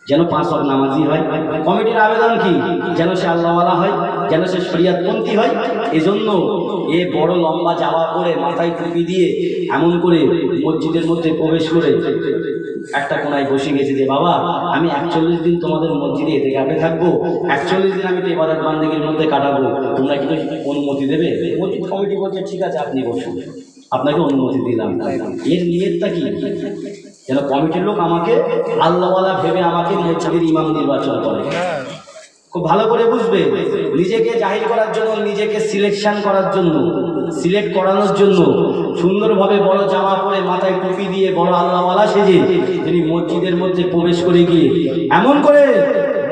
যেন 5 ওয়াক্ত নামাজি হয়। কমিটির আবেদন কি? যেন সে আল্লাহওয়ালা হয়, যেন সে শরিয়াতপন্থী হয়। এজন্য এ বড় লম্বা জামা পরে মাথায় টুপি দিয়ে এমন করে মসজিদের মধ্যে প্রবেশ করে একটা কোনায় বসে গেছে যে বাবা আমি 41 দিন তোমাদের মসজিদে এতেকাফে থাকবো, 41 দিন আমি তো ইবাদত বান্দেগীর মধ্যে কাটাবো, তোমরা কি অনুমতি দেবে? মসজিদ কমিটি বলছে ঠিক আছে আপনি বসুন, আপনাকে অনুমতি দিলাম। এর নিয়তটা কি? যেন কমিটির লোক আমাকে আল্লাহওয়ালা ভেবে আমাকে মসজিদের ইমাম নির্বাচন করে। খুব ভালো করে বুঝবে, নিজেকে জাহির করার জন্য, নিজেকে সিলেকশন করার জন্য, সিলেক্ট করানোর জন্য সুন্দরভাবে বড় জামা পরে মাথায় টুপি দিয়ে বড় আল্লাহওয়ালা সেজে তিনি মসজিদের মধ্যে প্রবেশ করে গিয়ে এমন করে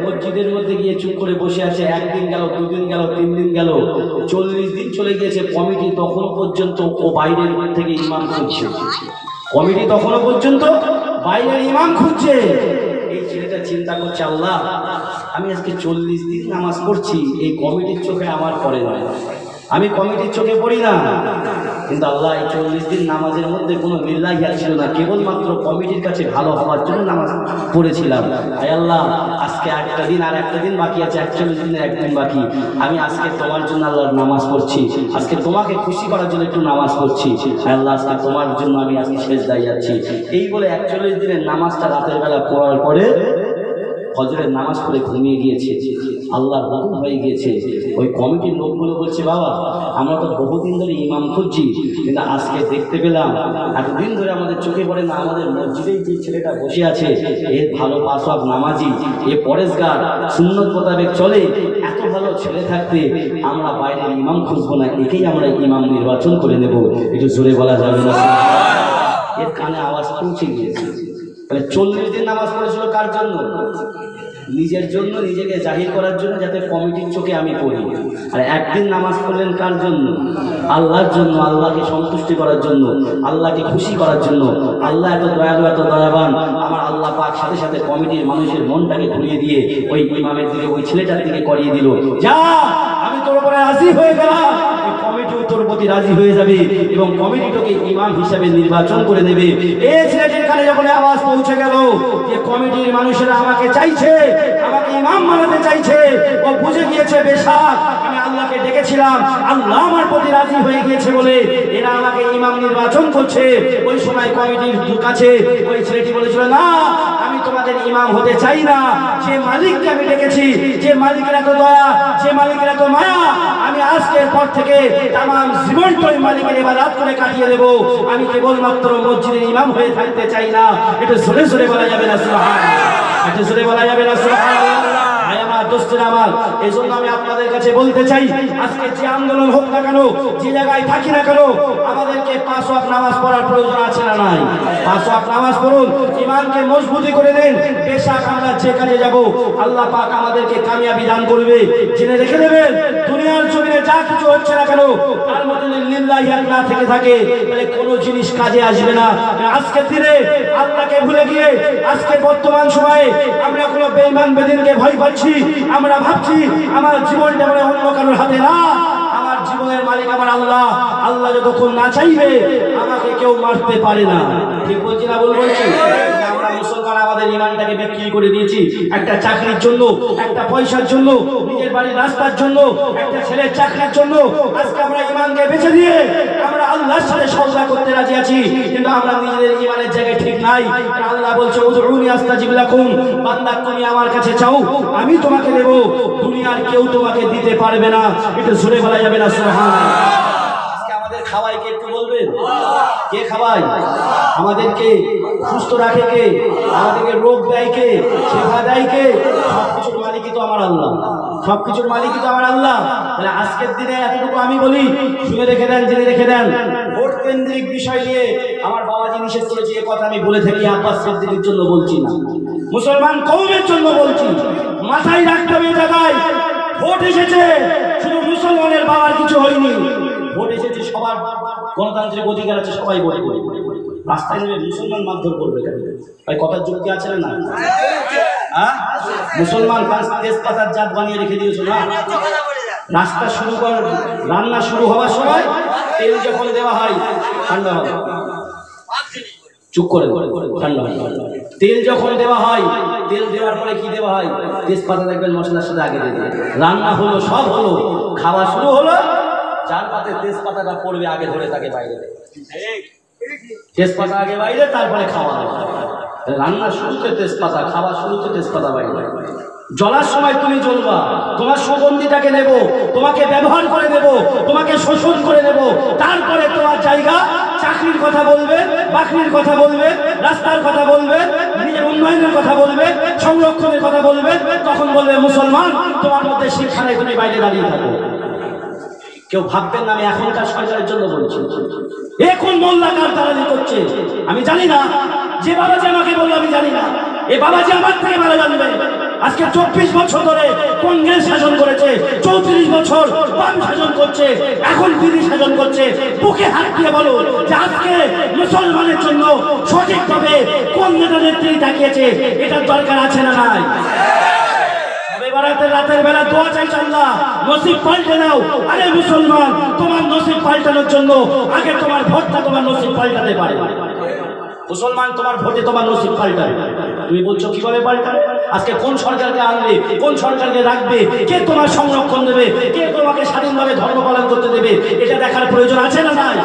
মসজিদের মধ্যে গিয়ে চুপ করে বসে আছে। 1 দিন গেল, 2 দিন গেল, 3 দিন গেল, 40 দিন চলে গিয়েছে। কমিটি তখনও পর্যন্ত ও বাইরের থেকে ইমাম খুঁজছে। কমিটি তখনও পর্যন্ত বাইরের ইমাম খুঁজছে। এই ছেলেটা চিন্তা করছে আল্লাহ আমি আজকে 40 দিন নামাজ পড়ছি, এই কমিটির চোখে আমার পড়ে না, আমি কমিটির চোখে পড়ি না, কিন্তু আল্লাহ এই 40 দিন নামাজের মধ্যে কোনো লিল্লাহিয়াত ছিল না, কেবলমাত্র কমিটির কাছে ভালো হওয়ার জন্য নামাজ পড়েছিলাম। আয় আল্লাহ আজকে একটা দিন আর একটা দিন বাকি আছে, 41 দিনের 1 দিন বাকি, আমি আজকে তোমার জন্য আল্লাহর নামাজ পড়ছি, আজকে তোমাকে খুশি করার জন্য একটু নামাজ পড়ছি। আয় আল্লাহ আজকে তোমার জন্য আমি আজকে সেজদায় যাচ্ছি। এই বলে 41 দিনের নামাজটা রাতের বেলা পড়ার পরে ফজরের নামাজ পড়ে ঘুমিয়ে গিয়েছে। আল্লাহর হুকুম হয়ে গিয়েছে। ওই কমিটির লোকগুলো বলছে বাবা আমরা তো বহুদিন ধরে ইমাম খুঁজছি, কিন্তু আজকে দেখতে পেলাম এতদিন ধরে আমাদের চোখে পড়ে না, আমাদের মসজিদেই যে ছেলেটা বসে আছে এর ভালো 5 ওয়াক্ত নামাজি, এ পরেশগার, সুন্নত মোতাবেক চলে, এত ভালো ছেলে থাকতে আমরা বাইরের ইমাম খুঁজবো না, একেই আমরা ইমাম নির্বাচন করে নেব। একটু জোরে বলা যাবে না? এর কানে আওয়াজ পৌঁছে গিয়েছে। তাহলে 40 দিন নামাজ পড়েছিল কার জন্য? নিজের জন্য, নিজেকে জাহির করার জন্য, যাতে কমিটির চোখে আমি পড়ি। আর 1 দিন নামাজ পড়লেন কার জন্য? আল্লাহর জন্য, আল্লাহকে সন্তুষ্টি করার জন্য, আল্লাহকে খুশি করার জন্য। আল্লাহ এত দয়ালু, এত দয়াবান, আমার আল্লাহ পাক সাথে সাথে কমিটির মানুষের মনটাকে ঘুরিয়ে দিয়ে ওই ইমামের দিকে, ওই ছেলেটার দিকে করিয়ে দিল, যা আমি তোর উপরে রাজি হয়ে গেলাম। কমিটিও তোর প্রতি রাজি হয়ে যাবে এবং কমিটিটাকে ইমাম হিসাবে নির্বাচন করে নেবে। এই ছেলেটির কানে যখন আওয়াজ পৌঁছে গেল যে কমিটির মানুষেরা আমাকে চাইছে, আমাকে ইমাম বানাতে চাইছে, ও বুঝে গিয়েছে বেশাক আমি আল্লাহকে ডেকেছিলাম, আল্লাহ আমার প্রতি রাজি হয়ে গিয়েছে বলে এরা আমাকে ইমাম নির্বাচন করছে। ওই সময় কমিটির কাছে ওই ছেলেটি বলেছিল না আমি তোমাদের ইমাম হতে চাই না, যে মালিককে আমি ডেকেছি, যে মালিকের এত দয়া, যে মালিকের এত মায়া, আমি আজকের পর থেকে তাম জীবনটা ওই মালিকের ইবাদত করে কাটিয়ে দেব, আমি কেবলমাত্র মসজিদের ইমাম হয়ে থাকতে চাই না। একটু জোরে জোরে বলা যাবে না সুবহানাল্লাহ? একটু জোরে বলা যাবে না সুবহানাল্লাহ? দোস্তের আমার, এই জন্য আমি আপনাদের কাছে বলতে চাই আজকে যে আন্দোলন হোক না কেন, যে জায়গায় থাকি না কেন, আমাদেরকে 5 ওয়াক্ত নামাজ পড়ার প্রয়োজন আছে না নাই? 5 ওয়াক্ত নামাজ পড়ুন, ইমানকে মজবুতি করে দেন। বেশাক আমরা যে কাজে যাব আল্লাহ পাক আমাদেরকে কামিয়াবি দান করবে। জেনে রেখে দেবেন দুনিয়ার জমিনে যা কিছু হচ্ছে না কেন তার মধ্যে লিল্লাহিয়াত না থেকে থাকে তাহলে কোনো জিনিস কাজে আসবে না। আজকের দিনে আল্লাহকে ভুলে গিয়ে আজকে বর্তমান সময়ে আমরা কোনো বেঈমান বেদিনকে ভয় পাচ্ছি, আমরা ভাবছি আমার জীবনটা মানে অন্য কারোর হাতে না, আমার জীবনের মালিক আমার আল্লাহ। আল্লাহ যতক্ষণ না চাইবে আমাকে কেউ মারতে পারে না। ঠিক বলছি না ভুল বলছি? আমরা মুসলমান আমাদের ইমানটাকে বিক্রি করে দিয়েছি একটা চাকরির জন্য, একটা পয়সার জন্য, নিজের বাড়ির রাস্তার জন্য, একটা ছেলের চাকরির জন্য। আজকে আমরা ইমানকে বেঁচে দিয়ে আমরা আল্লাহর সাথে সওদা করতে রাজি আছি, কিন্তু আমরা নিজেদের ইমানের জায়গায় ঠিক নাই। আল্লাহ বলছে উদউনি আস্তাজিব লাকুম, বান্দা তুমি আমার কাছে চাও আমি তোমাকে দেব, দুনিয়ার কেউ তোমাকে দিতে পারবে না। একটু জোরে বলা যাবে না সুবহানাল্লাহ? আজকে আমাদের খাওয়াই কে একটু বলবেন? কে খাওয়াই? আমাদেরকে সুস্থ রাখে কে? আমাদেরকে রোগ দেয় কে? সেবা দেয় কে? সবকিছুর মালিকই তো আমার আল্লাহ, সবকিছুর মালিকই তো আমার আল্লাহ। তাহলে আজকের দিনে এতটুকু আমি বলি, শুনে রেখে দেন, জেনে রেখে দেন, ভোট কেন্দ্রিক বিষয় নিয়ে আমার বাবাজি নিষেধ করেছে, এ কথা আমি বলে থাকি আব্বাস সিদ্দিকীর জন্য বলছি না, মুসলমান কওমের জন্য বলছি। মাথায় রাখতে হবে জায়গায় ভোট এসেছে শুধু মুসলমানের বাবার কিছু হয়নি, ভোট এসেছে সবার, গণতান্ত্রিক অধিকার আছে, সবাই ভোট করবে। রাস্তায় নেমে মুসলমান মারধর করবে কেন? ভাই কথার যুক্তি আছে না? হ্যাঁ, মুসলমান তেজপাতার জাত বানিয়ে রেখে দিয়েছো না? রাস্তা শুরু কর, রান্না শুরু হওয়ার সময় তেল যখন দেওয়া হয় ঠান্ডা হবে, চুপ করে ঠান্ডা হয়। তেল যখন দেওয়া হয়, তেল দেওয়ার পরে কি দেওয়া হয়? তেজপাতা দেখবেন মশলার সাথে আগে দিয়ে দেবে। রান্না হলো, সব হলো, খাওয়া শুরু হলো, যার পাতে তেজপাতাটা পড়বে আগে ধরে তাকে বাইরে দেবে। তেজপাতা আগে বাইরে, তারপরে খাওয়া হবে। রান্না শুরুতে তেজপাতা, খাওয়া শুরুতে তেজপাতা বাইরে। জ্বলার সময় তুমি জ্বলবা, তোমার সুগন্ধিটাকে নেব, তোমাকে ব্যবহার করে নেব, তোমাকে শোষণ করে নেব, তারপরে তোমার জায়গা চাকরির কথা বলবে, বাকরির কথা বলবে, রাস্তার কথা বলবে, নিজের উন্নয়নের কথা বলবে, সংরক্ষণের কথা বলবে, তখন বলবে মুসলমান তোমার মধ্যে শিক্ষানে তুমি বাইরে দাঁড়িয়ে থাকো। কেউ ভাববেন না আমি এখনকার সরকারের জন্য বলছি। এখন মোল্লা কার দালালি করছে আমি জানি না, যে বাবাজি আমাকে বললো আমি জানি না, এ বাবাজি আমার থেকে ভালো জানবে। আজকে 24 বছর ধরে কংগ্রেস শাসন করেছে, 34 বছর বাম শাসন করছে, এখন দিদি শাসন করছে। বুকে হাত দিয়ে বলো যে আজকে মুসলমানের জন্য সঠিকভাবে কোন নেতা নেত্রী তাকিয়েছে, এটার দরকার আছে না নাই? রাতের বেলা দোয়া চাই আল্লাহ নসিব পাল্টে দাও। আরে মুসলমান, তোমার নসিব পাল্টানোর জন্য আগে তোমার ভোটটা তোমার নসিব পাল্টাতে পারে। মুসলমান, তোমার ভোটে তোমার নসিব পাল্টাবে। তুমি বলছো কিভাবে পাল্টাবে? আজকে কোন সরকারকে আনবে, কোন সরকারকে রাখবে, কে তোমার সংরক্ষণ দেবে, কে তোমাকে স্বাধীনভাবে ধর্ম পালন করতে দেবে, এটা দেখার প্রয়োজন আছে না নাই?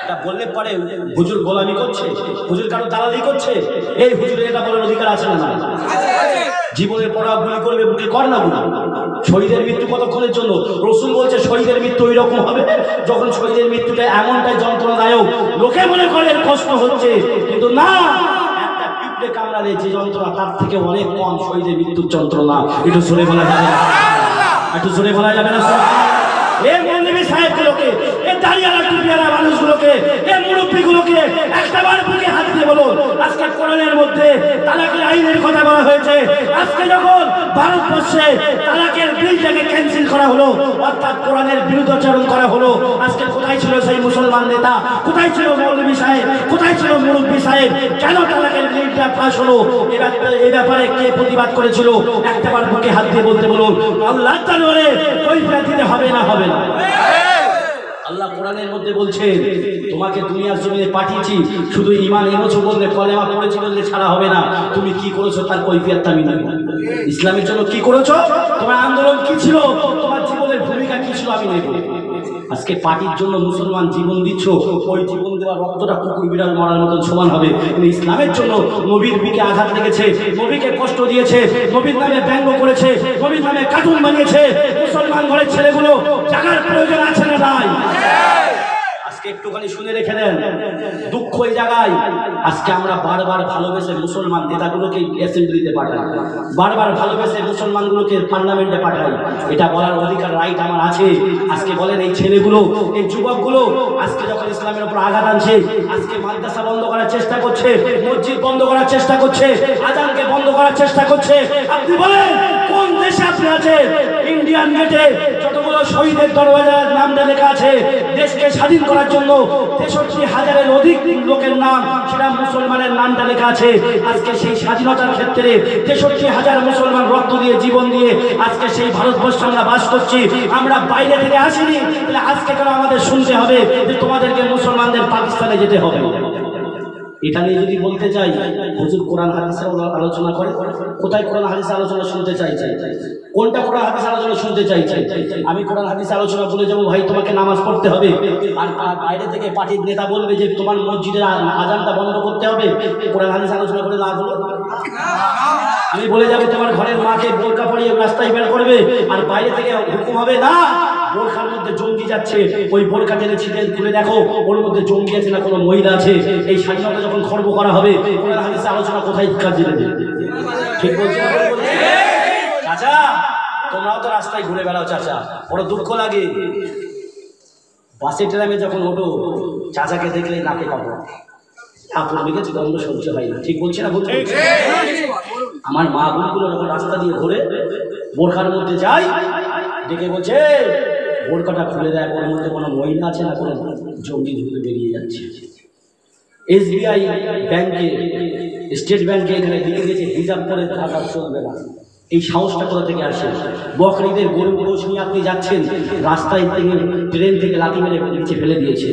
এটা বললে পরে হুজুর গোলামি করছে, হুজুর কারো দালালি করছে, এই হুজুরের এটা বলার অধিকার আছে না নাই? জীবনের পড়া গুলি করবে, বুকে কর না গুলি। শহীদের মৃত্যু কতক্ষণের জন্য? রসুল বলছে শহীদের মৃত্যু ওই রকম হবে যখন শহীদের মৃত্যুটা এমনটাই যন্ত্রণাদায়ক, লোকে মনে করে কষ্ট হচ্ছে, কিন্তু না, একটা পিঁপড়ে কামড়ালে যে যন্ত্রণা তার থেকে অনেক কম শহীদের মৃত্যুর যন্ত্রণা। একটু জোরে বলা যাবে না? একটু জোরে বলা যাবে না? এই মৌলভী সাহেবগুলোকে, এই দাঁড়িয়ালা টুপিয়ালা মানুষগুলোকে, এই মুরব্বীগুলোকে একটাবার বুকে হাত দিয়ে বলো, আজকে কোরআনের মধ্যে তালাকের আইনের কথা বলা হয়েছে। আজকে যখন ভারতবর্ষে তালাকের বিলটাকে ক্যান্সেল করা হলো, অর্থাৎ কোরআনের বিরুদ্ধাচরণ করা হলো, আজকে কোথায় ছিল সেই মুসলমান নেতা? কোথায় ছিল মৌলভী সাহেব? কোথায় ছিল মুরব্বী সাহেব? কেন তালাকের বিলটা পাস হলো? এই ব্যাপারে কে প্রতিবাদ করেছিল? একটাবার বুকে হাত দিয়ে বলতে বলুন, আল্লাহ তাআলা কৈফিয়ত দিতে হবে না? হবে না? আল্লাহ কোরআনের মধ্যে বলছে তোমাকে দুনিয়ার জমিনে পাঠিয়েছি, শুধু ঈমান এনেছো বললে, কলেমা পড়েছি বললে ছাড়া হবে না। তুমি কি করেছো তার কৈফিয়তটা আমি নেব। ইসলামের জন্য কি করেছো, তোমার আন্দোলন কি ছিল, তোমার জীবনের ভূমিকা কি ছিল, আমি নেব। আজকে পার্টির জন্য মুসলমান জীবন দিচ্ছ, ওই জীবন দেওয়ার রক্তটা কুকুর বিড়াল মারার মতন সমান হবে। কিন্তু ইসলামের জন্য নবীর বুকে আঘাত লেগেছে, নবীকে কষ্ট দিয়েছে, নবীর নামে ব্যঙ্গ করেছে, নবীর নামে কার্টুন বানিয়েছে, মুসলমান ঘরের ছেলেগুলো জাগার প্রয়োজন আছে না নাই? আজকে একটুখানি শুনে রেখে দেন, দুঃখ এই জায়গায় আজকে আমরা বারবার ভালোবেসে মুসলমান নেতাগুলোকে অ্যাসেম্বলিতে পাঠাই, বারবার ভালোবেসে মুসলমানগুলোকে পার্লামেন্টে পাঠাই। এটা বলার অধিকার, রাইট আমার আছে। আজকে বলেন এই ছেলেগুলো, এই যুবকগুলো আজকে যখন ইসলামের উপর আঘাত আনছে, আজকে মাদ্রাসা বন্ধ করার চেষ্টা করছে, মসজিদ বন্ধ করার চেষ্টা করছে, আজানকে বন্ধ করার চেষ্টা করছে, আপনি বলেন কোন দেশে আপনি আছেন? ইন্ডিয়ান গেটে যতগুলো শহীদের দরওয়াজার নামটা লেখা আছে, দেশকে স্বাধীন করার জন্য 63,000-এর অধিক লোকের নাম, সেটা মুসলমানের নামটা লেখা আছে। আজকে সেই স্বাধীনতার ক্ষেত্রে 63,000 মুসলমান রক্ত দিয়ে, জীবন দিয়ে আজকে সেই ভারতবর্ষে আমরা বাস করছি। আমরা বাইরে থেকে আসিনি, তাহলে আজকে কেন আমাদের শুনতে হবে যে তোমাদেরকে মুসলমানদের পাকিস্তানে যেতে হবে? এটা নিয়ে যদি বলতে চাই, হুজুর কোরআন হাদিসের আলোচনা করে, কোথায় কোরআন হাদিসের আলোচনা শুনতে চাই? কোনটা কোরআন হাদিসের আলোচনা শুনতে চাই? আমি কোরআন হাদিসের আলোচনা বলে যাবো ভাই তোমাকে নামাজ পড়তে হবে, আর বাইরে থেকে পার্টির নেতা বলবে যে তোমার মসজিদের আজানটা বন্ধ করতে হবে। কোরআন হাদিস আলোচনা করে লাভ হলো? আমি বলে যাবো তোমার ঘরের মাকে বোরকা পরিয়ে রাস্তায় বের করবে, আর বাইরে থেকে হুকুম হবে না বোরখার মধ্যে জঙ্গি যাচ্ছে, ওই বোরখা টেনে ছিটে তুলে দেখো ওর মধ্যে জঙ্গি আছে না কোনো মহিলা আছে। এই স্বাধীনতা যখন খর্ব করা হবে, কোরআন হাদিসের আলোচনা কোথায় কাজে দেবে? ঠিক বলছি না? চাচা তোমরাও তো রাস্তায় ঘুরে বেড়াও চাচা, বড় দুঃখ লাগে। বাসে ট্রামে যখন ওঠো, চাচাকে দেখলে নাকে কাপড় কাপড় লেগেছে, গন্ধ সহ্য হয় না। ঠিক বলছি না? বলছি আমার মা বোনগুলো যখন রাস্তা দিয়ে ঘুরে বোরখার মধ্যে যায়, দেখে বলছে বোরখাটা খুলে দেয়, ওর মধ্যে কোনো মহিলা আছে না কোনো জঙ্গি ঢুকে বেরিয়ে যাচ্ছে। SBI ব্যাংকে, স্টেট ব্যাংকে এখানে লিখে দিয়েছে হিজাব করে থাকা চলবে না। এই সাহসটা কোথা থেকে আসে? বকরিদের গরুর গোশ নিয়ে আপনি যাচ্ছেন, রাস্তায় থেকে ট্রেন থেকে লাথি মেরে নিচে ফেলে দিয়েছে।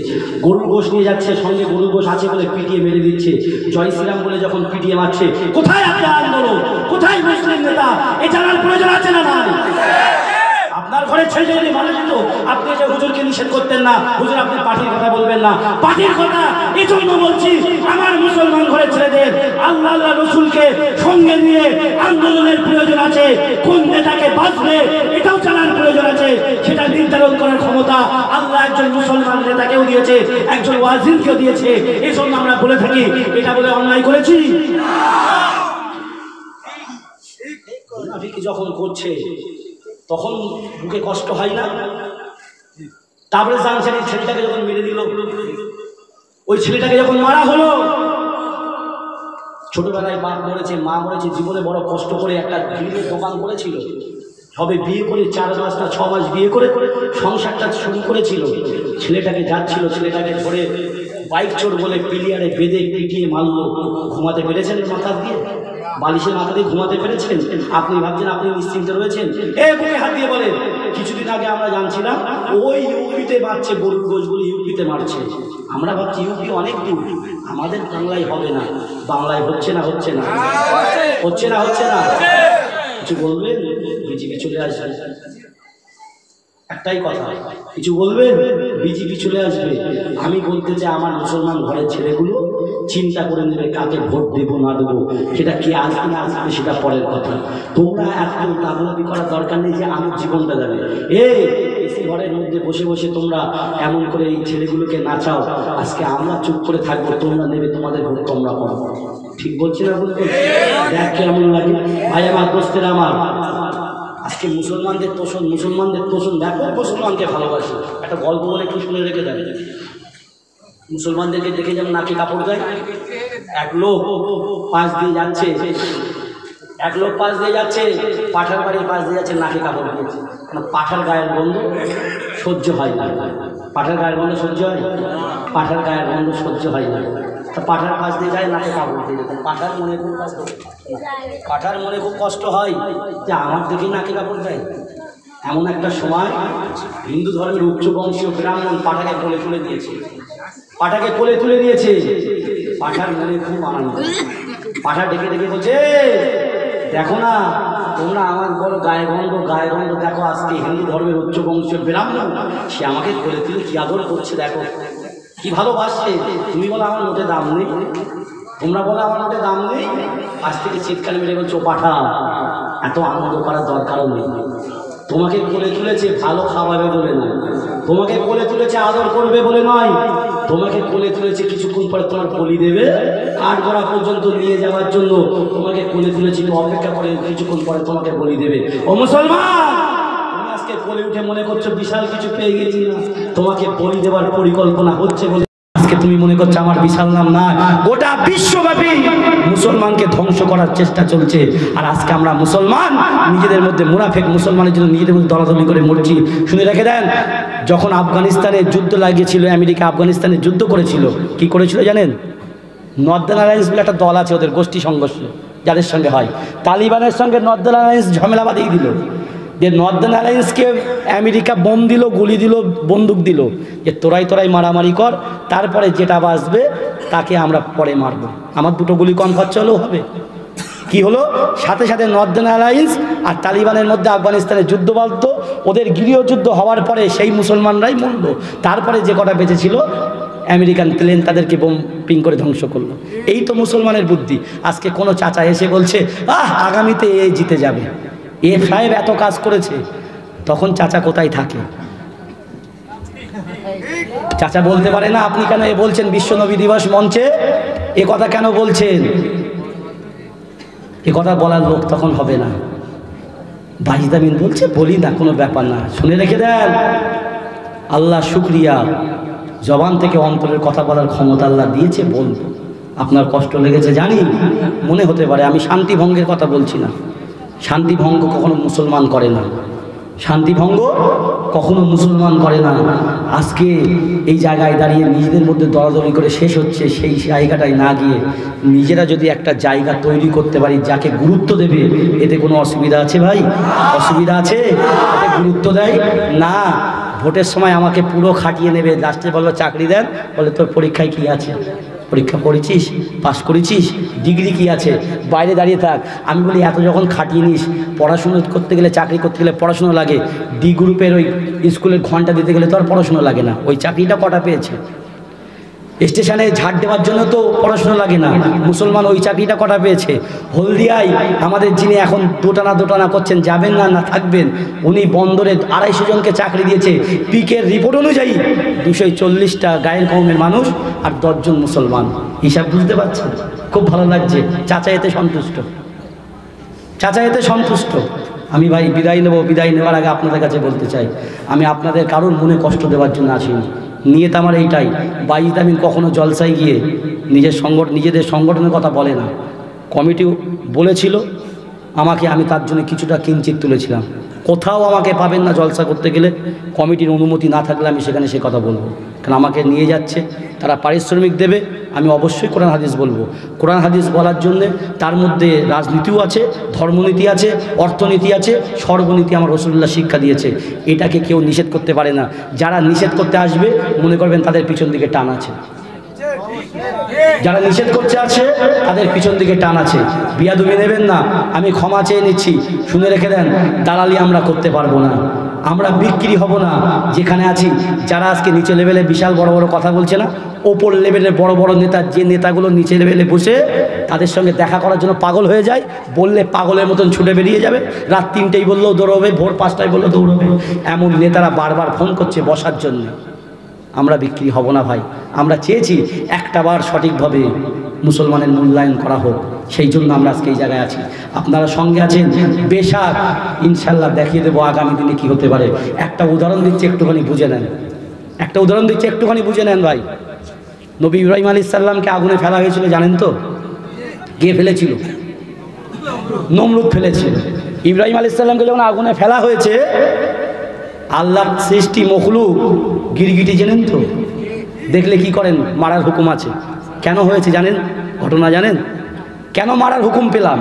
গরুর গোশ নিয়ে যাচ্ছে, সঙ্গে গরুর গোশ আছে বলে পিটিয়ে মেরে দিচ্ছে। জয় শ্রীরাম বলে যখন পিটিয়ে মারছে, কোথায় আপনার আন্দোলন, কোথায় মুসলিম নেতা? এ জানার প্রয়োজন আছে না নাই? আপনার ঘরে ছেলে যদি মারা যেত, আপনি যে হুজুরকে নিষেধ করতেন না, হুজুর আপনি পার্টির কথা বলবেন না। পার্টির কথা এই জন্য বলছি, আমার মুসলমান ঘরের ছেলেদের আল্লাহ আল্লাহ রসুলকে সঙ্গে নিয়ে আন্দোলনের প্রয়োজন আছে। কোন নেতাকে বাঁচবে এটাও জানার প্রয়োজন আছে। সেটা নির্ধারণ করার ক্ষমতা আল্লাহ একজন মুসলমান নেতাকেও দিয়েছে, একজন ওয়াজিনকেও দিয়েছে। এই জন্য আমরা বলে থাকি, এটা বলে অন্যায় করেছি। যখন করছে তখন বুকে কষ্ট হয় না? তারপরে জানছেন এই ছেলেটাকে যখন মেরে দিল, ওই ছেলেটাকে যখন মারা হলো, ছোটবেলায় বাপ মরেছে, মা মরেছে, জীবনে বড় কষ্ট করে একটা বিড়ির দোকান করেছিল, সবে বিয়ে করে 4 মাস না 6 মাস বিয়ে করে সংসারটা শুরু করেছিল। ছেলেটাকে যাচ্ছিল, ছেলেটাকে ধরে বাইক চোর বলে পিলিয়ারে বেঁধে পিটিয়ে মারলো। ঘুমাতে পেরেছেন মাথা দিয়ে? বালিশের মাথা দিয়ে ঘুমাতে পেরেছেন? আপনি ভাবছেন আপনি নিশ্চিন্ত রয়েছেন? বুকে হাত দিয়ে বলেন, কিছুদিন আগে আমরা জানছিলাম ওই ইউপিতে মারছে, গরুর গোশগুলো ইউপিতে মারছে। আমরা ভাবছি ইউপি অনেক দূর, আমাদের বাংলায় হবে না। বাংলায় হচ্ছে না, হচ্ছে না, হচ্ছে না, হচ্ছে না। কিছু বলবেন? বিজেপি চলে আসবে, একটাই কথা, কিছু বলবেন? বিজেপি চলে আসবে। আমি বলতে চাই, আমার মুসলমান ঘরের ছেলেগুলো চিন্তা করে নেবে কাকে ভোট দেবো না দেবো। সেটা কে আসবে না আসবে সেটা পরের কথা। তোমরা এত লাভালাভি করার দরকার নেই যে আমার জীবনটা যাবে। এসি ঘরের মধ্যে বসে বসে তোমরা এমন করে এই ছেলেগুলোকে নাচাও। আজকে আমরা চুপ করে থাকবো, তোমরা নেবে তোমাদের ভোট তোমরা করো। ঠিক বলছি না? বলতে দেখ কেমন লাগে ভাই আমার, দোস্তের আমার। আজকে মুসলমানদের তোষণ, মুসলমানদের তোষণ, ব্যাপক মুসলমানকে ভালোবাসে। একটা গল্প বলে একটু শুনে রেখে দেয়। মুসলমানদেরকে দেখে যেমন নাকি কাপড় দেয়। এক লোক পাশ দিয়ে যাচ্ছে, পাঠার বাড়ির পাশ দিয়ে যাচ্ছে, নাকি কাপড় দিয়েছে। কারণ পাঠার গায়ের গন্ধ সহ্য হয় না। পাঠার গায়ের গন্ধ সহ্য হয়? পাঠার গায়ের গন্ধ সহ্য হয় না। তা পাঠার পাশ দিয়ে যায়, নাকি কাপড় দিয়ে যেত। পাঠার মনে খুব কষ্ট হয় যে আমার দেখে নাকি কাপড় দেয়। এমন একটা সময় হিন্দু ধর্মের উচ্চ বংশীয় ব্রাহ্মণ পাঠাকে কোলে তুলে দিয়েছে। পাঠার মনে খুব আনন্দ। পাঠা ডেকে ডেকে বলছে, দেখো না তোমরা আমার বড় গায়ে গন্ধ দেখো, আজকে হিন্দু ধর্মের উচ্চ বংশীয় ব্রাহ্মণ, সে আমাকে কোলে তুলে কি আদর করছে, দেখো কি ভালোবাসছে। তুমি বলো আমার নোটে দাম নেই, তোমরা বলো আমার নোটে দাম নেই। আজ থেকে চিৎকার মেরে বলছো, পাঠা এত আনন্দ করার দরকারও নেই। তোমাকে কোলে তুলেছে ভালো খাওয়াবে বলে নয়, তোমাকে কোলে তুলেছে আদর করবে বলে নয়, তোমাকে কোলে তুলেছে কিছুক্ষণ পরে তোমার বলি দেবে, কাঠগড়া পর্যন্ত নিয়ে যাওয়ার জন্য তোমাকে কোলে তুলেছে। অপেক্ষা করে কিছুক্ষণ পরে তোমাকে বলি দেবে। ও মুসলমান, তুমি আজকে কোলে উঠে মনে করছো বিশাল কিছু পেয়ে গেছি না, তোমাকে বলি দেওয়ার পরিকল্পনা হচ্ছে বলে আজকে তুমি মনে করছো আমার বিশাল নাম না। গোটা বিশ্বব্যাপী মুসলমানকে ধ্বংস করার চেষ্টা চলছে। আর আজকে আমরা মুসলমান নিজেদের মধ্যে মুনাফেক মুসলমানের জন্য নিজেদের মধ্যে দলাদলি করে মরছি। শুনে রেখে দেন, যখন আফগানিস্তানে যুদ্ধ লাগিয়েছিল, আমেরিকা আফগানিস্তানে যুদ্ধ করেছিল, কি করেছিল জানেন? নর্দার্ন অ্যালায়েন্স বলে একটা দল আছে, ওদের গোষ্ঠী সংঘর্ষ যাদের সঙ্গে হয়, তালিবানের সঙ্গে নর্দার্ন অ্যালায়েন্স ঝামেলা বাঁধিয়ে দিল। যে নর্দার্ন অ্যালায়েন্সকে আমেরিকা বোম দিল, গুলি দিল, বন্দুক দিল, যে তোরাই মারামারি কর, তারপরে যেটা বাঁচবে তাকে আমরা পরে মারব। আমার 2টো গুলি কম খরচা হলেও হবে। কি হলো? সাথে সাথে নর্দার্ন অ্যালায়েন্স আর তালিবানের মধ্যে আফগানিস্তানের যুদ্ধ বাঁধত। ওদের গৃহযুদ্ধ হওয়ার পরে সেই মুসলমানরাই মরল। তারপরে যে কটা বেঁচেছিল আমেরিকান প্লেন তাদেরকে বোম্পিং করে ধ্বংস করলো। এই তো মুসলমানের বুদ্ধি। আজকে কোনো চাচা এসে বলছে আগামীতে এ জিতে যাবে, এ সাহেব এত কাজ করেছে, তখন চাচা কোথায় থাকে? চাচা বলতে পারে না আপনি কেন এ বলছেন বিশ্ব নবী দিবস মঞ্চে, এ কথা কেন বলছেন? এ কথা বলার লোক তখন হবে না। বাহিদামিন বলছে বলি না, কোনো ব্যাপার না। শুনে রেখে দেন, আল্লাহ শুকরিয়া, জবান থেকে অন্তরের কথা বলার ক্ষমতা আল্লাহ দিয়েছে, বলবো। আপনার কষ্ট লেগেছে জানি, মনে হতে পারে। আমি শান্তি ভঙ্গের কথা বলছি না, শান্তি ভঙ্গ কখনো মুসলমান করে না। শান্তিভঙ্গ কখনো মুসলমান করে না। আজকে এই জায়গায় দাঁড়িয়ে নিজেদের মধ্যে দরাদরি করে শেষ হচ্ছে, সেই জায়গাটায় না গিয়ে নিজেরা যদি একটা জায়গা তৈরি করতে পারি যাকে গুরুত্ব দেবে, এতে কোনো অসুবিধা আছে ভাই? অসুবিধা আছে? এতে গুরুত্ব দেয় না। ভোটের সময় আমাকে পুরো খাটিয়ে নেবে, লাস্টে বলবো চাকরি দেন, বলে তোর পরীক্ষায় কি আছে, পরীক্ষা করেছিস, পাস করেছিস, ডিগ্রি কি আছে, বাইরে দাঁড়িয়ে থাক। আমি বলি এত যখন খাটিয়ে নিস, পড়াশুনো করতে গেলে, চাকরি করতে গেলে পড়াশুনো লাগে, ডি গ্রুপের ওই স্কুলের ঘন্টা দিতে গেলে তো আর পড়াশুনো লাগে না। ওই চাকরিটা কটা পেয়েছে? স্টেশনে ঝাড় দেওয়ার জন্য তো পড়াশুনো লাগে না। মুসলমান ওই চাকরিটা কটা পেয়েছে? হলদিয়ায় আমাদের যিনি এখন দোটানা করছেন, যাবেন না না থাকবেন, উনি বন্দরে 250 জনকে চাকরি দিয়েছে। পিকের রিপোর্ট অনুযায়ী 240টা গায়ের কওমের মানুষ আর 10 জন মুসলমান। হিসাব বুঝতে পারছেন? খুব ভালো লাগছে। চাচা এতে সন্তুষ্ট, চাচা এতে সন্তুষ্ট। আমি ভাই বিদায় নেব। বিদায় নেওয়ার আগে আপনাদের কাছে বলতে চাই, আমি আপনাদের কারোর মনে কষ্ট দেওয়ার জন্য আসিনি। নিয়ত আমার এইটাই। বাইজিদ আমিন কখনো জলসায় গিয়ে নিজেদের সংগঠনের কথা বলে না। কমিটি বলেছিল আমাকে, আমি তার জন্য কিছুটা কিঞ্চিত তুলেছিলাম। কোথাও আমাকে পাবেন না জলসা করতে গেলে কমিটির অনুমতি না থাকলে আমি সেখানে সে কথা বলবো। কারণ আমাকে নিয়ে যাচ্ছে, তারা পারিশ্রমিক দেবে, আমি অবশ্যই কোরআন হাদিস বলবো। কোরআন হাদিস বলার জন্যে তার মধ্যে রাজনীতিও আছে, ধর্মনীতি আছে, অর্থনীতি আছে, সর্বনীতি আমার রাসূলুল্লাহ শিক্ষা দিয়েছে। এটাকে কেউ নিষেধ করতে পারে না। যারা নিষেধ করতে আসবে মনে করবেন তাদের পিছন দিকে টান আছে। যারা নিষেধ করতে আছে তাদের পিছন দিকে টান আছে। বিয়াদুবি নেবেন না, আমি ক্ষমা চেয়ে নিচ্ছি। শুনে রেখে দেন, দালালি আমরা করতে পারবো না, আমরা বিক্রি হব না। যেখানে আছি, যারা আজকে নিচে লেভেলে বিশাল বড় বড় কথা বলছে না, ওপর লেভেলের বড় বড় নেতা, যে নেতাগুলো নিচে লেভেলে বসে তাদের সঙ্গে দেখা করার জন্য পাগল হয়ে যায়, বললে পাগলের মতন ছুটে বেরিয়ে যাবে, রাত 3টেই বললেও দৌড়বে, ভোর 5টায় বললেও দৌড়বে। এমন নেতারা বারবার ফোন করছে বসার জন্য। আমরা বিক্রি হব না ভাই। আমরা চেয়েছি একটাবার সঠিকভাবে মুসলমানের মূল্যায়ন করা হোক, সেই জন্য আমরা আজকে এই জায়গায় আছি। আপনারা সঙ্গে আছেন, বেশাক ইনশাল্লাহ দেখিয়ে দেবো আগামী দিনে কি হতে পারে। একটা উদাহরণ দিচ্ছি, একটুখানি বুঝে নেন। একটা উদাহরণ দিচ্ছি, একটুখানি বুঝে নেন ভাই। নবী ইব্রাহিম আলাইহিস সালামকে আগুনে ফেলা হয়েছিল, জানেন তো? কে ফেলেছিল? নমরুদ ফেলেছিল। ইব্রাহিম আলাইহিস সালামকে যখন আগুনে ফেলা হয়েছে, আল্লাহর সৃষ্টি মখলুক গিরগিটি, জানেন তো? দেখলে কি করেন? মারার হুকুম আছে। কেন হয়েছে জানেন? ঘটনা জানেন? কেন মারার হুকুম পেলাম?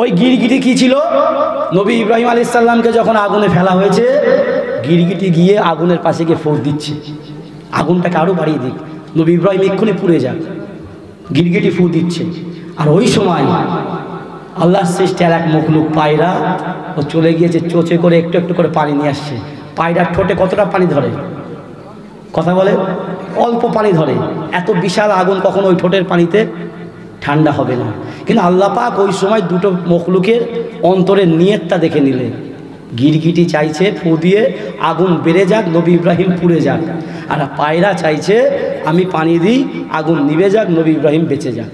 ওই গিরগিটি কি ছিল? নবী ইব্রাহিম আলাইহিস সালামকে যখন আগুনে ফেলা হয়েছে, গিরগিটি গিয়ে আগুনের পাশে গিয়ে ফোঁস দিচ্ছে, আগুনটাকে আরও বাড়িয়ে দিক, নবী ইব্রাহিম এক্ষুনি পুড়ে যাক। গিরগিটি ফু দিচ্ছে। আর ওই সময় আল্লাহর সৃষ্টি আর এক মখলুক পায়রা, ও চলে গিয়েছে চোচে করে একটু একটু করে পানি নিয়ে আসছে। পায়রার ঠোঁটে কতটা পানি ধরে? কথা বলে, অল্প পানি ধরে। এত বিশাল আগুন কখনো ওই ঠোঁটের পানিতে ঠান্ডা হবে না। কিন্তু আল্লাহ পাক ওই সময় দুটো মখলুকের অন্তরের নিয়তটা দেখে নিলেন। গিরগিটি চাইছে ফু দিয়ে আগুন বেড়ে যাক, নবী ইব্রাহিম পুড়ে যাক। আর পায়রা চাইছে আমি পানি দিই, আগুন নিভে যাক, নবী ইব্রাহিম বেঁচে যাক।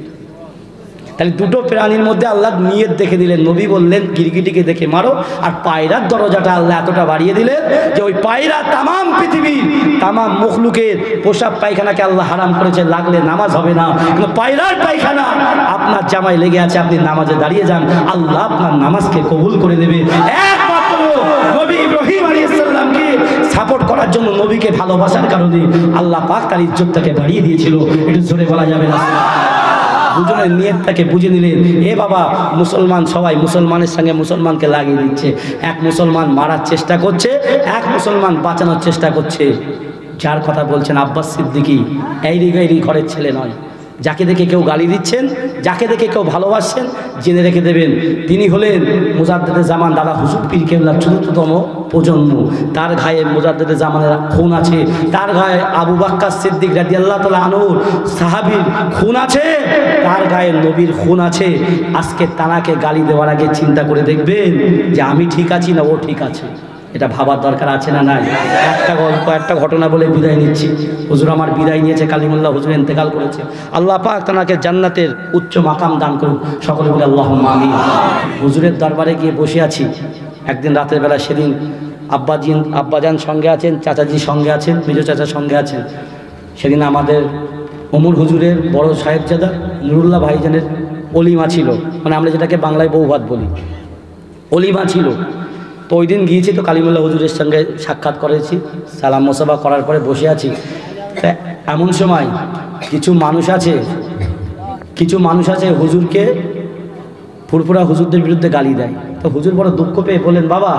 তাহলে দুটো প্রাণীর মধ্যে আল্লাহ নিয়ত দেখে দিলেন। নবী বললেন গিরগিটিকে দেখে মারো, আর পায়রার দরজাটা আল্লাহ এতটা বাড়িয়ে দিলেন যে ওই পায়রা তামাম পৃথিবীর তামাম মখলুকের পোশাক পায়খানাকে আল্লাহ হারাম করেছে, লাগলে নামাজ হবে না। কিন্তু পায়রার পায়খানা আপনার জামায় লেগে আছে, আপনি নামাজে দাঁড়িয়ে যান, আল্লাহ আপনার নামাজকে কবুল করে দেবে। একমাত্র নবী ইব্রাহিম আলাইহিস সালামকে সাপোর্ট করার জন্য, নবীকে ভালোবাসার কারণে আল্লাহ পাক তার ইজ্জতটাকে বাড়িয়ে দিয়েছিল। একটু জোরে বলা যাবে না? দুজনের নিয়তটাকে বুঝে নিলেন। এ বাবা, মুসলমান সবাই মুসলমানের সঙ্গে মুসলমানকে লাগিয়ে দিচ্ছে। এক মুসলমান মারার চেষ্টা করছে, এক মুসলমান বাঁচানোর চেষ্টা করছে। যার কথা বলছেন আব্বাস সিদ্দিকী, এইরি গাইরি ঘরের ছেলে নয়। যাকে দেখে কেউ গালি দিচ্ছেন, যাকে দেখে কেউ ভালোবাসছেন, জেনে রেখে দেবেন তিনি হলেন মুজাদ্দেদে জামান দাদা হুজুর পীর কেবলার ৪র্থতম প্রজন্ম। তার গায়ে মুজাদ্দেদে জামানের খুন আছে, তার গায়ে আবু বকর সিদ্দিক রাদিয়াল্লাহু তাআলা আনহুর সাহাবীর খুন আছে, তার গায়ে নবীর খুন আছে। আজকে তানাকে গালি দেওয়ার আগে চিন্তা করে দেখবেন যে আমি ঠিক আছি না ও ঠিক আছে। এটা ভাবার দরকার আছে না নাই? একটা গল্প, একটা ঘটনা বলে বিদায় নিচ্ছি। হুজুর আমার বিদায় নিয়েছে, কালিমুল্লাহ হুজুর ইন্তেকাল করেছে। আল্লাহ পাক তাকে জান্নাতের উচ্চ মাকাম দান করুন, সকলে বলে আল্লাহুম্মা আমিন। হুজুরের দরবারে গিয়ে বসে আছি একদিন রাতের বেলা। সেদিন আব্বাজান সঙ্গে আছেন, চাচাজি সঙ্গে আছেন, মেজো চাচা সঙ্গে আছেন। সেদিন আমাদের ওমর হুজুরের বড় সাহেবজাদা নুরুল্লাহ ভাইজানের অলিমা ছিল, মানে আমরা যেটাকে বাংলায় বৌভাত বলি, অলিমা ছিল। তো তো ওই দিন গিয়েছি, তো কালিমুল্লাহ হুজুরের সঙ্গে সাক্ষাৎ করেছি, সালাম মোসাফা করার পরে বসে আছি। তা এমন সময় কিছু মানুষ আছে হুজুরকে, ফুরফুরা হুজুরদের বিরুদ্ধে গালি দেয়। তো হুজুর বড় দুঃখ পেয়ে বললেন, বাবা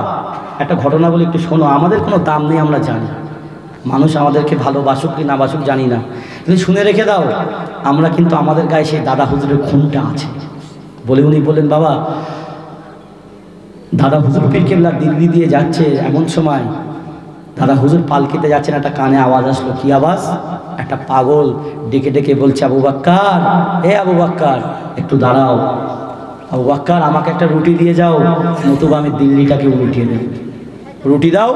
একটা ঘটনা বলে একটু শোনো, আমাদের কোনো দাম নেই আমরা জানি, মানুষ আমাদেরকে ভালোবাসুক কি না বাসুক জানি না, কিন্তু শুনে রেখে দাও আমরা কিন্তু আমাদের গায়ে সেই দাদা হুজুরের খুনটা আছে। বলে উনি বললেন, বাবা দাদা হুজুর পীর কেবলা দিল্লি দিয়ে যাচ্ছে, এমন সময় দাদা হুজুর পালকিতে যাচ্ছেন, একটা কানে আওয়াজ আসলো। কি আওয়াজ? একটা পাগল ডেকে ডেকে বলছে, আবু বাক্কার, হে আবু বাক্কার একটু দাঁড়াও, আবু বাক্কার আমাকে একটা রুটি দিয়ে যাও, নতুবা আমি দিল্লিটাকে উল্টিয়ে দেবো, রুটি দাও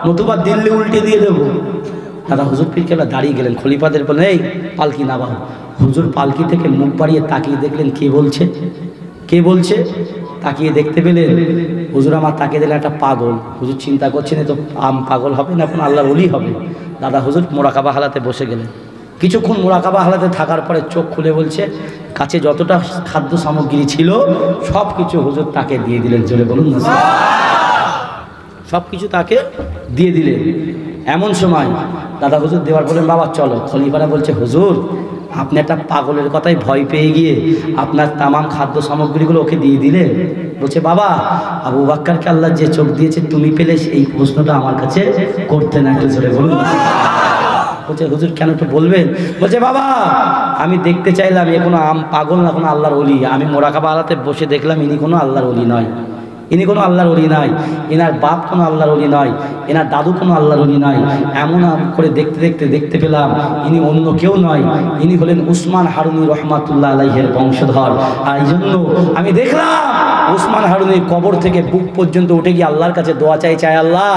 নতুবা দিল্লি উল্টে দিয়ে দেবো। দাদা হুজুর পীর কেবলা দাঁড়িয়ে গেলেন, খলিফাদের বললেন, এই পালকি নামাও। হুজুর পালকি থেকে মুখ বাড়িয়ে তাকিয়ে দেখলেন কে বলছে, তাকিয়ে দেখতে পেলেন হুজুর আমার তাকিয়ে দিলেন একটা পাগল। হুজুর চিন্তা করছেন তো পাগল হবে না কোন আল্লাহর ওলি হবে। দাদা হুজুর মোরাকাবা হালাতে বসে গেলেন। কিছুক্ষণ মোরাকাবা হালাতে থাকার পরে চোখ খুলে বলছে, কাছে যতটা খাদ্য সামগ্রী ছিল সব কিছু হুজুর তাকে দিয়ে দিলেন। জোরে বলুন না, সব কিছু তাকে দিয়ে দিলেন। এমন সময় দাদা হুজুর দেওয়ার বলেন, বাবা চলো। খলিফারা বলছে, হুজুর আপনি একটা পাগলের কথায় ভয় পেয়ে গিয়ে আপনার তামাম খাদ্য সামগ্রীগুলো ওকে দিয়ে দিলেন। বলছে, বাবা আবু বাক্কারকে আল্লাহ যে চোখ দিয়েছে তুমি পেলে এই প্রশ্নটা আমার কাছে করতে না, একটু জোরে বলুন। বলছে, হুজুর কেন একটু বলবেন? বলছে, বাবা আমি দেখতে চাইলাম এ কোনো পাগল না, কোনো আল্লাহর ওলি। আমি মোরাকাবা আলাতে বসে দেখলাম ইনি কোনো আল্লাহর ওলি নয়, ইনি কোনো আল্লাহর ওলি নয়, এনার বাপ কোনো আল্লাহর ওলি নয়, এনার দাদু কোনো আল্লাহর ওলি নয়। এমন করে দেখতে পেলাম ইনি অন্য কেউ নয়, ইনি হলেন উসমান হারুনি রহমাতুল্লাহ আলাইহির বংশধর। আর এই জন্য আমি দেখলাম উসমান হারুনির কবর থেকে বুক পর্যন্ত উঠে গিয়ে আল্লাহর কাছে দোয়া চাই, আল্লাহ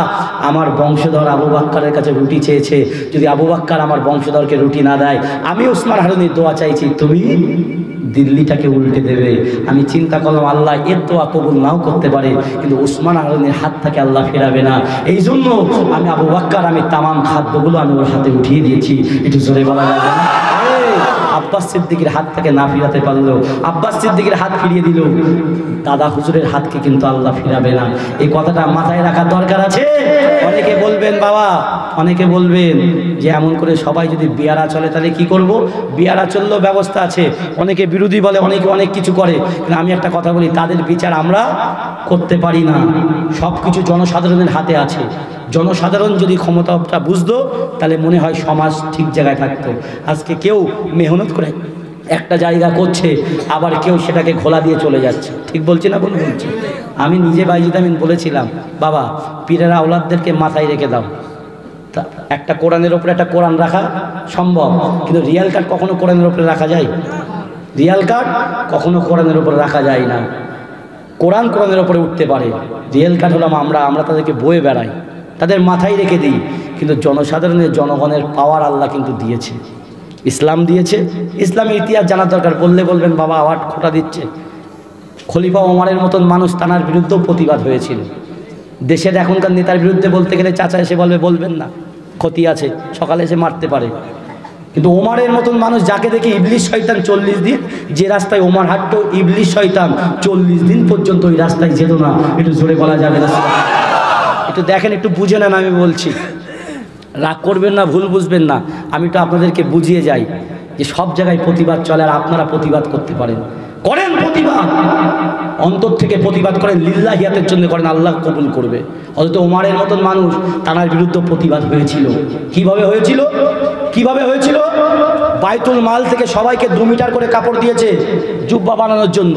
আমার বংশধর আবু বাক্কারের কাছে রুটি চেয়েছে, যদি আবু বাক্কার আমার বংশধরকে রুটি না দেয়, আমি উসমান হারুনির দোয়া চাইছি তুমি দিল্লিটাকে উল্টে দেবে। আমি চিন্তা করলাম আল্লাহ এর দোয়া কবুল নাও করতে পারে, কিন্তু উসমান হারুনির হাত থেকে আল্লাহ ফেরাবে না। এই জন্য আমি আবু বাক্কার আমি তামাম খাদ্যগুলো আমি ওর হাতে উঠিয়ে দিয়েছি। একটু জোরে বলা যাবে না? আব্বাস সিদ্দিকের হাত থেকে না ফিরাতে পারলো, আব্বাস সিদ্দিকের হাত ফিরিয়ে দিল, দাদা হুজুরের হাতকে কিন্তু আল্লাহ ফিরাবে না। এই কথাটা মাথায় রাখার দরকার আছে। অনেকে বলবেন বাবা, অনেকে বলবেন যে এমন করে সবাই যদি বিয়ারা চলে তাহলে কি করব? বিয়ারা চললেও ব্যবস্থা আছে। অনেকে বিরোধী বলে, অনেকে অনেক কিছু করে, কিন্তু আমি একটা কথা বলি, তাদের বিচার আমরা করতে পারি না। সব কিছু জনসাধারণের হাতে আছে। জনসাধারণ যদি ক্ষমতাটা বুঝতো তাহলে মনে হয় সমাজ ঠিক জায়গায় থাকতো। আজকে কেউ মেহনত করে একটা জায়গা করছে, আবার কেউ সেটাকে ঘোলা দিয়ে চলে যাচ্ছে। ঠিক বলছি না? বলছি। আমি নিজে বাইজিদ আমিন বলেছিলাম, বাবা পীরের আওলাদদেরকে মাথায় রেখে দাও। তা একটা কোরআনের ওপরে একটা কোরআন রাখা সম্ভব, কিন্তু রিয়াল কার্ড কখনো কোরআনের ওপরে রাখা যায়? রিয়াল কার্ড কখনো কোরআনের ওপরে রাখা যায় না। কোরআনের ওপরে উঠতে পারে, রিয়েল কার্ড হলাম আমরা তাদেরকে বয়ে বেড়াই, তাদের মাথায় রেখে দিই। কিন্তু জনসাধারণের জনগণের পাওয়ার আল্লাহ কিন্তু দিয়েছে, ইসলাম দিয়েছে। ইসলামের ইতিহাস জানার দরকার। বলবেন বাবা আওয়াজ খোটা দিচ্ছে। খলিফা ওমরের মতন মানুষ তানার বিরুদ্ধেও প্রতিবাদ হয়েছিল। দেশের এখনকার নেতার বিরুদ্ধে বলতে গেলে চাচা এসে বলবেন না, ক্ষতি আছে, সকালে এসে মারতে পারে। কিন্তু ওমরের মতন মানুষ যাকে দেখে ইবলিশ শয়তান 40 দিন, যে রাস্তায় ওমর হাঁটতো ইবলিশ শয়তান 40 দিন পর্যন্ত ওই রাস্তায় যেত না। একটু জোরে বলা যাবে না? একটু দেখেন, একটু বুঝে নেন। আমি বলছি, রাগ করবেন না, ভুল বুঝবেন না। আমি তো আপনাদেরকে বুঝিয়ে যাই যে সব জায়গায় প্রতিবাদ চলে, আর আপনারা প্রতিবাদ করতে পারেন, করেন প্রতিবাদ, অন্তর থেকে প্রতিবাদ করেন, লিল্লাহিয়াতের জন্য করেন, আল্লাহ কবুল করবে। অথচ ওমরের মতন মানুষ তানার বিরুদ্ধে প্রতিবাদ হয়েছিল। কিভাবে হয়েছিল? বাইতুল মাল থেকে সবাইকে 2 মিটার করে কাপড় দিয়েছে জুব্বা বানানোর জন্য।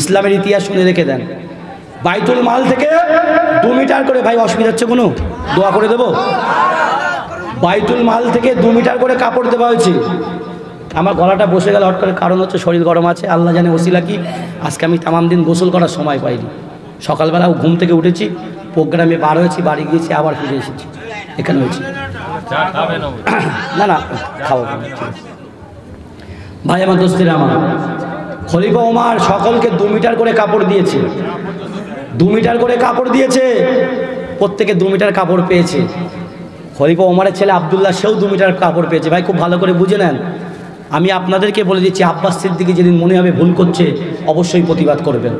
ইসলামের ইতিহাস শুনে রেখে দেন। বাইতুল মাল থেকে 2 মিটার করে, ভাই অসুবিধা হচ্ছে কোনো? দোয়া করে দেবো। বাইতুল মাল থেকে 2 মিটার করে কাপড় দেওয়া হয়েছে। আমার গলাটা বসে গেল হট করে, কারণ হচ্ছে শরীর গরম আছে। আল্লাহ জানে ওসিলা কি, আজকে আমি তামাম দিন গোসল করার সময় পাইনি। সকালবেলা ঘুম থেকে উঠেছি, প্রোগ্রামে বার হয়েছি, বাড়ি গিয়েছি, আবার ফিরে এসেছি, এখানে হয়েছি। না খাবো ভাই। আমার দোস্তেরা, আমার খলিফা ওমর সকলকে 2 মিটার করে কাপড় দিয়েছে। 2 মিটার করে কাপড় দিয়েছে, প্রত্যেকে 2 মিটার কাপড় পেয়েছে। খলিফা ওমরের ছেলে আব্দুল্লাহ সেও 2 মিটার কাপড় পেয়েছে। ভাই খুব ভালো করে বুঝে নেন। আমি আপনাদেরকে বলে দিচ্ছি, আব্বাস সিদ্দিকী যেদিন মনে হবে ভুল করছে অবশ্যই প্রতিবাদ করবেন,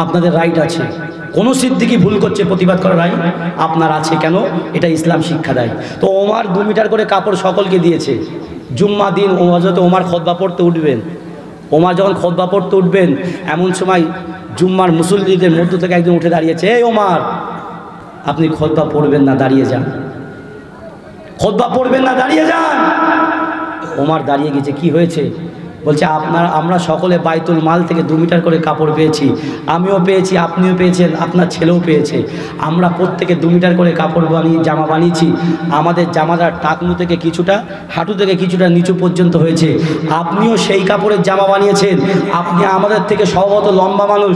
আপনাদের রাইট আছে। কোনো সিদ্দিকি ভুল করছে প্রতিবাদ করার আইন আপনার আছে কেন? এটা ইসলাম শিক্ষা দেয়। তো ওমর 2 মিটার করে কাপড় সকলকে দিয়েছে। জুম্মা দিন হযরত ওমর খুতবা পড়তে উঠবেন। ওমর যখন খুতবা পড়তে উঠবেন, এমন সময় জুম্মার মুসল্লিদের মধ্য থেকে একজন উঠে দাঁড়িয়েছে, এই ওমর, আপনি খুতবা পড়বেন না, দাঁড়িয়ে যান। খুতবা পড়বেন না, দাঁড়িয়ে যান। ওমর দাঁড়িয়ে গেছে। কি হয়েছে? বলছে আমরা সকলে বাইতুল মাল থেকে 2 মিটার করে কাপড় পেয়েছি, আমিও পেয়েছি, আপনিও পেয়েছেন, আপনার ছেলেও পেয়েছে। আমরা প্রত্যেকে 2 মিটার করে কাপড় জামা বানিয়েছি। আমাদের জামাটার টাকনু থেকে কিছুটা, হাঁটু থেকে কিছুটা নিচু পর্যন্ত হয়েছে। আপনিও সেই কাপড়ের জামা বানিয়েছেন। আপনি আমাদের থেকে সম্ভবত লম্বা মানুষ,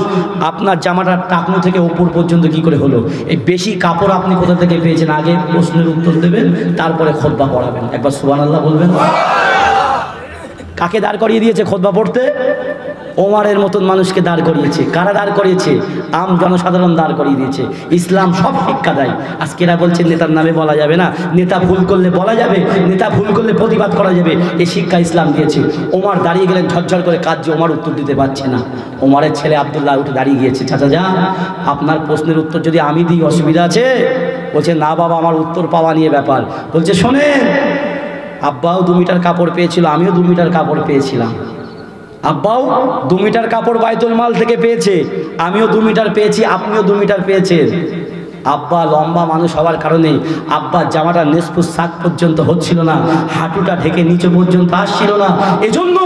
আপনার জামাটার টাকনু থেকে উপর পর্যন্ত কি করে হলো? এই বেশি কাপড় আপনি কোথা থেকে পেয়েছেন? আগে প্রশ্নের উত্তর দেবেন, তারপরে খুতবা পড়াবেন। একবার সুবহানাল্লাহ বলবেন। কাকে দাঁড় করিয়ে দিয়েছে খুতবা পড়তে? ওমরের মতন মানুষকে দাঁড় করিয়েছে। কারা দাঁড় করিয়েছে? আম জনসাধারণ দাঁড় করিয়ে দিয়েছে। ইসলাম সব শিক্ষা দেয়। আজকে এরা বলছে নেতার নামে বলা যাবে না, নেতা ভুল করলে বলা যাবে, নেতা ভুল করলে প্রতিবাদ করা যাবে। এই শিক্ষা ইসলাম দিয়েছে। ওমর দাঁড়িয়ে গেলেন ঝরঝর করে কাজ, যে ওমর উত্তর দিতে পারছে না। ওমরের ছেলে আব্দুল্লাহ উঠে দাঁড়িয়ে গিয়েছে, চাচা যা, আপনার প্রশ্নের উত্তর যদি আমি দিই অসুবিধা আছে? বলছে না বাবা, আমার উত্তর পাওয়া নিয়ে ব্যাপার। বলছে শোনেন, আব্বাও 2 মিটার কাপড় পেয়েছিল, আমিও 2 মিটার কাপড় পেয়েছিলাম। আব্বাও 2 মিটার কাপড় বাইতুল মাল থেকে পেয়েছে, আমিও 2 মিটার পেয়েছি, আপনিও 2 মিটার পেয়েছেন। আব্বা লম্বা মানুষ হওয়ার কারণে আব্বার জামাটা নেসফুস সাক পর্যন্ত হচ্ছিল না, হাঁটুটা ঢেকে নিচে পর্যন্ত আসছিল না। এজন্য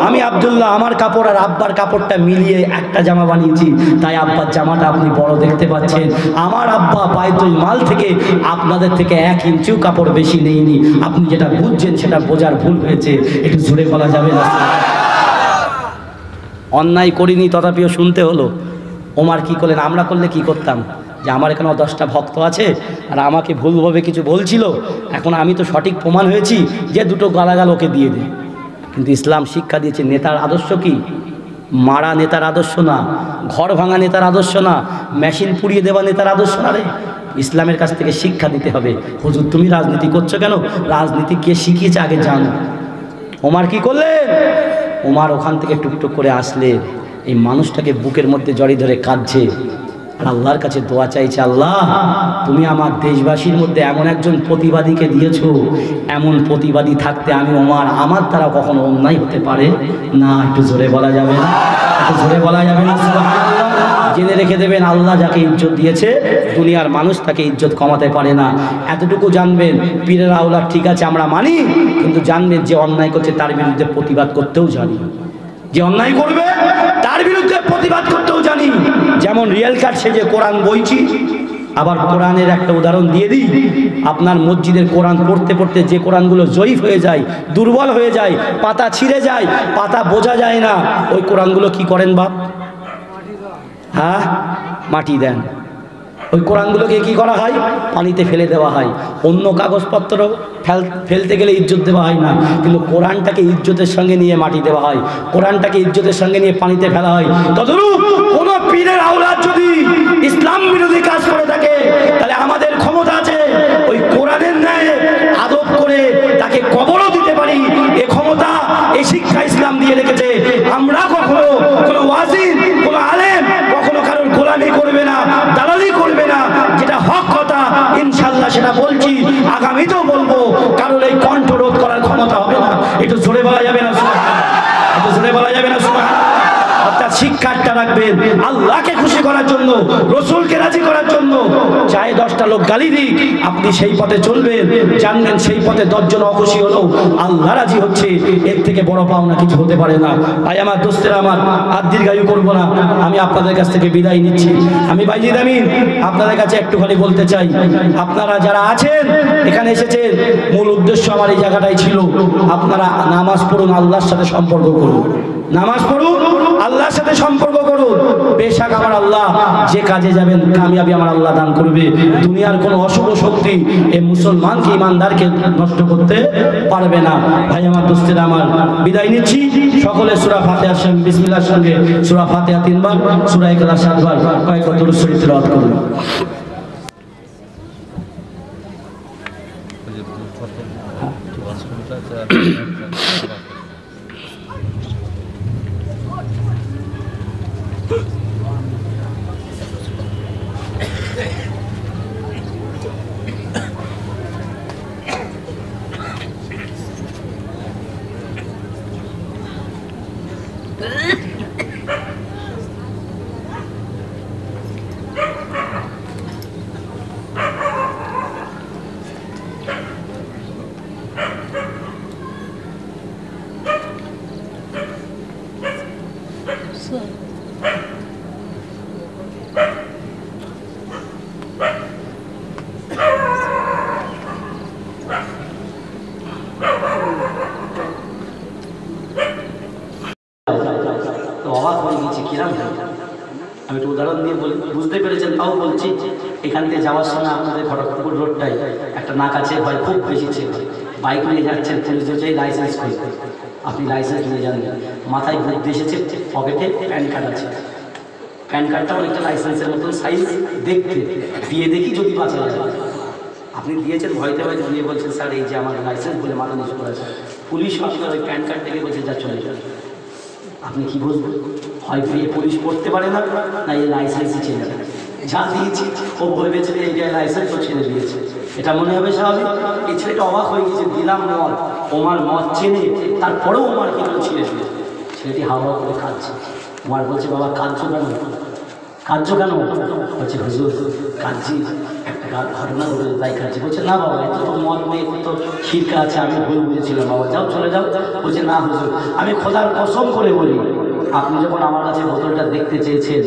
আমি আব্দুল্লাহ আমার কাপড় আর আব্বার কাপড়টা মিলিয়ে একটা জামা বানিয়েছি। তাই আব্বার জামাটা আপনি বড় দেখতে পাচ্ছেন। আমার আব্বা বাইতুল মাল থেকে আপনাদের থেকে 1 ইঞ্চিও কাপড় বেশি নেইনি। আপনি যেটা বুঝছেন সেটা বোঝার ভুল হয়েছে, একটু জোরে বলা যাবে না? অন্যায় করিনি, তথাপিও শুনতে হলো। ওমর কি করলেন? আমরা করলে কি করতাম? যে আমার এখানে 10টা ভক্ত আছে আর আমাকে ভুলভাবে কিছু বলছিল, এখন আমি তো সঠিক প্রমাণ হয়েছি, যে 2টো গালাগাল ওকে দিয়ে দে। কিন্তু ইসলাম শিক্ষা দিয়েছে নেতার আদর্শ কি? মারা নেতার আদর্শ না, ঘর ভাঙা নেতার আদর্শ না, মেশিন পুড়িয়ে দেওয়া নেতার আদর্শ না রে। ইসলামের কাছ থেকে শিক্ষা দিতে হবে। হুজুর তুমি রাজনীতি করছো কেন? রাজনীতি কে শিখিয়েছে আগে জানো। ওমর কি করলেন? ওমর ওখান থেকে টুকটুক করে আসলেন, এই মানুষটাকে বুকের মধ্যে জড়িয়ে ধরে কাঁদছে আর আল্লাহর কাছে দোয়া চাইছে, আল্লাহ তুমি আমার দেশবাসীর মধ্যে এমন একজন প্রতিবাদীকে দিয়েছো, এমন প্রতিবাদী থাকতে আমি ওমর, আমার দ্বারা কখনো অন্যায় হতে পারে না। একটু জোরে বলা যাবে না? একটু জোরে বলা যাবে না? সুবহানাল্লাহ। জেনে রেখে দেবেন, আল্লাহ যাকে ইজ্জত দিয়েছে দুনিয়ার মানুষ তাকে ইজ্জত কমাতে পারে না। এতটুকু জানবেন, পীরের আওলাদ ঠিক আছে আমরা মানি, কিন্তু জানবেন যে অন্যায় করছে তার বিরুদ্ধে প্রতিবাদ করতেও জানি। যে অন্যায় করবে তার বিরুদ্ধে প্রতিবাদ করতেও জানি। যেমন রিয়েল কার্ড সেজে কোরআন বইছি, আবার কোরআনের একটা উদাহরণ দিয়ে দিই। আপনার মসজিদের কোরআন পড়তে পড়তে যে কোরআনগুলো জয়ীফ হয়ে যায়, দুর্বল হয়ে যায়, পাতা ছিঁড়ে যায়, পাতা বোঝা যায় না, ওই কোরআনগুলো কি করেন বাপ? হ্যাঁ, মাটি দেন। ওই কোরআনগুলোকে কি করা হয়? পানিতে ফেলে দেওয়া হয়। অন্য কাগজপত্র ফেলতে গেলে ইজ্জত দেওয়া হয় না, কিন্তু কোরআনটাকে ইজ্জতের সঙ্গে নিয়ে মাটি দেওয়া হয়, কোরআনটাকে ইজ্জতের সঙ্গে নিয়ে পানিতে ফেলা হয়। তদরূপ কোন পীরের আওলাদ যদি ইসলাম বিরোধী কাজ করে থাকে, তাহলে আমাদের ক্ষমতা আছে ওই কোরআনের ন্যায় আদব করে তাকে কবরও দিতে পারি। এ ক্ষমতা, এই শিক্ষা ইসলাম দিয়ে রেখেছে। আমরা কখনো কোনো ওয়াজির, কোনো আলেম কখনো কারোর গোলামি করবে না, দালালি করবে না। যেটা হক কথা ইনশাআল্লাহ সেটা বলছি, আগামীতেও বলবো। কারোর এই কণ্ঠ রোধ করার ক্ষমতা হবে না। একটু জোরে বলা যাবে না? একটু জোরে বলা যাবে না? অর্থাৎ শিক্ষাটা রাখবেন আল্লাহকে খুশি করার জন্য, রসুলকে রাজি করার জন্য। চাहे 10টা লোক গালি দিক, আপনি সেই পথে চলবেন, জানবেন সেই পথে 10 জন অখুশি হলেও আল্লাহ রাজি হচ্ছে। এর থেকে বড় পাওনা কিছু হতে পারে না। ভাই আমার, দোস্তেরা আমার, আর দীর্ঘায়ু করবো না, আমি আপনাদের কাছ থেকে বিদায় নিচ্ছি। আমি বাইজিদ আমিন আপনাদের কাছে একটুখানি বলতে চাই, আপনারা যারা আছেন এখানে এসেছেন, মূল উদ্দেশ্য আমার এই জায়গাটাই ছিল, আপনারা নামাজ পড়ুন, আল্লাহর সাথে সম্পর্ক করুন। নামাজ পড়ুন, আল্লাহর সাথে সম্পর্ক করুন। বেশক আমার আল্লাহ যে কাজে যাবেন কামিয়াবি আমার আল্লাহ দান করবে। দুনিয়ার কোনো অশুভ শক্তি এই মুসলমানকে, ইমানদারকে নষ্ট করতে পারবে না। ভাই আমার, দোস্তেরা আমার, বিদায় নিচ্ছি। সকলে সূরা ফাতিহার সঙ্গে বিসমিল্লাহর সঙ্গে সূরা ফাতিহা 3 বার, সূরা ইখলাস 7 বার, কয়েক দরুদ শরীফ তেলাওয়াত করুন। তো অবাক হয়ে গেছি কিরাম। আমি একটু উদাহরণ দিয়ে বলি, বুঝতে পেরেছেন তাও বলছি। এখান থেকে যাওয়ার সময় আপনাদের খড়গপুর রোডটাই একটা নাক আছে, হয় খুব বেশি ছিল, বাইক নিয়ে যাচ্ছেন, পুলিশ চাই লাইসেন্স করে, আপনি লাইসেন্স নিয়ে যান, মাথায় বুদ্ধি এসেছে, পকেটে প্যান কার্ড আছে, প্যান কার্ডটা অনেকটা লাইসেন্সের মতন সাইজ দেখতে, দিয়ে দেখি যদি বাঁচা যায়। আপনি দিয়েছেন ভয়তে ভয়তে, দিয়ে বলছেন স্যার এই যে আমার লাইসেন্স বলে মাথা নিচু করেছে, পুলিশ আপনার ওই প্যান কার্ড থেকে বলছে যা চলে যান। আপনি কি বুঝবেন? হয় পেয়ে পুলিশ পড়তে পারে না, না এই লাইসেন্সই ছেড়ে দেবে, যা দিয়েছি ও ভেবেছে এই লাইসেন্স ও ছেড়ে দিয়েছে, এটা মনে হবে স্বাভাবিক। এই ছেলেটা অবাক হয়ে গেছে, দিলাম মদ, ওমার মদ চেনে, তারপরেও ওমার কিন্তু ছেড়ে দিয়েছে। ছেলেটি হাওয়া করে কাঁদছে। ওমার বলছে বাবা কাঁদছো কেন? কাঁদছো কেন? বলছে হুজুর কাঁদছি, একটা ঘটনা ঘটে তাই কাঁদছি। বলছে না বাবা, এত তো মদ নেই, তো শিরকা আছে, আমি ভুল বুঝেছিলাম বাবা, যাও চলে যাও। বলছে না হুজুর, আমি খোদার কসম করে বলি, আপনি যখন আমার কাছে বোতলটা দেখতে চেয়েছেন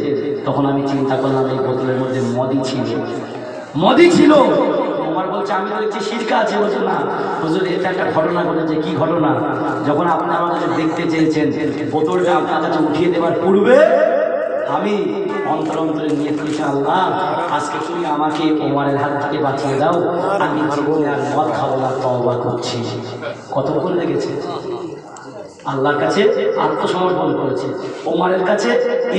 তখন আমি চিন্তা করলাম এই বোতলের মধ্যে মদই ছিল, মদই ছিল। আমার বলছে আমি তো দেখছি শিরকা আছে। বলছে না হুজুর, এটা একটা ঘটনা ঘটেছে। কি ঘটনা? যখন আপনি আমার কাছে দেখতে চেয়েছেন, বোতলটা আপনার কাছে উঠিয়ে দেওয়ার পূর্বে আমি অন্তরে নিয়ে করেছি, আল্লাহ আজকে তুমি আমাকে ওমারের হাত থেকে বাঁচিয়ে দাও, আমি জীবনে আর মদ খাবো না, তওবা করছি। কতক্ষণ লেগেছে? আল্লাহর কাছে আত্মসমর্পণ করেছে, ওমারের কাছে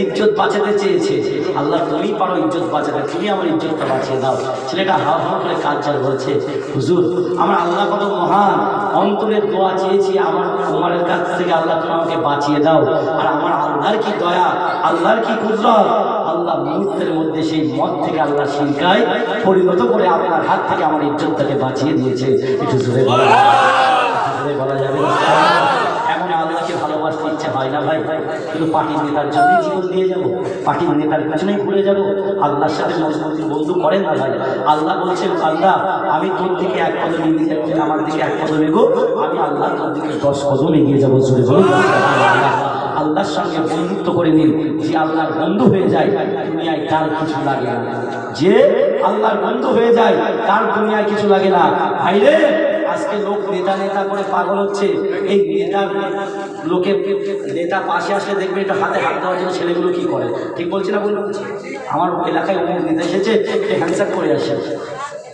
ইজ্জত বাঁচাতে চেয়েছে। আল্লাহ তুমি পারো ইজ্জত বাঁচাতে, তুমি আমার ইজ্জতটা বাঁচিয়ে দাও। ছেলেটা হা হা করে কাজ বলছে হুজুর আমার আল্লাহ কত মহান, অন্তরের দোয়া চেয়েছি আমার ওমারের কাছ থেকে, আল্লাহ তুমি আমাকে বাঁচিয়ে দাও। আর আমার আল্লাহর কি দয়া, আল্লাহর কি কুদরত, আল্লাহ মুহূর্তের মধ্যে সেই মদ থেকে আল্লাহ শিরকায় পরিণত করে আপনার হাত থেকে আমার ইজ্জতটাকে বাঁচিয়ে দিয়েছে। একটু জোরে বলা যাবে না? এমন আল্লাহকে ভালোবাসতে ইচ্ছা হয় না ভাই, কিন্তু পার্টির নেতার জন্যই জীবন দিয়ে যাবো, পার্টির নেতার পেছনেই ঘুরে যাবো? আল্লাহর সাথে মজবুতি বন্ধু করেন না ভাই। আল্লাহ বলছেন আল্লাহ আমি তোর দিকে এক কদম এগিয়ে যাবো, আমার দিকে এক কদম এগো, আমি আল্লাহ তোর দিকে 10 কদম এগিয়ে যাবো। জোরে বলুন আল্লাহর সঙ্গে বন্ধুত্ব করে নিন। যে আল্লাহর বন্ধু হয়ে যায় দুনিয়ায় তার কিছু লাগে না, যে আল্লাহর বন্ধু হয়ে যায় তার দুনিয়ায় কিছু লাগে না। ভাইরে আজকে লোক নেতা নেতা করে পাগল হচ্ছে, এই নেতার লোকের নেতা পাশে আসলে দেখবে একটু হাতে হাত দেওয়ার জন্য ছেলেগুলো কি করে, ঠিক বলছি না? বলছি আমার এলাকায় অনেক নেতা এসেছে, হ্যান্ডশেক করে আসে,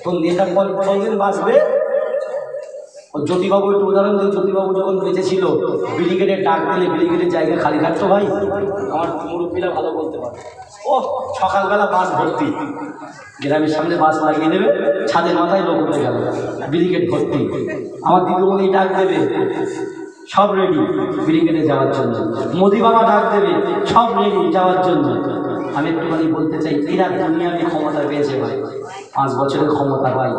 তো নেতা কতদিন বাঁচবে? জ্যোতিবাবু একটু উদাহরণ দিই, জ্যোতিবাবু যখন বেঁচে ছিল ব্রিগেডের ডাক দিলে ব্রিগেডের জায়গা খালি থাকতো ভাই, আমার মুরব্বীরা ভালো বলতে পারে। ও সকালবেলা বাস ভর্তি, গ্রামের সামনে বাস লাগিয়ে দেবে, ছাদের মাথায় লোক উঠে গেল, ব্রিগেড ভর্তি। আমার দিদিমণি ডাক দেবে, সব রেডি ব্রিগেডে যাওয়ার জন্য, মোদি বাবা ডাক দেবে, সব রেডি যাওয়ার জন্য। আমি একটুখানি বলতে চাই, এরা দুনিয়াতে ক্ষমতা পেয়েছে ভাই, 5 বছরের ক্ষমতা পাই,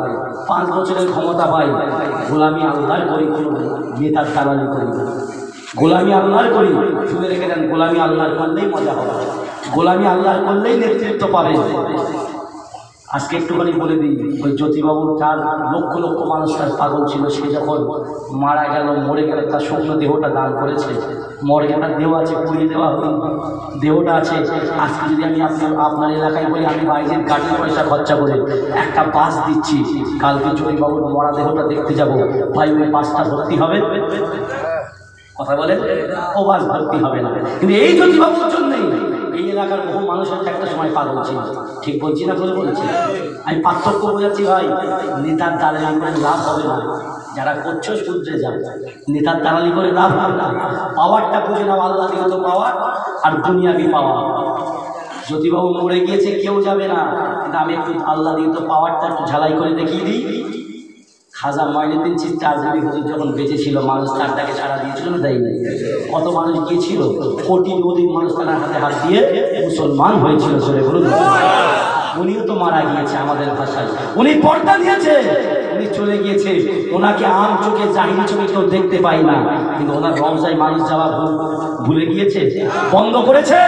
5 বছরের ক্ষমতা পাই, গোলামি আল্লাহর করি, কোনো নেতার দালালি করি না, গোলামি আল্লাহর করি। শুনে রেখে দেন, গোলামি আল্লাহর করলেই মজা হবে, গোলামি আল্লাহর করলেই নেতৃত্ব পাবে। আজকে একটুখানি বলে দিই, ওই জ্যোতিবাবু তার লক্ষ লক্ষ মানুষ তার পাগল ছিল, সে যখন মারা গেল, মরে গেল, তার শুকনো দেহটা দান করেছে, মর্গে তার দেহ আছে, পুড়িয়ে দেওয়া হলো, দেহটা আছে। আজকে যদি আমি আপনার এলাকায় বলি আমি বাইরের গাড়ির পয়সা খরচা করে একটা বাস দিচ্ছি, কালকে জ্যোতিবাবুর মরা দেহটা দেখতে যাব, ভাই ওই বাসটা ভর্তি হবে? কথা বলে ও বাস ভর্তি হবে না। কিন্তু এই জ্যোতিবাবুর জন্যই এই এলাকার বহু মানুষের একটা সময় পাগল ছিল, ঠিক বলছি না? বলে বলছি আমি পার্থক্য বোঝাচ্ছি ভাই। নেতার দালালি করে লাভ হবে না, যারা করছো শুধরে যাবে, নেতার দালালি করে লাভ হবে না। পাওয়ারটা বুঝে নাও, আল্লাহ দিয়ে তো পাওয়ার আর দুনিয়াবি পাওয়ার। জ্যোতিবাবু মরে গিয়েছে, কেউ যাবে না, কিন্তু আমি একটু আল্লাহ দিয়ে তো পাওয়ারটা একটু ঝালাই করে দেখিয়ে দিই। খাজা মঈনুদ্দিন চিশতি আজমিরি হুজুর যখন বেঁচে ছিল, মানুষ তার ডাকে সাড়া দিয়েছিল না? দেয়নি? কত মানুষ গিয়েছিল, কোটি অধিক মানুষ তার হাতে হাত দিয়ে মুসলমান হয়েছিল। জোরে বলুন, উনিও তো মারা গিয়েছে আমাদের ভাষায়। উনি পর্দা দিয়েছে, উনি চলে গিয়েছে। ওনাকে আম চোখে জাহির চোখে কেউ দেখতে পায় না, কিন্তু ওনার রওজায় মানুষ যাওয়া ভুলে গিয়েছে, বন্ধ করেছে।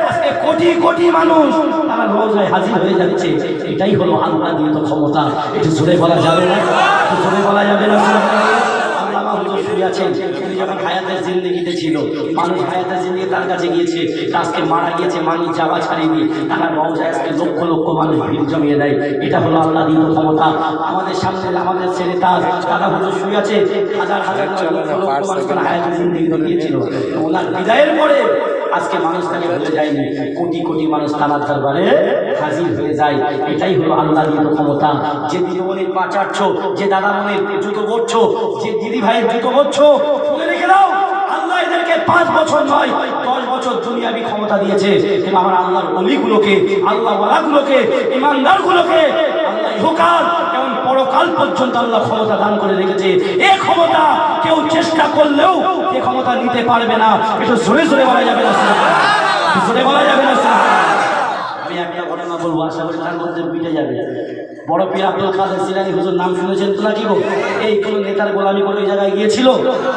আজকে কোটি কোটি মানুষ তারা রওজায় হাজির হয়ে যাচ্ছে। এটাই হলো আল্লাহ দিয়ে ক্ষমতা। একটু জোরে বলা যাবে না? একটু জোরে বলা যাবে না? যখন হায়াতের জিন্দেগিতে ছিল, মানুষ হায়াতের জিন্দেগি তার কাছে গিয়েছে, আজকে মারা গিয়েছে, মানুষ যাওয়া ছাড়িয়ে তারা রওজায় আজকে লক্ষ লক্ষ মানুষ ভিড় জমিয়ে দেয়। এটা হলো আল্লাহ দিয়ে ক্ষমতা। আমাদের সামনে আমাদের ছেলে তারা হুজুর শুয়ে আছে, হাজার হাজার লক্ষ লক্ষ মানুষ তারা হায়াতের জিন্দেগি গিয়েছিল। ওনার বিদায়ের পরে আজকে মানুষ তাকে ভুলে যায়নি, কোটি কোটি মানুষ তার দরবারে হাজির হয়ে যায়। এটাই হলো আল্লাহ দিয়ে ক্ষমতা। যে দিদিমণির পা চাটছো, যে দাদামণির জুতো করছো, যে দিদি ভাইয়ের জুতো করছো, শুনে রেখে দাও, আল্লাহ এদেরকে 5 বছর নয় 10 বছর দুনিয়াবি ক্ষমতা দিয়েছে। এবং আমার আল্লাহর ওলিগুলোকে, আল্লাহ ওয়ালাগুলোকে, ইমানদারগুলোকে আল্লাহ ইহকাল এবং পরকাল পর্যন্ত আল্লাহ ক্ষমতা দান করে রেখেছে। এই ক্ষমতা কেউ চেষ্টা করলেও এই ক্ষমতা নিতে পারবে না। একটু জোরে জোরে বলা যাবে না? জোরে বলা যাবে না? আমি একটা ঘটনা বলবো, আশা করি তার মধ্যে মিটে যাবে। বড় পীর আব্দুল কাদের জিলানী হুজুর নাম শুনেছেন তো নাকি? এই কোনো নেতার গোলামি করে ওই জায়গায় গিয়েছিল,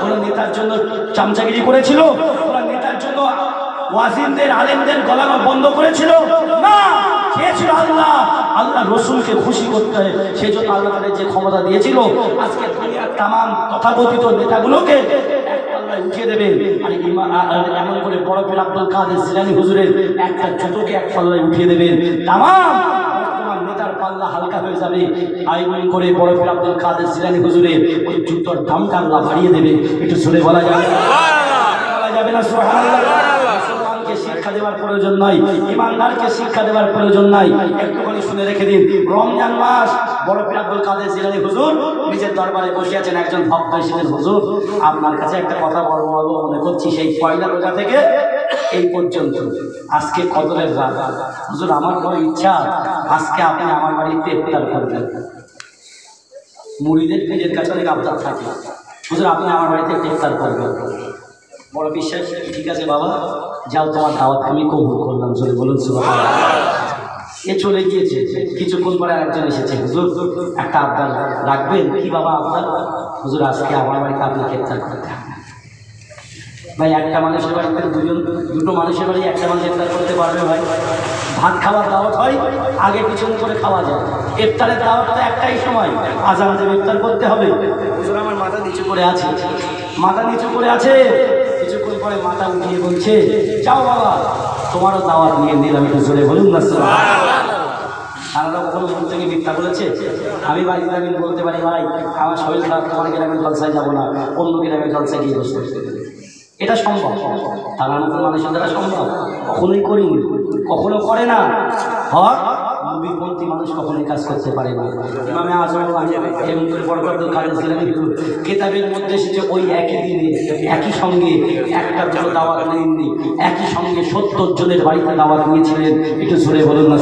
কোনো নেতার জন্য চামচাগিরি করেছিল, কোনো নেতার জন্য ওয়াজিনদের আলেমদের গলানো বন্ধ করেছিল না। চেয়েছিল আল্লাহ আল্লাহ রসুলকে খুশি করতে হয়, সেই জন্য আল্লাহ তাদের যে ক্ষমতা দিয়েছিল, আজকে দুনিয়ার তামাম তথাকথিত নেতাগুলোকে উঠিয়ে দেবে। আর এমন করে বড় পীর আব্দুল কাদের জিলানী হুজুরের একটা জুতোকে এক পাল্লায় উঠিয়ে দেবেন, তামাম বর্তমান নেতার পাল্লা হালকা হয়ে যাবে। আইন করে বড় পীর আব্দুল কাদের জিলানী হুজুরের ওই জুতোর দামটা আল্লাহ বাড়িয়ে দেবে। একটু জোরে বলা যাবে? বলা যাবে না? সুবহানাল্লাহ। মুসলমানকে শিক্ষা দেওয়ার প্রয়োজন নাই, ইমানদারকে শিক্ষা দেওয়ার প্রয়োজন নাই। একটুখানি শুনে রেখে দিন, রমজান মাস বড় পীর আব্দুল কাদের জিলানী হুজুর নিজের দরবারে বসে আছেন। একজন ভক্ত এসেছেন, হুজুর আপনার কাছে একটা কথা বলবো মনে করছি, সেই পয়লা রোজা থেকে এই পর্যন্ত আজকে কদরের রাত, হুজুর আমার বড় ইচ্ছা আজকে আপনি আমার বাড়িতে ইফতার করবেন। মুড়িদের নিজের কাছে অনেক আবদার থাকে, হুজুর আপনি আমার বাড়িতে ইফতার করবেন। বড় বিশ্বাস, ঠিক আছে বাবা যাও, তোমার দাওয়াত আমি কবুল করলাম। চলে বলুন সুবহানাল্লাহ। এ চলে গিয়েছে, কিছুক্ষণ পরে আরেকজন এসেছে, হুজুর একটা আবদার রাখবেন। কি বাবা আবদার? হুজুর আজকে আমার বাড়িতে আপনাকে ইফতার করতে হবে। ভাই একটা মানুষের বাড়িতে দুটো মানুষের বাড়ি একটা মানুষ ইফতার করতে পারবে? ভাই ভাত খাওয়ার দাওয়াত হয়, আগে পিছন করে খাওয়া যায়। ইফতারের দাওয়াতটা একটাই সময়, আজান দেবে, ইফতার করতে হবে। হুজুর আমার মাথা নিচু করে আছে, মাথা নিচু করে আছে। কিছুক্ষণ পরে মাথা উঠিয়ে বলছে, যাও বাবা তোমারও দাওয়াত নিয়ে নিলাম। একটু জোরে বলুন না? তারা কখনো মন থেকে মিথ্যা বলেছে? আমি বাড়িতে আমি বলতে পারি, ভাই আমার শরীর খারাপ, তোমার গ্রামের জলসায় যাবো না, অন্য গ্রামের জলসায় গিয়ে বসতে। এটা সম্ভব? তারা নতুন মানুষের দ্বারা সম্ভব? কখনোই করিনি, কখনো করে না। হক নবীপন্থী মানুষ কখনোই কাজ করতে পারে না। ইমামে আজম এমন করে বড় আব্দুল কাদের জিলানী কিতাবের মধ্যে এসেছে, ওই একই দিনে একই সঙ্গে একটা জন্য দাওয়াত নেননি, একই সঙ্গে 70 জনের বাড়িতে দাওয়াত নিয়েছিলেন। একটু জোরে বলুন না?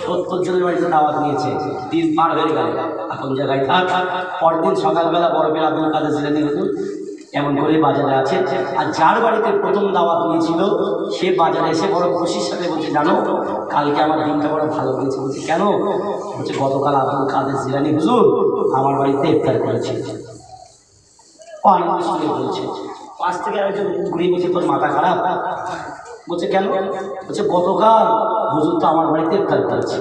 70 জনের বাড়িতে দাওয়াত নিয়েছে। দিন পার হয়ে গেল, এখন জায়গায় থাক। পরদিন সকালবেলা বড় পীর আব্দুল কাদের জিলানী হুজুর এমন করে বাজারে আছে, আর যার বাড়িতে প্রথম দাওয়াত নিয়েছিল সে বাজারে এসে বড় খুশির সাথে বলছে, জানো কালকে আমার দিনটা বড় ভালো হয়েছে। বলছে কেন? বলছে গতকাল আব্দুল কাদের জিলানী হুজুর আমার বাড়িতে ইফতার করেছে। আনন্দ সঙ্গে বলছে। পাশ থেকে একজন ঘুরিয়ে বলছে, তোর মাথা খারাপ? বলছে কেন? বলছে গতকাল হুজুর তো আমার বাড়িতে ইফতার করেছে,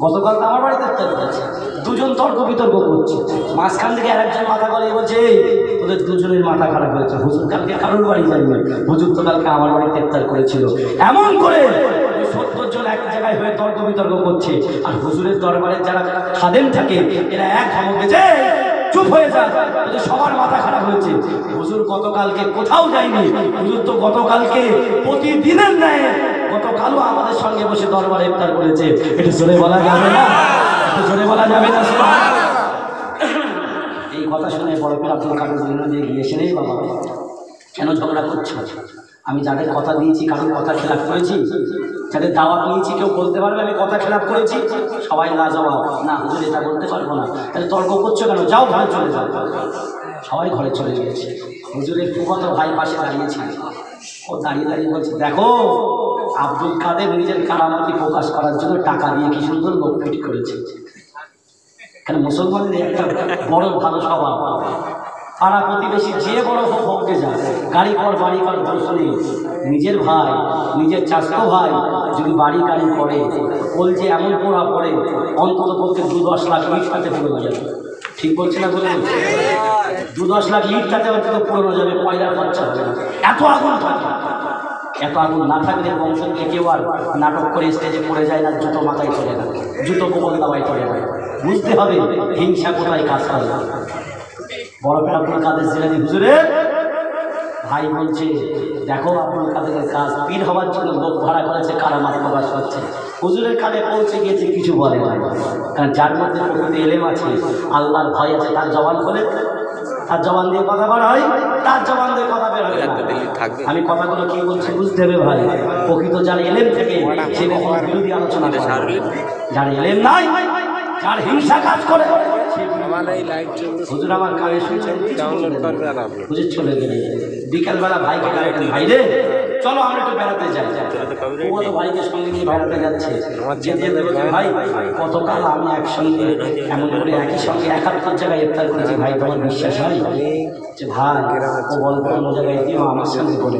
গতকাল তো আমার বাড়িতে ইফতার করেছে। দুজন তর্ক বিতর্ক করছে, মাঝখান থেকে আরেকজন মাথা গলিয়ে বলছে, তোদের দুজনের মাথা খারাপ হয়েছে, হুজুর কালকে কারোর বাড়ি যায়নি, হুজুর তো কালকে আমার বাড়িতে ইফতার করেছিল। এমন করে 70 জন এক জায়গায় হয়ে তর্ক বিতর্ক করছে। আর হুজুরের দরবারে যারা খাদেম থাকে এরা এক ধমকে যে চুপ হয়ে যায়, সবার মাথা খারাপ হয়েছে। হুজুর গতকালকে কোথাও যায়নি, হুজুর তো গতকালকে প্রতিদিনের ন্যায় গতকালও আমাদের সঙ্গে বসে দরবারে ইফতার করেছে। এটা জোরে বলা যাবে না? এটা জোরে বলা যাবে না? এই কথা শুনে বড় পীর আব্দুল কাদের জিলানী গিয়েছে, রে বাবা কেন ঝগড়া করছো? আমি যাদের কথা দিয়েছি কারোর কথা খেলাপ করেছি? যাদের দাওয়াত নিয়েছি কেউ বলতে পারবে আমি কথা খেলাপ করেছি? সবাই লাজবাব, না হুজুর এটা বলতে পারবো না। তাহলে তর্ক করছো কেন? যাও ঘরে চলে যাও। সবাই ঘরে চলে গিয়েছে। হুজুরের ফুফাতো ভাই পাশে দাঁড়িয়েছে, ও দাঁড়িয়ে দাঁড়িয়ে বলছে, দেখো আব্দুল কাদের নিজের কারামতি প্রকাশ করার জন্য টাকা দিয়ে কি সুন্দর লোক ফিট করেছে। কারণ মুসলমানদের একটা বড় ভালো স্বভাব, পাড়া প্রতিবেশী যে বড় হোকে যায়, গাড়ি কর বাড়ি কর দোষ নেই, নিজের ভাই নিজের চাষতো ভাই যদি বাড়ি গাড়ি করে বল যে এমন পোড়া পড়ে অন্তত বলতে 2-10 লাখ ইট তাতে পুরো যাবে। ঠিক বলছে না বলে 2-10 লাখ ইট তাতে অন্তত পুরো যাবে, পয়লা খরচা হবে না। এত আগুন থাকে, এত আগুন না থাকলে বংশ থেকে কেউ আর নাটক করে স্টেজে পড়ে যায় না, জুতো মাথায় চলে না, জুতো কোমল দাবায় চলে যায়। বুঝতে হবে হিংসা কোথায় কাজ করে। বড় আব্দুল কাদের জিলানী হুজুরের ভাই বলছে, দেখো আব্দুল কাদেরের কাজ পীর হওয়ার জন্য লোক ভাড়া করেছে, কারামাত প্রকাশ করছে। হুজুরের কানে পৌঁছে গিয়েছে, কিছু বলে না, কারণ যার মধ্যে প্রকৃতি এলেম আছে, আল্লাহর ভয় আছে, তার জবান খোলে, তার জবান দিয়ে কথা বলা হয়, তার জবান দিয়ে কথা বের হয় না। আমি কথাগুলো কি বলছি বুঝতে হবে ভাই। প্রকৃত যার এলেম থেকে সে কখনো বিরোধী আলোচনা করে, যার এলেম নাই, যার হিংসা কাজ করে, হুজুর আমার কানে শুনছেন হুজুর চলে গেলে বিকালবেলা ভাইকে ডাকলেন, ভাই রে চলো আমরা একটু বেড়াতে যাই। ও তো ভাইকে সঙ্গে নিয়ে বেড়াতে যাচ্ছে, ভাই কতকাল আমি একসঙ্গে এমন করে একই সঙ্গে 71 জায়গায় ইফতার করেছি, ভাই তোমার বিশ্বাস হয়? যে ভাই ও বলবো অন্য জায়গায় দিও, আমার সঙ্গে বলে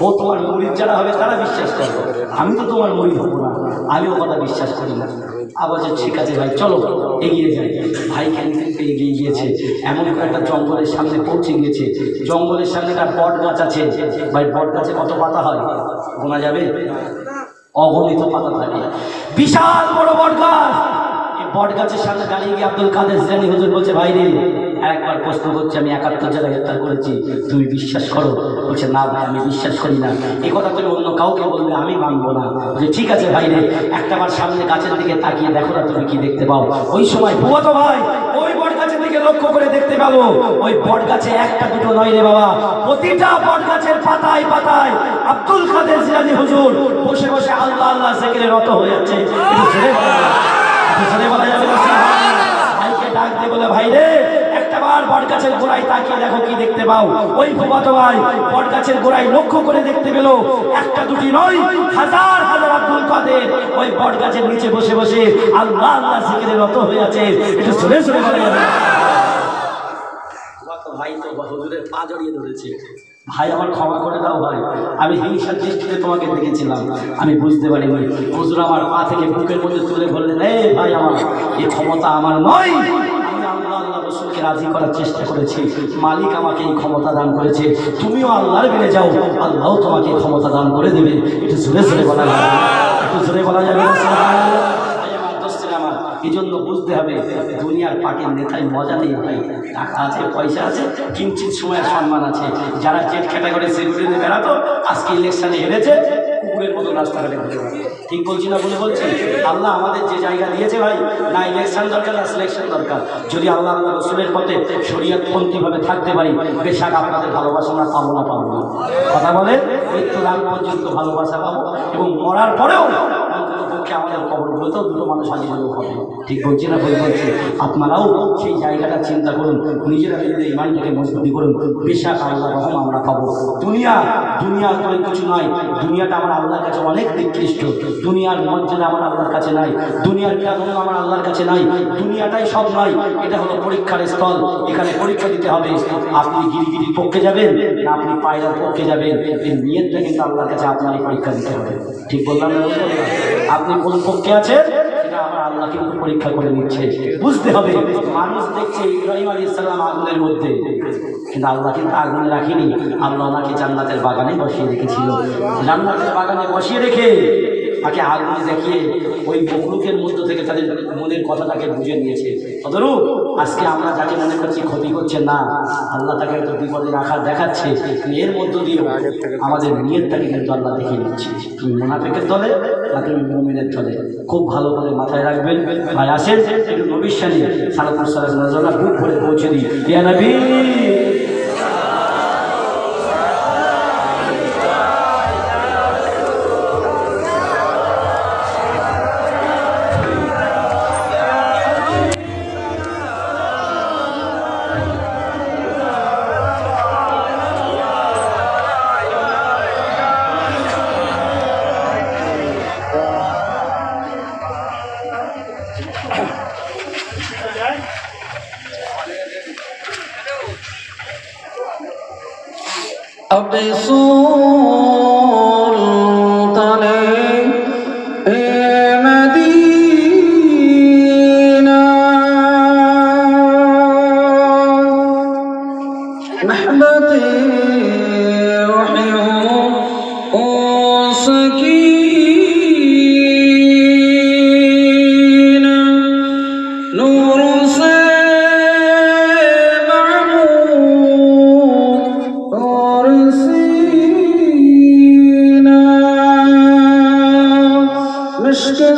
ও তোমার মুরিদ যারা হবে তারা বিশ্বাস করবে, আমি তো তোমার মুরিদ হবো না, আমি ও কথা বিশ্বাস করি না। আবার যে ঠিক আছে ভাই চলো এগিয়ে যাই। ভাইকে নিতে এগিয়ে গিয়েছে, এমন করে একটা জঙ্গলের সামনে পৌঁছে গিয়েছে। জঙ্গলের সামনে একটা বট গাছ আছে, ভাই বট গাছে কত পাতা হয় গোনা যাবে? অগণিত পাতা থাকে, বিশাল বড় বট গাছ। এই বট গাছের সামনে দাঁড়িয়ে গিয়ে আব্দুল কাদের জিলানী হুজুর বলছে, ভাই রে একবার প্রশ্ন করছি, আমি 71 জায়গায় ইফতার করেছি, তুমি বিশ্বাস করো? বলছে না ভাই আমি বিশ্বাস করি না। এই কথা তুমি অন্য কাউকে বললে আমি মানবো না। বলছে ঠিক আছে ভাই রে, একটাবার সামনে গাছের দিকে তাকিয়ে দেখো না তুমি কি দেখতে পাও। ওই সময় বুয়াতো ভাই ওই বট গাছের দিকে লক্ষ্য করে দেখতে পাবো, ওই বট গাছে একটা দুটো নয় রে বাবা, প্রতিটা বট গাছের পাতায় পাতায় আব্দুল কাদের জিলানী হুজুর বসে বসে আল্লাহ আল্লাহ জিকিরে রত হয়ে যাচ্ছে। বলা যাবে না, ভাইকে ডাক দিয়ে বলে, ভাই রে একটাবার বট গাছের গোড়ায় তাকিয়ে দেখো কি দেখতে পাও। ওই ফুফাতো ভাই বট গাছের গোড়ায় লক্ষ্য করে দেখতে পেল একটা দুটি নয়, হাজার হাজার আব্দুল কাদের ওই বট গাছের নিচে বসে বসে আল্লাহ আল্লাহ জিকিরে রত হয়ে আছে। এটা শুনে শুনে বলা যাবে না। ভাই তো হুজুরের পা জড়িয়ে ধরেছে, ভাই আমার ক্ষমা করে দাও ভাই, আমি হিংসার দৃষ্টিতে তোমাকে দেখেছিলাম, আমি বুঝতে পারিনি। হুজুর আমার পা থেকে বুকের মধ্যে তুলে বললেন, এই ভাই আমার এই ক্ষমতা আমার নয়, আমি আল্লাহ আল্লাহ রসুলকে রাজি করার চেষ্টা করেছি, মালিক আমাকে এই ক্ষমতা দান করেছে, তুমিও আল্লাহর বেড়ে যাও, আল্লাহ তোমাকে ক্ষমতা দান করে দেবে। একটু জোরে জোরে বলা যাবে, একটু জোরে বলা যাবে। এই জন্য বুঝতে হবে দুনিয়ার পাকের নেতায় মজা নেই ভাই, টাকা আছে পয়সা আছে, কিঞ্চিত সময়ের সম্মান আছে। যারা জেট ক্যাটাগরি সেলিব্রিটি বেড়াতো আজকে ইলেকশনে হেরেছে, কুকুরের মতো রাস্তাঘাটে ঘুরে। ঠিক বলছি না বলে বলছি? আল্লাহ আমাদের যে জায়গা দিয়েছে ভাই, না ইলেকশন দরকার না সিলেকশন দরকার। যদি আল্লাহ আল্লাহ রসুলের পথে শরীয়তপন্থীভাবে থাকতে পারি, বেশাক আপনাদের ভালোবাসা না পাবো না পাবো না, কথা বলে মৃত্যুর আগ পর্যন্ত ভালোবাসা পাবো, এবং মরার পরেও অন্ততপক্ষে আমাদের কবরগুলোতেও দুটো মানুষ হাজির হবে। ঠিক বলছি না বলে বলছি? আপনারাও সেই জায়গাটা চিন্তা করুন, নিজেরা নিজেদের ইমানটাকে মজবুতি করুন, বেশাক আল্লাহ রহম আমরা পাবো। দুনিয়া দুনিয়া করে কিছু নয়, দুনিয়াটা আমার আল্লাহর কাছে অনেক নিকৃষ্ট, দুনিয়ার মর্যাদা আমার আল্লাহর কাছে নাই, দুনিয়ার প্রাধান্য আমার আল্লাহর কাছে নাই, দুনিয়াটাই সব নয়, এটা হলো পরীক্ষার স্থল, এখানে পরীক্ষা দিতে হবে। আপনি গিরিগিরির পক্ষে যাবেন না আপনি পায়রার পক্ষে যাবেন, এই নিয়তটা কিন্তু আল্লাহর কাছে আপনার এই পরীক্ষা দিতে হবে। ঠিক বললাম না? আপনি কোন পক্ষে আছেন সেটা আমার আল্লাহ কিন্তু পরীক্ষা করে নিচ্ছে। বুঝতে হবে মানুষ দেখছে ইব্রাহিম আলাইহিস সালাম আগুনের মধ্যে, কিন্তু আল্লাহ কিন্তু আগুনে রাখিনি, আল্লাহ ওনাকে জান্নাতের বাগানে বসিয়ে রেখেছিল। জান্নাতের বাগানে বসিয়ে রেখে তাকে আগুনে দেখিয়ে ওই বকলুকের মধ্য থেকে তাদের মনের কথাটাকে বুঝে নিয়েছে। অতএব আজকে আমরা যাকে মনে করছি ক্ষতি করছে না, আল্লাহ তাকে হয়তো বিপদে রাখা দেখাচ্ছে, এর মধ্য দিয়ে আমাদের নিয়তটাকে কিন্তু আল্লাহ দেখিয়ে নিচ্ছে। তুমি মুনাফিকের দলে না তুমি মুমিনের দলে, খুব ভালো করে মাথায় রাখবেন। ভাই আসেন একটু নবীর শানে সালাতুল সালাম বুক ভরে পৌঁছে দিই। ইয়া নবী अब सुल्ताने मदीना महबते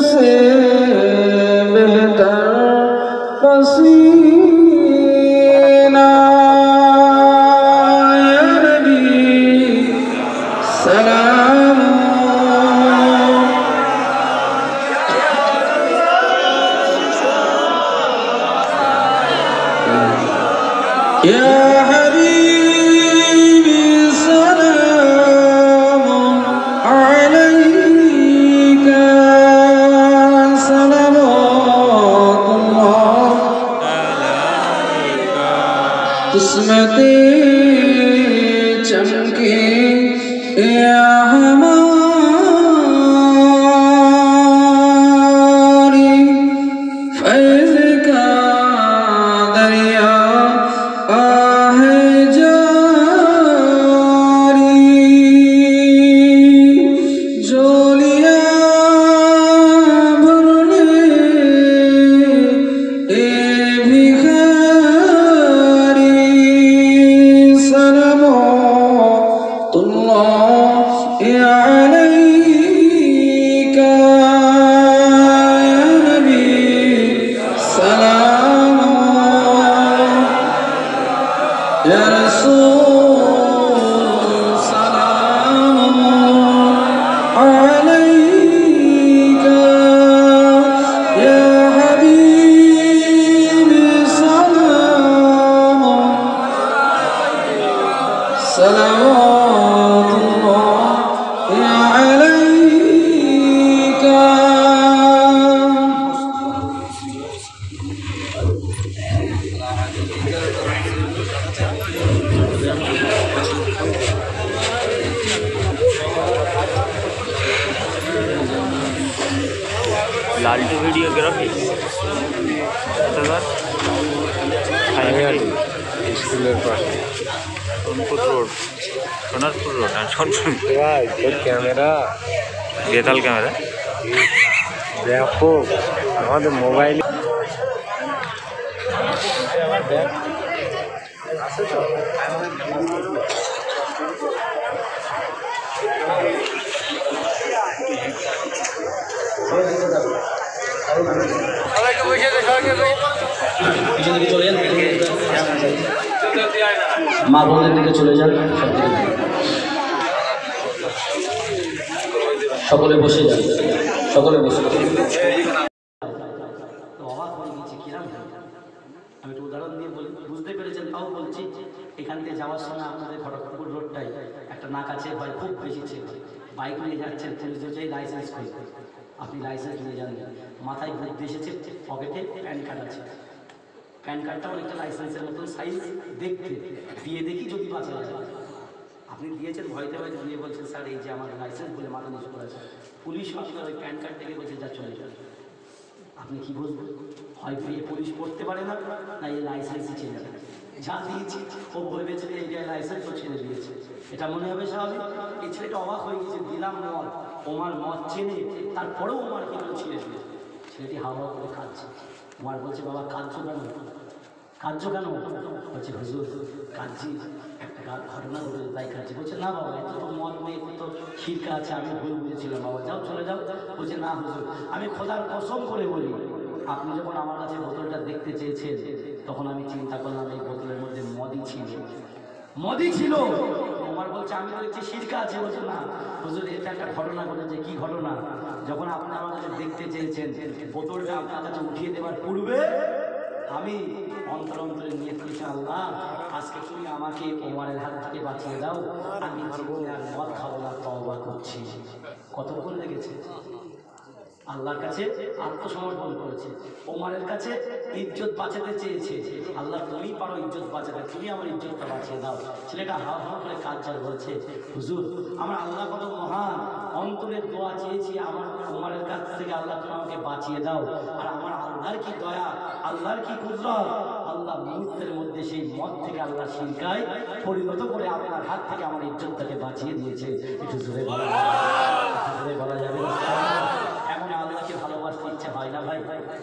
से बेहतर पसीना या नबी सलाम या हबीबी सलाम अलैका किस्मते चमके या हमारी फैज़ का दरिया आहे जारी जोलिया भरने ए يا رسول سلام عليك يا حبيبي سلام صلوات الله عليك लालटू वीडियोग्राफी स्कूलेर पाশে সোনারপুর রোড আর সোনারপুর ভাই তোর ক্যামেরা বেতাল ক্যামেরা দেখো আমাদের মোবাইল আছে তো মা বোনদের দিকে চলে যান, সকলে বসে যান, সকলে বসে যান। অবাক হয়ে গেছি কিরাম, আমি একটু উদাহরণ দিয়ে বলি, বুঝতে পেরেছেন তাও বলছি। এখান থেকে যাওয়ার সময় আপনাদের খড়গপুর রোডটাই একটা নাকাছে হয় খুব বেশি ছিল, বাইক নিয়ে যাচ্ছেন, পুলিশ চাই লাইসেন্স করি, আপনি লাইসেন্স নিয়ে যান, মাথায় বুদ্ধি এসেছে, পকেটে প্যান কার্ড আছে, প্যান কার্ডটা অনেকটা লাইসেন্সের মতন সাইজ দেখতে, দিয়ে দেখি যদি বাঁচা যায়। আপনি দিয়েছেন ভয়তে ভয়তে দিয়ে বলছেন স্যার এই যে আমার লাইসেন্স বলে মাথা নিচু করেছে, পুলিশ আপনার ওই প্যান কার্ড থেকে বলছে যা চলে যাবে। আপনি কি বলবেন? হয় এই পুলিশ পড়তে পারে না, না এই লাইসেন্সই ছেড়ে দেবে, যা দিয়েছি ও ভেবেছে যে এইটা লাইসেন্স ও ছেড়ে দিয়েছে, এটা মনে হবে স্বাভাবিক। এই ছেলেটা অবাক হয়ে গেছে, দিলাম মদ, ওমার মদ চেনে, তারপরেও ওমার কিন্তু ছেড়ে দিয়েছে। ছেলেটি হাওয়া করে খাচ্ছে, ওমার বলছে বাবা কাঁদছো কেন? কাঁদছো কেন? বলছে হুজুর কাঁদছি, একটা ঘটনা ঘটেছে তাই কাঁদছি। বলছে না বাবা এত তো মদ নেই, তো শিরকা আছে, আমি ভুল বুঝেছিলাম বাবা, যাও চলে যাও। বলছে না হুজুর আমি খোদার কসম করে বলি, আপনি যখন আমার কাছে বোতলটা দেখতে চেয়েছেন তখন আমি চিন্তা করলাম এই বোতলের মধ্যে মদই ছিল, মদই ছিল। ওমর বলছে আমি তো দেখছি শিরকা আছে। বলছে না হুজুর এটা একটা ঘটনা ঘটেছে। কি ঘটনা? যখন আপনি আমার কাছে দেখতে চেয়েছেন, বোতলটা আপনার কাছে উঠিয়ে দেওয়ার পূর্বে আমি অন্তর অন্তরে নিয়ে করেছি, আল্লাহ আজকে তুমি আমাকে ওমরের হাত থেকে বাঁচিয়ে দাও, আমি জীবনে আর মদ খাবো না, তওবা করছি। কতক্ষণ লেগেছে? আল্লাহর কাছে আত্মসমর্পণ করেছে। ওমরের কাছে ইজ্জত বাঁচাতে চেয়েছে, আল্লাহ তুমি পারো ইজ্জত বাঁচাতে, তুমি আমার ইজ্জতটা বাঁচিয়ে দাও। ছেলেটা হাও হাও করে কাঁদছে, বলছে হুজুর আমার আল্লাহ কত মহান, অন্তরের দোয়া চেয়েছি আমার ওমরের কাছ থেকে, আল্লাহ তুমি আমাকে বাঁচিয়ে দাও। আর আমার আল্লাহর কি দয়া, আল্লাহর কি কুদরত, আল্লাহ মুহূর্তের মধ্যে সেই মদ থেকে আল্লাহ শিরকায় পরিণত করে আপনার হাত থেকে আমার ইজ্জতটাকে বাঁচিয়ে দিয়েছে। একটু জোরে বলা যাবে না? এমন আল্লাহকে ভালোবাসতে ইচ্ছা হয় না ভাই,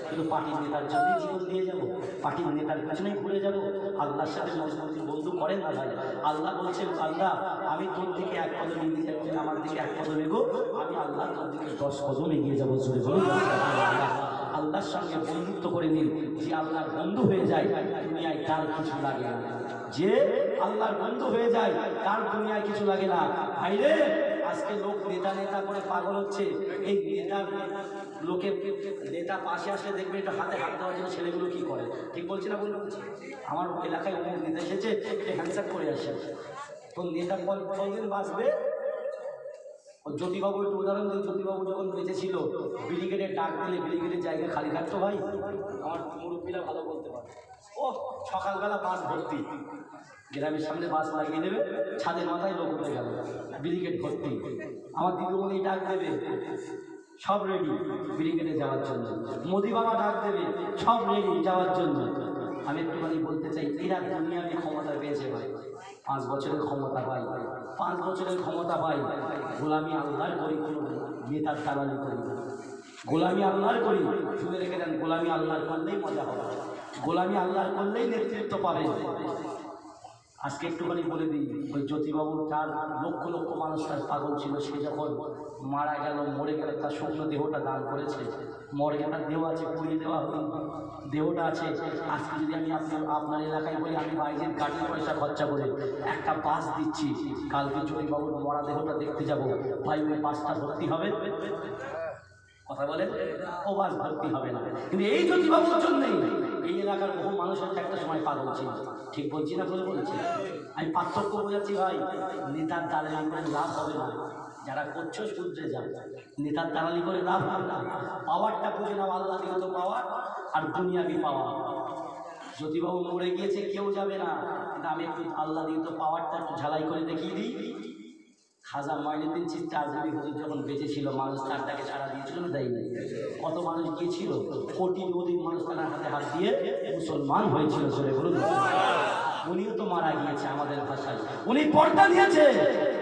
কিন্তু পার্টির নেতার জন্যই জীবন দিয়ে যাবো, পার্টির নেতার পিছনেই ঘুরে যাবো, আল্লাহর সাথে মজবুতি বন্ধু করেন না ভাই। আল্লাহ বলছেন আল্লাহ আমি তোর দিকে এক কদম এগিয়ে যাচ্ছি, আমার দিকে এক কদম এগো, আমি আল্লাহ তোর দিকে 10 কদম এগিয়ে যাবো। জোরে বলুন আল্লাহর সঙ্গে বন্ধুত্ব করে নিন, যে আল্লাহর বন্ধু হয়ে যায় দুনিয়ায় তার কিছু লাগে না, যে আল্লাহর বন্ধু হয়ে যায় তার দুনিয়ায় কিছু লাগে না। ভাইরে আজকে লোক নেতা নেতা করে পাগল হচ্ছে, এই নেতার লোকের নেতা পাশে আসলে দেখবে একটু হাতে হাত দেওয়ার জন্য ছেলেগুলো কি করে, ঠিক বলছি না? বলছি আমার এলাকায় অনেক নেতা এসেছে, হ্যান্ডসাপ করে আসে, তো নেতা কতদিন বাঁচবে? জ্যোতিবাবু একটু উদাহরণ দিই, জ্যোতিবাবু যখন বেঁচে ছিল ব্রিগেডের ডাক দিলে ব্রিগেডের জায়গা খালি থাকতো ভাই, আমার মুরব্বীরা ভালো বলতে পারে, ও সকালবেলা বাস ভর্তি, গ্রামের সামনে বাস লাগিয়ে দেবে, ছাদের মাথায় লোক উঠে গেল, ব্রিগেড ভর্তি, আমার দিদিমণি ডাক দেবে, সব রেডি ব্রিগেডে যাওয়ার জন্য, মোদি বাবা ডাক দেবে, সব রেডি যাওয়ার জন্য। আমি একটুখানি বলতে চাই, এরা দুনিয়াকে ক্ষমতা পেয়েছে ভাই, 5 বছরের ক্ষমতা পাই, 5 বছরের ক্ষমতা পাই, গোলামি আল্লাহর করি, কোনো নেতার দালালি করি না, গোলামি আল্লাহর করি। শুনে রেখে দেন, গোলামি আল্লাহর করলেই মজা হবে, গোলামি আল্লাহর করলেই নেতৃত্ব পাবে। আজকে একটুখানি বলে দিই, ওই জ্যোতিবাবু তার লক্ষ লক্ষ মানুষ তার পাগল ছিল, সে যখন মারা গেল, মরে গেল, তার শুকনো দেহটা দান করেছে, মর্গে তার দেহ আছে, পুড়িয়ে দেওয়া হলো, দেহটা আছে। আজকে যদি আমি আপনার এলাকায় বলি আমি বাইরের গাড়ির পয়সা খরচা করে একটা বাস দিচ্ছি, কালকে জ্যোতিবাবুর মরা দেহটা দেখতে যাব, ভাই ওই বাসটা ভর্তি হবে? কথা বলে ও বাস ভর্তি হবে না। কিন্তু এই জ্যোতিবাবুর জন্যই এই এলাকার বহু মানুষের একটা সময় পাগল ছিল, ঠিক বলছি না? বলে বলছি আমি পার্থক্য বোঝাচ্ছি ভাই, নেতার দালালি করে লাভ হবে না, যারা করছো শুধরে যাও, নেতার দালালি করে লাভ হবে না। পাওয়ারটা বুঝে নাও, আল্লাহ দিগত পাওয়ার আর দুনিয়াবি পাওয়ার। জ্যোতিবাবু মরে গিয়েছে, কেউ যাবে না, কিন্তু আমি একটু আল্লাহ দিগত পাওয়ারটা একটু ঝালাই করে দেখিয়ে দিই। খাজা মঈনুদ্দিন চিশতি আজমিরি হুজুর যখন বেঁচে ছিল, মানুষ তার ডাকে সাড়া দিয়েছিল না, দেয়নি? কত মানুষ গিয়েছিল, কোটি কোটি মানুষ তার হাতে হাত দিয়ে মুসলমান হয়েছিল। জোরে বলুন, উনিও তো মারা গিয়েছে আমাদের ভাষায়, উনি পর্দা নিয়েছে,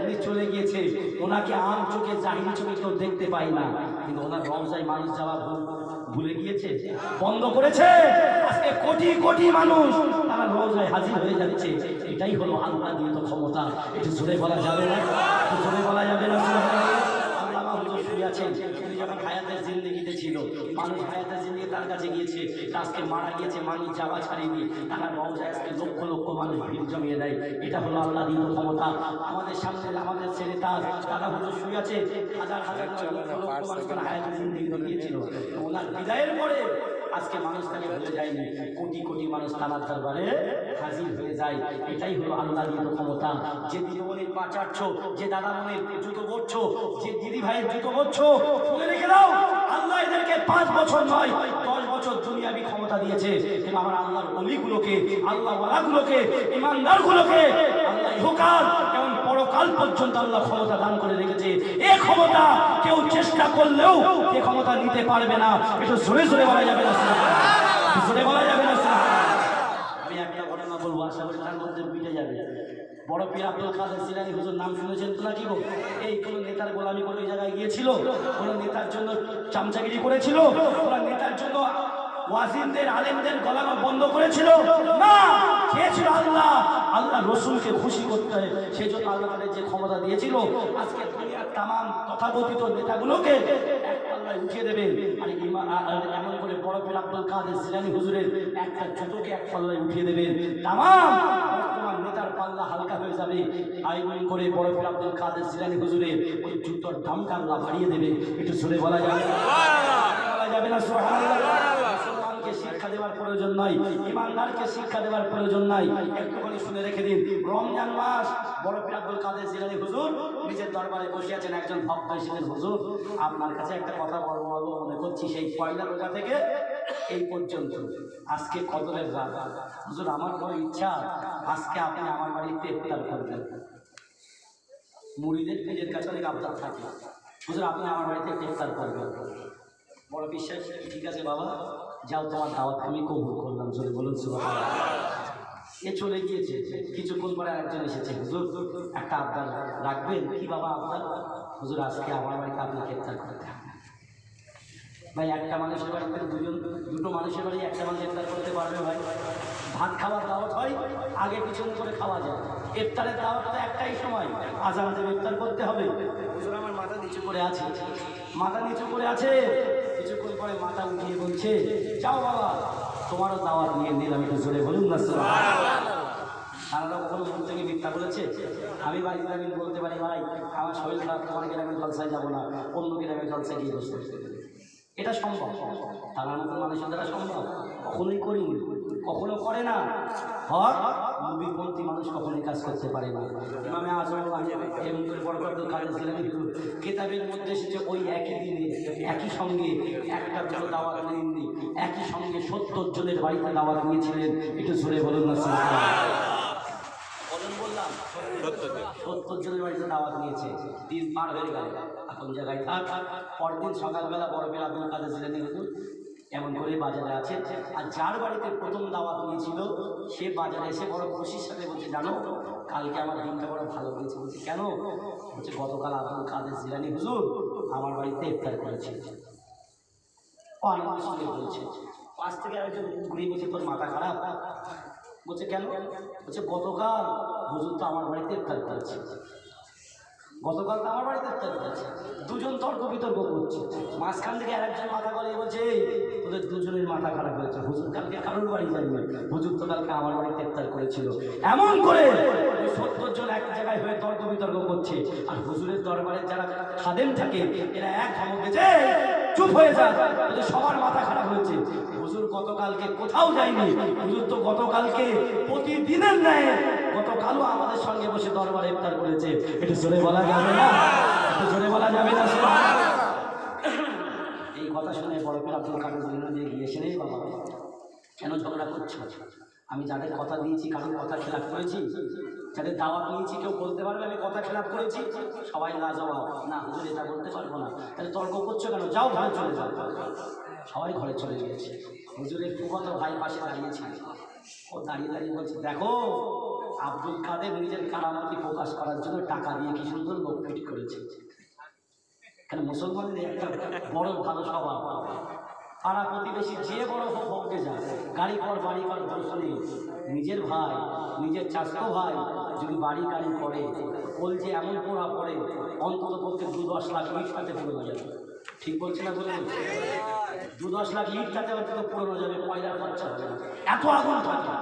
উনি চলে গিয়েছে, ওনাকে আম চোখে জাহিরি চোখে কেউ দেখতে পায় না, কিন্তু ওনার রওজায় মানুষ যাওয়া ভুলে গিয়েছে, বন্ধ করেছে। আজকে কোটি কোটি মানুষ তারা রওজায় হাজির হয়ে যাচ্ছে। এটাই হলো আল্লাহ দিয়ে তো ক্ষমতা, একটু জোরে বলা যাবে না? একটু জোরে বলা যাবে না? আল্লাহ হুজুর শুয়ে আছেন, তিনি যখন হায়াতের জিন্দেগিতে ছিল, মানুষ হায়াতের জিন্দেগি তার কাছে গিয়েছে, আজকে মারা গিয়েছে, মানুষ যাওয়া ছাড়িয়ে তারা রওজায় আজকে লক্ষ লক্ষ মানুষ ভিড় জমিয়ে দেয়। এটা হলো আল্লাহ দিয়ে তো ক্ষমতা। আমাদের সামনে আমাদের ছেলে তার দাদা হুজুর শুয়ে আছে, হাজার হাজার লক্ষ লক্ষ মানুষ তারা হায়াতের জিন্দেগি গিয়েছিল, ওনার বিদায়ের পরে আজকে মানুষ তাকে ভুলে যায়নি, কোটি কোটি মানুষ তার দরবারে হাজির হয়ে যায়। এটাই হলো আল্লাহ দিয়ে ক্ষমতা। যে দিদিমণির পা চাটছো, যে দাদামণির জুতো পরছো, যে দিদি ভাইয়ের জুতো পরছো, শুনে রেখে দাও, আল্লাহ এদেরকে 5 বছর নয় 10 বছর দুনিয়াবি ক্ষমতা দিয়েছে। এবং আমার আল্লাহর ওলিগুলোকে, আল্লাহ ওয়ালাগুলোকে, ইমানদারগুলোকে আল্লাহ ইহকাল এবং পরকাল পর্যন্ত আল্লাহ ক্ষমতা দান করে রেখেছে। এই ক্ষমতা কেউ চেষ্টা করলেও এই ক্ষমতা নিতে পারবে না। একটু জোরে জোরে বলা যাবে না, জোরে বলা যাবে না। আমি একটা ঘটনা বলবো, আশা করি তার মধ্যে মিটে যাবে। বড় পীর আব্দুল কাদের জিলানী হুজুর নাম শুনেছেন তো নাকি গো? এই কোনো নেতার গোলামি করে ওই জায়গায় গিয়েছিল, কোনো নেতার জন্য চামচাগিরি করেছিল, কোনো নেতার জন্য ওয়াজিনদের আলেমদের গলানো বন্ধ করেছিল না, চেয়েছিল আল্লাহ আল্লাহ রসুলকে খুশি করতে হয়, সেই জন্য আল্লাহ তাদের যে ক্ষমতা দিয়েছিল, আজকে দুনিয়ার তামাম তথাকথিত নেতাগুলোকে এক পাল্লায় উঠিয়ে দেবে। আর এমন করে বড় পীর আব্দুল কাদের জিলানী হুজুরের একটা জুতোকে এক পাল্লায় উঠিয়ে দেবে, তামাম বর্তমান নেতার পাল্লা হালকা হয়ে যাবে। আইন করে বড় পীর আব্দুল কাদের জিলানী হুজুরের ওই জুতোর দামটা আল্লাহ বাড়িয়ে দেবে। একটু জোরে বলা যাবে, বলা যাবে না? সুবহানাল্লাহ। শিক্ষা দেওয়ার প্রয়োজন নাই, ইমানদারকে শিক্ষা দেওয়ার প্রয়োজন নাই। একটুখানি শুনে রেখে দিন, রমজান মাস বড় পীর আব্দুল কাদের জিলানী হুজুর নিজের দরবারে বসে আছেন, একজন ভক্ত এসেছেন, হুজুর আপনার কাছে একটা কথা বলবো মনে করছি, সেই পয়লা রোজা থেকে এই পর্যন্ত আজকে কদরের রাত, হুজুর আমার বড় ইচ্ছা আজকে আপনি আমার বাড়িতে ইফতার করবেন। মুড়িদের নিজের কাছে অনেক আবদার থাকে, হুজুর আপনি আমার বাড়িতে ইফতার করবেন। বড় বিশ্বাস, ঠিক আছে বাবা যাও, তোমার দাওয়াত আমি কবুল করলাম। জোরে বলুন সুবহানাল্লাহ। এ চলে গিয়েছে, কিছুক্ষণ পরে একজন এসেছে, হুজুর একটা আবদার রাখবেন। কি বাবা আবদার? হুজুর আজকে আমার বাড়িতে আপনাকে ইফতার করতে হবে। ভাই একটা মানুষের বাড়িতে দুটো মানুষের বাড়ি একটা মানুষ ইফতার করতে পারবে ভাই? ভাত খাওয়ার দাওয়াত হয় আগে পিছন করে খাওয়া যায়, ইফতারের দাওয়াতটা একটাই সময়, আজান দেবে ইফতার করতে হবে। হুজুর আমার মাথা নিচু করে আছে, মাথা নিচু করে আছে, কিছুক্ষণ পরে মাথা উঠিয়ে বলছে, যাও বাবা তোমারও দাওয়াত নিয়ে নিলাম। একটু জোরে বলুন না সুবহানাল্লাহ। তারা কখনো মন থেকে মিথ্যা বলেছে? আমি বাড়িতে আমি বলতে পারি ভাই আমার শরীর খারাপ, তোমার গ্রামের জলসায় যাবো না, অন্য গ্রামের জলসায় গিয়ে বসতে, এটা সম্ভব? তারা মতো মানুষের দ্বারা সম্ভব? কখনোই করিনি, কখনো করে না। হক নবীপন্থী মানুষ কখনোই কাজ করতে পারে না। ইমামে আজম এমন করে বড় বড় কাজে ছিলেন, কিতাবের মধ্যে এসেছে ওই একই দিনে একই সঙ্গে একটা জন্য দাওয়াত নেননি, একই সঙ্গে 70 জনের বাড়িতে দাওয়াত নিয়েছিলেন। একটু জোরে বলুন না বললাম 70 জনের বাড়িতে দাওয়াত নিয়েছে। দিন পার হয়ে গেল, এখন জায়গায় থাক। পরদিন সকালবেলা বড় পীর আব্দুল কাদের জিলানী হুজুর এমন করে বাজারে আছে, আর যার বাড়িতে প্রথম দাওয়াত নিয়েছিল সে বাজারে এসে বড় খুশির সাথে বলছে, জানো কালকে আমার দিনটা বড় ভালো হয়েছে। বলছে কেন? বলছে গতকাল আব্দুল কাদের জিলানী হুজুর আমার বাড়িতে ইফতার করেছে। আনন্দের সঙ্গে বলছে, পাশ থেকে একজন ঘুরিয়ে বলছে, তোর মাথা খারাপ? বলছে কেন? বলছে গতকাল হুজুর তো আমার বাড়িতে ইফতার করেছে, গতকাল তো আমার বাড়িতে ইফতার করেছে। দুজন তর্ক বিতর্ক করছে, মাঝখান থেকে আরেকজন মাথা গলিয়ে বলছে, তোদের দুজনের মাথা খারাপ হয়েছে, হুজুর কালকে কারোর বাড়ি যায়নি, হুজুর তো কালকে আমার বাড়িতে ইফতার করেছিল। এমন করে 70 জন এক জায়গায় হয়ে তর্ক বিতর্ক করছে, আর হুজুরের দরবারে যারা খাদেম থাকে এরা এক ধমকে যে চুপ হয়ে যায়, সবার মাথা খারাপ হয়েছে। হুজুর গতকালকে কোথাও যায়নি, হুজুর তো গতকালকে প্রতিদিনের ন্যায় গতকালও আমাদের সঙ্গে বসে দরবারে ইফতার করেছে। এটা জোরে বলা যাবে না, এটা জোরে বলা যাবে না। এই কথা শুনে বড় পীর আব্দুল কাদের জিলানী গিয়েছেন, এই বাবা কেন ঝগড়া করছো? আমি যাদের কথা দিয়েছি কারোর কথা খেলাপ করেছি? যাদের দাওয়াত নিয়েছি কেউ বলতে পারবে আমি কথা খেলাপ করেছি? সবাই লাজবাব, না হুজুর এটা বলতে পারবো না। তাহলে তর্ক করছো কেন? যাও ঘরে চলে যাও। সবাই ঘরে চলে গিয়েছে। হুজুরের ফুফাতো ভাই পাশে দাঁড়িয়েছে, ও দাঁড়িয়ে দাঁড়িয়ে বলছে, দেখো আব্দুল কাদের নিজের কারামতি প্রকাশ করার জন্য টাকা দিয়ে কি সুন্দর লোক ফিট করেছে। কারণ মুসলমানদের একটা বড় ভালো স্বভাব, পাড়া প্রতিবেশী যে বড় হোক হোককে যায়, গাড়ি কর বাড়ি কর দোষ নেই। নিজের ভাই, নিজের চাষতো ভাই যদি বাড়ি গাড়ি করে, বলছে এমন পোড়া পড়ে অন্তত করতে 2-10 লাখ ইট তাতে পুরনো যাবে। ঠিক বলছে না? বলুন 2-10 লাখ ইট তাতে অন্তত পুরনো যাবে, পয়লার খরচা হবে না। এত আগুন থাকে,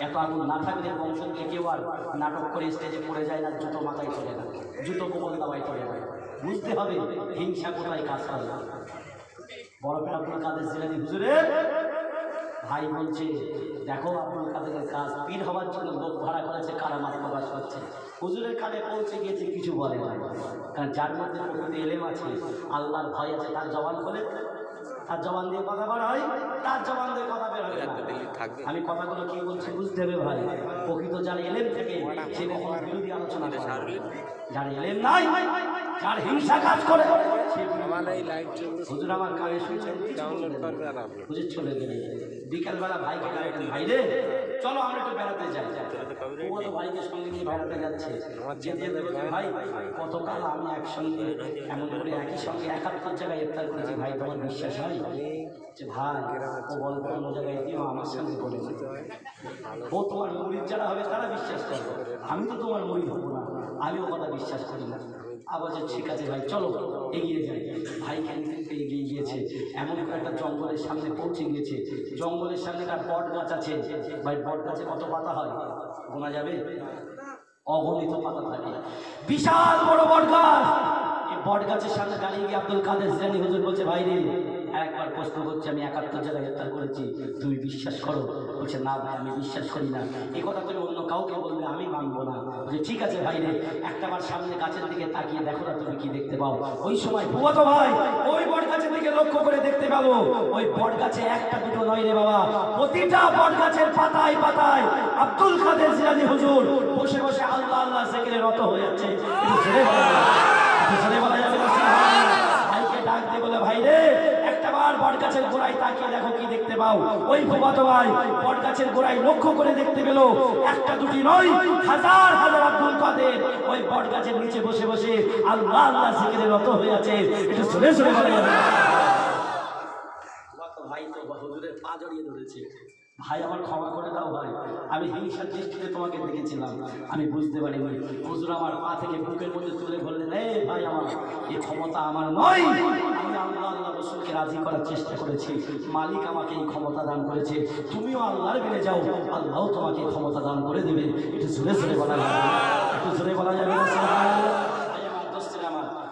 এত আগুন না থাকলে বংশ থেকে কেউ আর নাটক করে স্টেজে পড়ে যায় না, জুতো মাথায় চলে না, জুতো কোমল দাবায় চলে যায়। বুঝতে হবে হিংসা কোথায় কাজ করে। বড় পীর আব্দুল কাদের জিলানী হুজুরের ভাই বলছে, দেখো আব্দুল কাদেরের কাজ পীর হওয়ার জন্য লোক ভাড়া করেছে, কারামাত প্রকাশ করছে। হুজুরের কানে পৌঁছে গিয়েছে, কিছু বলে না, কারণ যার মধ্যে প্রকৃতি এলেম আছে, আল্লাহর ভয় আছে, তার জবান খোলে, তার জবান দিয়ে কথা বলা হয়, তার জবান দিয়ে কথা বের হবে না। আমি কথাগুলো কি বলছি বুঝতে হবে ভাই। প্রকৃত যার এলেম থেকে সে কখনো বিরোধী আলোচনা করে, যার এলেম নাই, যার হিংসা কাজ করে, হুজুর আমার কানে শুনছেন হুজুর চলে গেলে বিকালবেলা ভাইকে ডাকলেন, ভাই রে চলো আমরা একটু বেড়াতে যাই। ও তো ভাইকে সঙ্গে নিয়ে বেড়াতে যাচ্ছে, ভাই গতকাল আমি একসঙ্গে এমন করে একই সঙ্গে 71 জায়গায় ইফতার করেছি, ভাই তোমার বিশ্বাস হয়? যে ভাই ও বলবো অন্য জায়গায় দিও, আমার সঙ্গে বলেছে ও তোমার মুরিদ যারা হবে তারা বিশ্বাস করবে, আমি তো তোমার মুরিদ হবো না, আমিও কথা বিশ্বাস করি না। আবার যে ঠিক আছে ভাই চলো এগিয়ে যাই। ভাই খানিকটা এগিয়ে গিয়েছে, এমন করে একটা জঙ্গলের সামনে পৌঁছে গিয়েছে। জঙ্গলের সামনে একটা বট গাছ আছে, ভাই বট গাছে কত পাতা হয় গোনা যাবে? অগণিত পাতা থাকে, বিশাল বড় বট গাছ। এই বট গাছের সামনে দাঁড়িয়ে গিয়ে আব্দুল কাদের জিলানী হুজুর বলছে, ভাই রে একবার প্রশ্ন করছে আমি 71 জায়গায় ইফতার করেছি, তুমি বিশ্বাস করো? বলছে না ভাই আমি বিশ্বাস করি না। এই কথা তুমি অন্য কাউকে বলবে, আমি মানবো না। যে ঠিক আছে ভাই রে, একটাবার সামনে গাছের দিকে তাকিয়ে দেখো না তুমি কি দেখতে পাও। ওই সময় ফুয়াতো ভাই ওই বট গাছের দিকে লক্ষ্য করে দেখতে পাবো, ওই বট গাছে একটা দুটো নয় রে বাবা, প্রতিটা বট গাছের পাতায় পাতায় আব্দুল কাদের জিলানী হুজুর বসে বসে আল্লাহ আল্লাহ জিকিরে রত হয়ে যাচ্ছে। একটু ছেড়ে বলা যাবে না? ভাইকে ডাক দিয়ে বলে ভাই রে একটাবার বট গাছের গোড়ায় তাকিয়ে দেখো কি দেখতে পাও। ওই ফুফাতো ভাই বট গাছের গোড়ায় লক্ষ্য করে দেখতে পেল একটা দুটি নয়, হাজার হাজার আব্দুল কাদের ওই বট গাছের নিচে বসে বসে আল্লাহ আল্লাহ জিকিরে রত হয়ে আছে। একটু ছেড়ে বলা যাবে না? ভাই তো হুজুরের পা জড়িয়ে ধরেছে, ভাই আমার ক্ষমা করে দাও ভাই, আমি হিংসার দৃষ্টিতে তোমাকে দেখেছিলাম, আমি বুঝতে পারিনি। হুজুর আমার পা থেকে বুকের মধ্যে তুলে ধরলেন, এই ভাই আমার এই ক্ষমতা আমার নয়, আমি আল্লাহ আল্লাহ রসুলকে রাজি করার চেষ্টা করেছি, মালিক আমাকে এই ক্ষমতা দান করেছে, তুমিও আল্লাহর বেড়ে যাও, আল্লাহও তোমাকে ক্ষমতা দান করে দেবে। একটু জোরে বলা যাবে, একটু জোরে বলা যাবে না?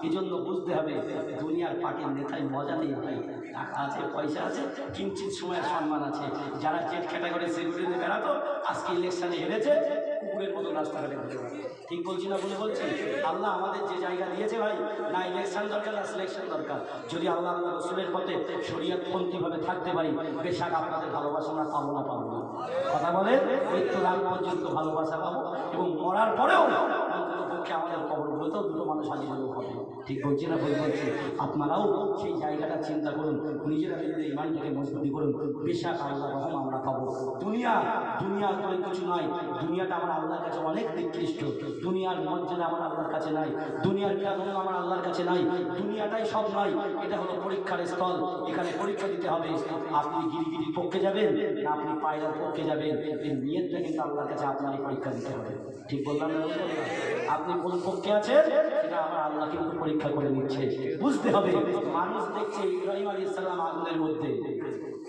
এই জন্য বুঝতে হবে দুনিয়ার পার্টির নেতায় মজা নেই ভাই, টাকা আছে পয়সা আছে, কিঞ্চিত সময়ের সম্মান আছে। যারা জেট ক্যাটাগরি সিকিউরিটিতে বেড়াতো আজকে ইলেকশনে হেরেছে, কুকুরের মতো রাস্তাঘাটে ঘুরে বেড়ায়। ঠিক বলছি না বলে বলছি? আল্লাহ আমাদের যে জায়গা দিয়েছে ভাই, না ইলেকশন দরকার না সিলেকশন দরকার। যদি আল্লাহ আল্লাহ রসুলের পথে শরীয়তপন্থীভাবে থাকতে পারি, বেশাক আপনাদের ভালোবাসা আমরা পাবো না কথা বলে মৃত্যুর আগ পর্যন্ত ভালোবাসা পাবো, এবং মরার পরেও পক্ষে আমাদের কবরগুলোতেও দুটো মানুষ হাজির হবে। ঠিক বলছি না বই বলছি? আপনারাও সেই জায়গাটা চিন্তা করুন, নিজেরা নিজেদের ইমানটাকে মজবুতি করুন, বেশাক আল্লাহ রহম আমরা পাবো। দুনিয়া করে কিছু নয়, দুনিয়াটা আমার আল্লাহর কাছে অনেক নিকৃষ্ট, দুনিয়ার মর্যাদা আমার আল্লাহর কাছে নাই, দুনিয়ার প্রাধান্য আমার আল্লাহর কাছে নাই, দুনিয়াটাই সব নয়, এটা হলো পরীক্ষার স্থল, এখানে পরীক্ষা দিতে হবে। আপনি গিরিগিরির পক্ষে যাবেন না আপনি পায়রার পক্ষে যাবেন, এই নিয়তটা কিন্তু আল্লাহর কাছে আপনারই পরীক্ষা দিতে হবে। ঠিক বললাম না? আপনি কোন পক্ষে আছেন সেটা আমার আল্লাহ কিন্তু পরীক্ষা করে নিচ্ছে। বুঝতে হবে মানুষ দেখছে ইব্রাহিম আলাইহিস সালাম আগুনের মধ্যে,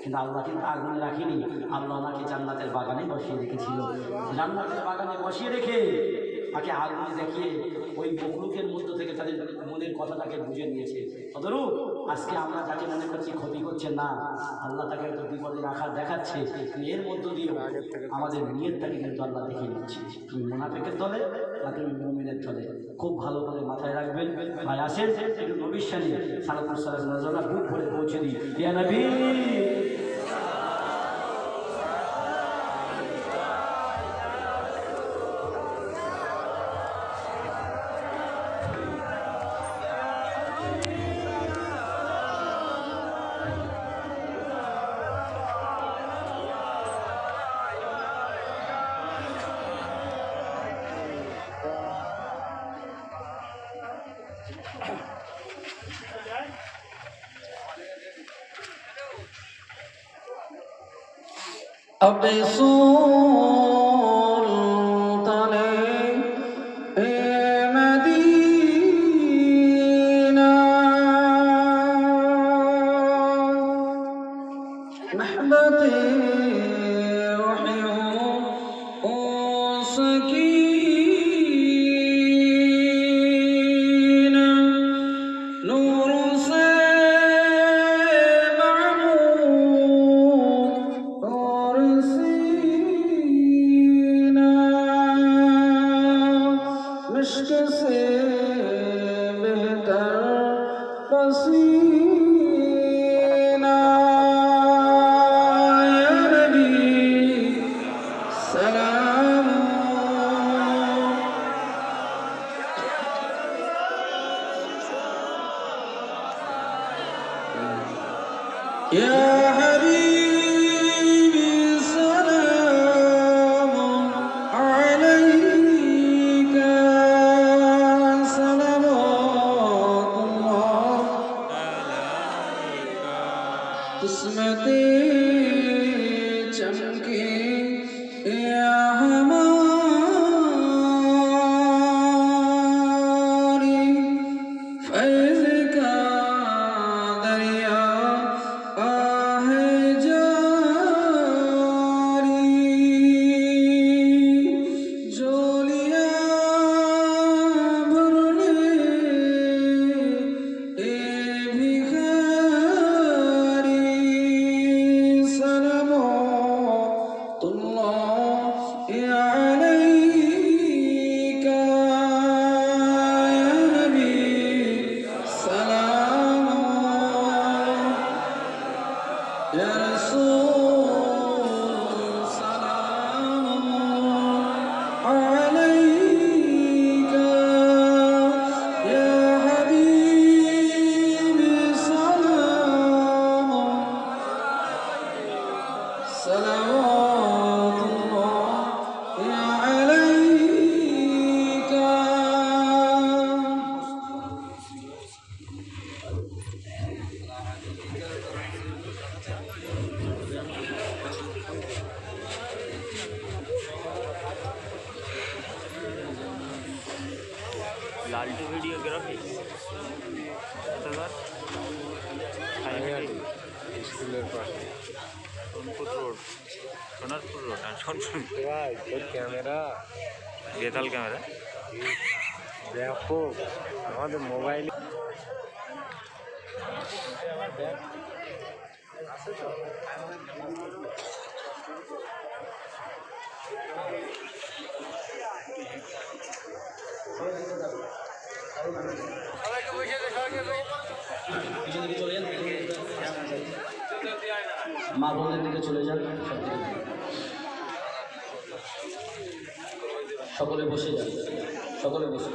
কিন্তু আল্লাহ কিন্তু আগুনে রাখেনি, আল্লাহ ওনাকে জান্নাতের বাগানে বসিয়ে রেখেছিল। জান্নাতের বাগানে বসিয়ে রেখে তাকে আগুনে দেখিয়ে ওই মখলুকের মধ্য থেকে তাদের মনের কথাটাকে বুঝে নিয়েছে। তদরূপ আজকে আমরা যাকে মনে করছি ক্ষতি করছে না, আল্লাহ তাকে হয়তো বিপদে দেখাচ্ছে, এর মধ্য দিয়ে আমাদের নিয়তটাকে কিন্তু আল্লাহ দেখিয়ে নিচ্ছে। তুমি মুনাফিকের দলে না তুমি মুমিনের দলে, খুব ভালো করে মাথায় রাখবেন। ভাই আসেন একটু নবীর শানে সালাতুল সালাম বুক ভরে পৌঁছে দিই। ইয়া নবী अब सुल्ताने मदीना महबते सकीना नूर से मामूद और सीना मिश्क से बेहतर पसीना या नबी सलाम या हबीबी सलाम अलैका सलावतुल्लाह किस्मतें चमके या हमारी फैज़ का दरिया आहे जारी जोलियां भरने ए भिखारी يا رسول سلام عليك يا حبيبي سلام صلوات الله عليك. লালটু ভিডিওগ্রাফি স্কুলের পাশে সোনপুর রোড, সোনারপুর রোড আর সোনপুর ভাই তোর ক্যামেরা বেতাল ক্যামেরা। ব্যাপক আমাদের মোবাইলে মা বোনের দিকে চলে যান, সকলে বসে যান, সকলে বসে